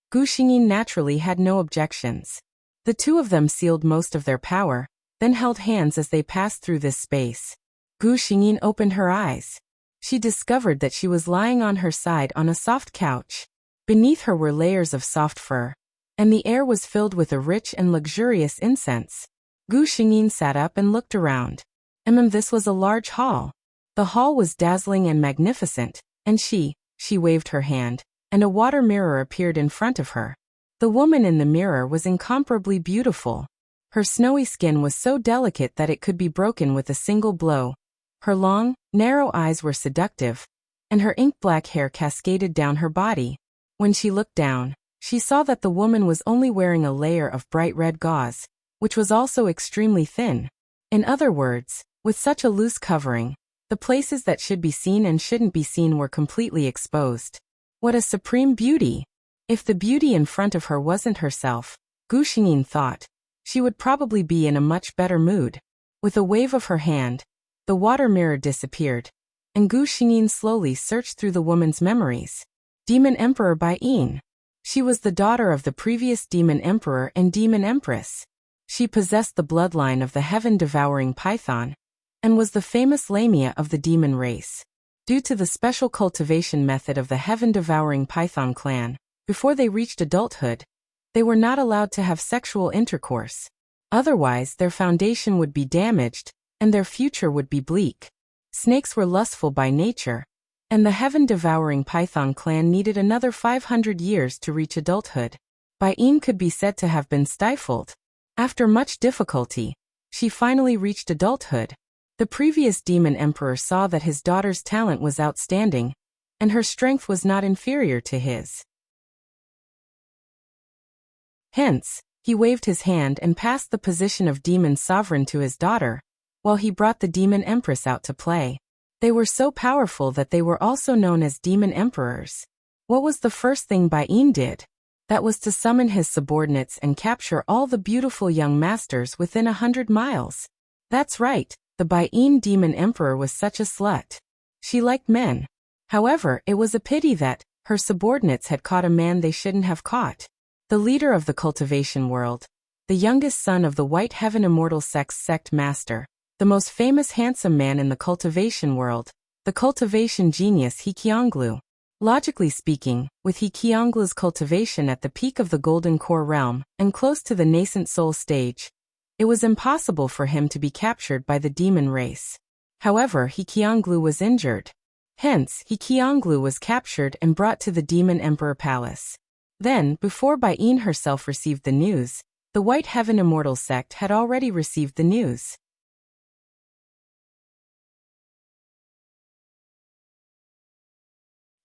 Gu Xingyin naturally had no objections. The two of them sealed most of their power, then held hands as they passed through this space. Gu Xingyin opened her eyes. She discovered that she was lying on her side on a soft couch. Beneath her were layers of soft fur, and the air was filled with a rich and luxurious incense. Gu Xingyin sat up and looked around. This was a large hall. The hall was dazzling and magnificent, and she waved her hand, and a water mirror appeared in front of her. The woman in the mirror was incomparably beautiful. Her snowy skin was so delicate that it could be broken with a single blow. Her long, narrow eyes were seductive, and her ink-black hair cascaded down her body. When she looked down, she saw that the woman was only wearing a layer of bright red gauze, which was also extremely thin. In other words, with such a loose covering, the places that should be seen and shouldn't be seen were completely exposed. What a supreme beauty! If the beauty in front of her wasn't herself, Gu Xingyin thought, she would probably be in a much better mood. With a wave of her hand, the water mirror disappeared, and Gu Xingyin slowly searched through the woman's memories. Demon Emperor Bai Yin. She was the daughter of the previous Demon Emperor and Demon Empress. She possessed the bloodline of the heaven-devouring python, and was the famous Lamia of the demon race. Due to the special cultivation method of the heaven-devouring python clan, before they reached adulthood, they were not allowed to have sexual intercourse. Otherwise, their foundation would be damaged, and their future would be bleak. Snakes were lustful by nature, and the heaven-devouring python clan needed another 500 years to reach adulthood. Bai Yin could be said to have been stifled. After much difficulty, she finally reached adulthood. The previous demon emperor saw that his daughter's talent was outstanding, and her strength was not inferior to his. Hence, he waved his hand and passed the position of demon sovereign to his daughter, while he brought the demon empress out to play. They were so powerful that they were also known as demon emperors. What was the first thing Bai Yin did? That was to summon his subordinates and capture all the beautiful young masters within 100 miles. That's right, the Bai Yin demon emperor was such a slut. She liked men. However, it was a pity that her subordinates had caught a man they shouldn't have caught. The leader of the cultivation world, the youngest son of the White Heaven Immortal sect master, the most famous handsome man in the cultivation world, the cultivation genius He Qianglu. Logically speaking, with He Qianglu's cultivation at the peak of the Golden Core realm, and close to the nascent soul stage, it was impossible for him to be captured by the demon race. However, He Qianglu was injured. Hence, He Qianglu was captured and brought to the Demon Emperor Palace. Then, before Bai Yin herself received the news, the White Heaven Immortal sect had already received the news.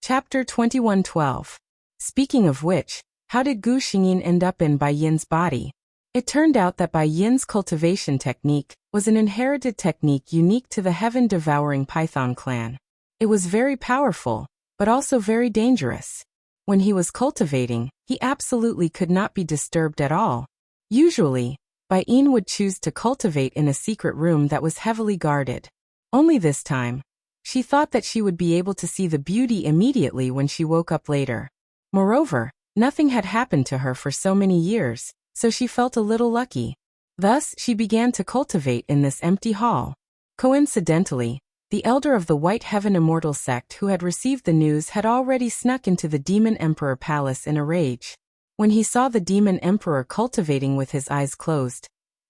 Chapter 21:12. Speaking of which, how did Gu Xingyin end up in Bai Yin's body? It turned out that Bai Yin's cultivation technique was an inherited technique unique to the heaven-devouring python clan. It was very powerful, but also very dangerous. When he was cultivating, he absolutely could not be disturbed at all. Usually, Bai Yin would choose to cultivate in a secret room that was heavily guarded. Only this time, she thought that she would be able to see the beauty immediately when she woke up later. Moreover, nothing had happened to her for so many years, so she felt a little lucky. Thus, she began to cultivate in this empty hall. Coincidentally, the elder of the White Heaven Immortal sect who had received the news had already snuck into the Demon Emperor Palace in a rage. When he saw the Demon Emperor cultivating with his eyes closed,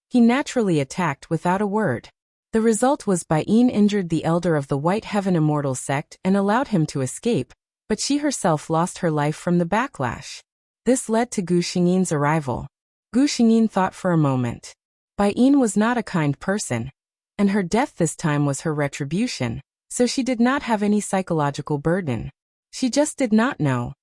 he naturally attacked without a word. The result was Bai Yin injured the elder of the White Heaven Immortal sect and allowed him to escape, but she herself lost her life from the backlash. This led to Gu Xingyin's arrival. Gu Xingyin thought for a moment. Bai Yin was not a kind person, and her death this time was her retribution, so she did not have any psychological burden. She just did not know.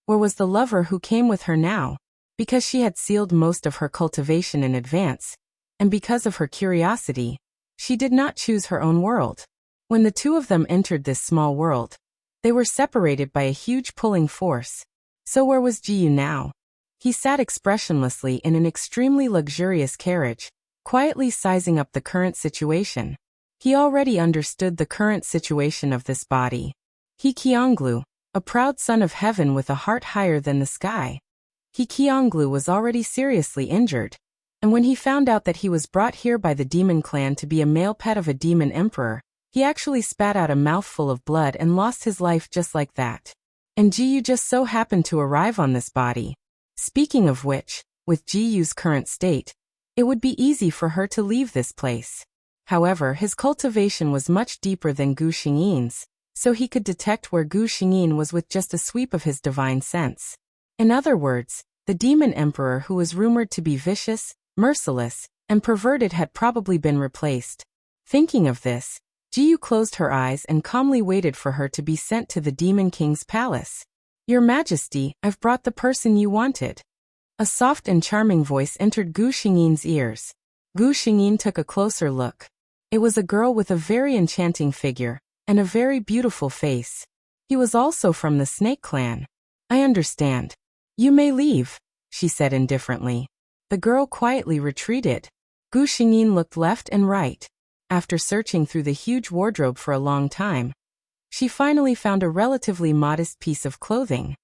Where was the lover who came with her now? Because she had sealed most of her cultivation in advance, and because of her curiosity, she did not choose her own world. When the two of them entered this small world, they were separated by a huge pulling force. So where was Jiyu now? He sat expressionlessly in an extremely luxurious carriage, quietly sizing up the current situation. He already understood the current situation of this body. He Qianglu, a proud son of heaven with a heart higher than the sky. He Qionglu was already seriously injured, and when he found out that he was brought here by the demon clan to be a male pet of a demon emperor, he actually spat out a mouthful of blood and lost his life just like that. And Jiyu just so happened to arrive on this body. Speaking of which, with Jiyu's current state, it would be easy for her to leave this place. However, his cultivation was much deeper than Gu Xingyin's, so he could detect where Gu Xingyin was with just a sweep of his divine sense. In other words, the demon emperor who was rumored to be vicious, merciless, and perverted had probably been replaced. Thinking of this, Jiyu closed her eyes and calmly waited for her to be sent to the Demon King's palace. Your Majesty, I've brought the person you wanted. A soft and charming voice entered Gu Xingyin's ears. Gu Xingyin took a closer look. It was a girl with a very enchanting figure, and a very beautiful face. He was also from the Snake Clan. I understand. You may leave, she said indifferently. The girl quietly retreated. Gu Xingyin looked left and right. After searching through the huge wardrobe for a long time, she finally found a relatively modest piece of clothing.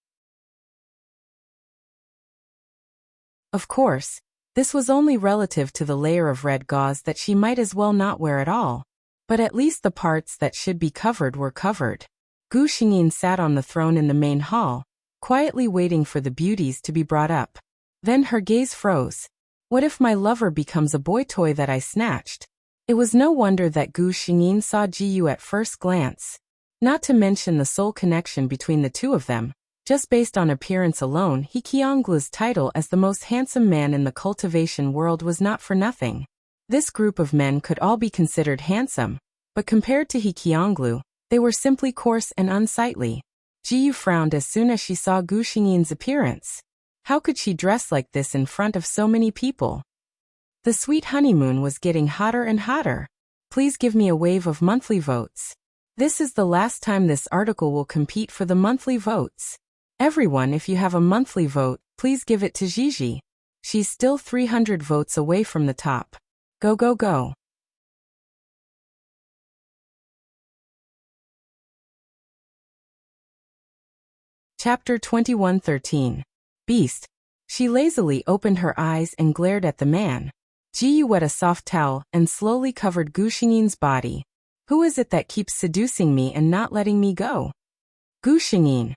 Of course, this was only relative to the layer of red gauze that she might as well not wear at all, but at least the parts that should be covered were covered. Gu Xingyin sat on the throne in the main hall, quietly waiting for the beauties to be brought up. Then her gaze froze. What if my lover becomes a boy toy that I snatched? It was no wonder that Gu Xingyin saw Jiyu at first glance. Not to mention the soul connection between the two of them. Just based on appearance alone, He Qionglu's title as the most handsome man in the cultivation world was not for nothing. This group of men could all be considered handsome, but compared to He Qionglu, they were simply coarse and unsightly. Jiyu frowned as soon as she saw Gu Xingyin's appearance. How could she dress like this in front of so many people? The sweet honeymoon was getting hotter and hotter. Please give me a wave of monthly votes. This is the last time this article will compete for the monthly votes. Everyone, if you have a monthly vote, please give it to Gigi. She's still 300 votes away from the top. Go go go. Chapter 21:13. Beast. She lazily opened her eyes and glared at the man. Jiyu wet a soft towel and slowly covered Gu Xingyin's body. Who is it that keeps seducing me and not letting me go? Gu Xingyin.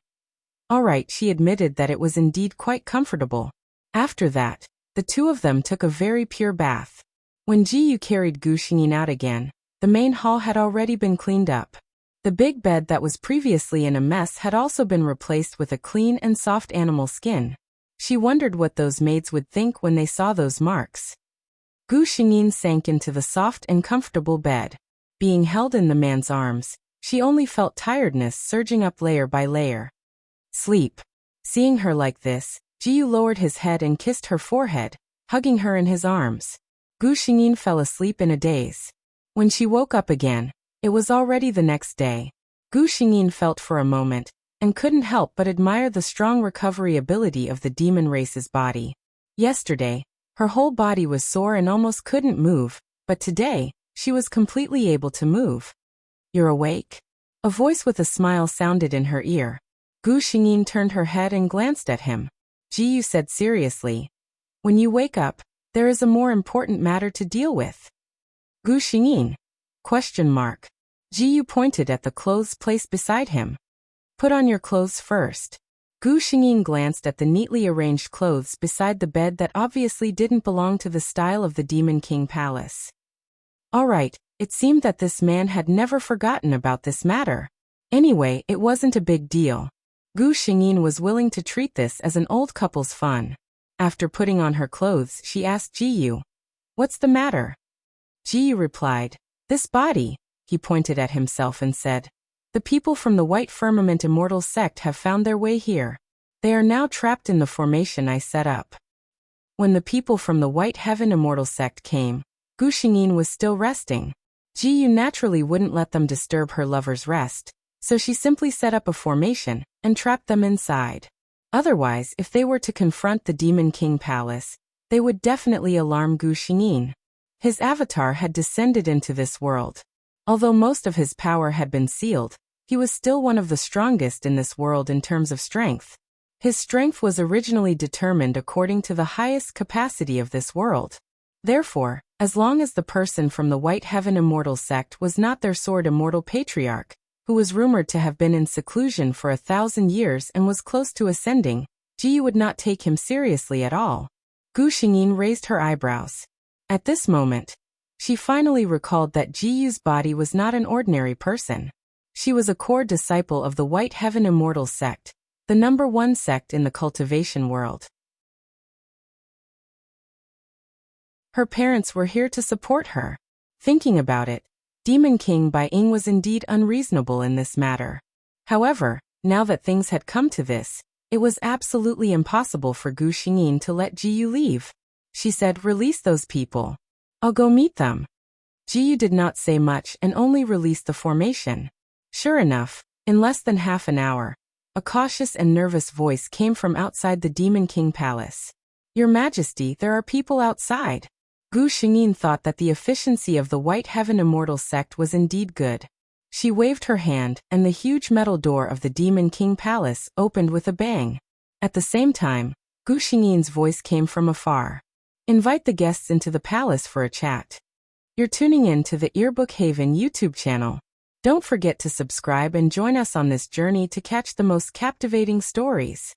Alright, she admitted that it was indeed quite comfortable. After that, the two of them took a very pure bath. When Jiyu carried Gu Xingyin out again, the main hall had already been cleaned up. The big bed that was previously in a mess had also been replaced with a clean and soft animal skin. She wondered what those maids would think when they saw those marks. Gu Xingyin sank into the soft and comfortable bed. Being held in the man's arms, she only felt tiredness surging up layer by layer. Sleep. Seeing her like this, Jiyu lowered his head and kissed her forehead, hugging her in his arms. Gu Xingyin fell asleep in a daze. When she woke up again, it was already the next day. Gu Xingyin felt for a moment, and couldn't help but admire the strong recovery ability of the demon race's body. Yesterday, her whole body was sore and almost couldn't move, but today, she was completely able to move. You're awake? A voice with a smile sounded in her ear. Gu Xingyin turned her head and glanced at him. Jiyu said seriously, when you wake up, there is a more important matter to deal with. Gu Xingyin? Question mark. Jiyu pointed at the clothes placed beside him. Put on your clothes first. Gu Xingyin glanced at the neatly arranged clothes beside the bed that obviously didn't belong to the style of the Demon King Palace. Alright, it seemed that this man had never forgotten about this matter. Anyway, it wasn't a big deal. Gu Xingyin was willing to treat this as an old couple's fun. After putting on her clothes, she asked Jiyu, "What's the matter?" Jiyu replied, "This body," he pointed at himself and said, "The people from the White Firmament Immortal sect have found their way here. They are now trapped in the formation I set up." When the people from the White Heaven Immortal sect came, Gu Xingyin was still resting. Jiyu naturally wouldn't let them disturb her lover's rest, so she simply set up a formation and trapped them inside. Otherwise, if they were to confront the Demon King Palace, they would definitely alarm Gu Xingyin. His avatar had descended into this world. Although most of his power had been sealed, he was still one of the strongest in this world in terms of strength. His strength was originally determined according to the highest capacity of this world. Therefore, as long as the person from the White Heaven Immortal sect was not their sword immortal patriarch, who was rumored to have been in seclusion for 1,000 years and was close to ascending, Ji would not take him seriously at all. Gu Xingyin raised her eyebrows. At this moment, she finally recalled that Ji Yu's body was not an ordinary person. She was a core disciple of the White Heaven Immortal sect, the #1 sect in the cultivation world. Her parents were here to support her. Thinking about it, Demon King Bai Ying was indeed unreasonable in this matter. However, now that things had come to this, it was absolutely impossible for Gu Xingyin to let Ji Yu leave. She said, "Release those people. I'll go meet them." Ji Yu did not say much and only released the formation. Sure enough, in less than half an hour, a cautious and nervous voice came from outside the Demon King Palace. "Your Majesty, there are people outside." Gu Xingyin thought that the efficiency of the White Heaven Immortal sect was indeed good. She waved her hand, and the huge metal door of the Demon King Palace opened with a bang. At the same time, Gu Xingyin's voice came from afar. "Invite the guests into the palace for a chat." You're tuning in to the Earbook Haven YouTube channel. Don't forget to subscribe and join us on this journey to catch the most captivating stories.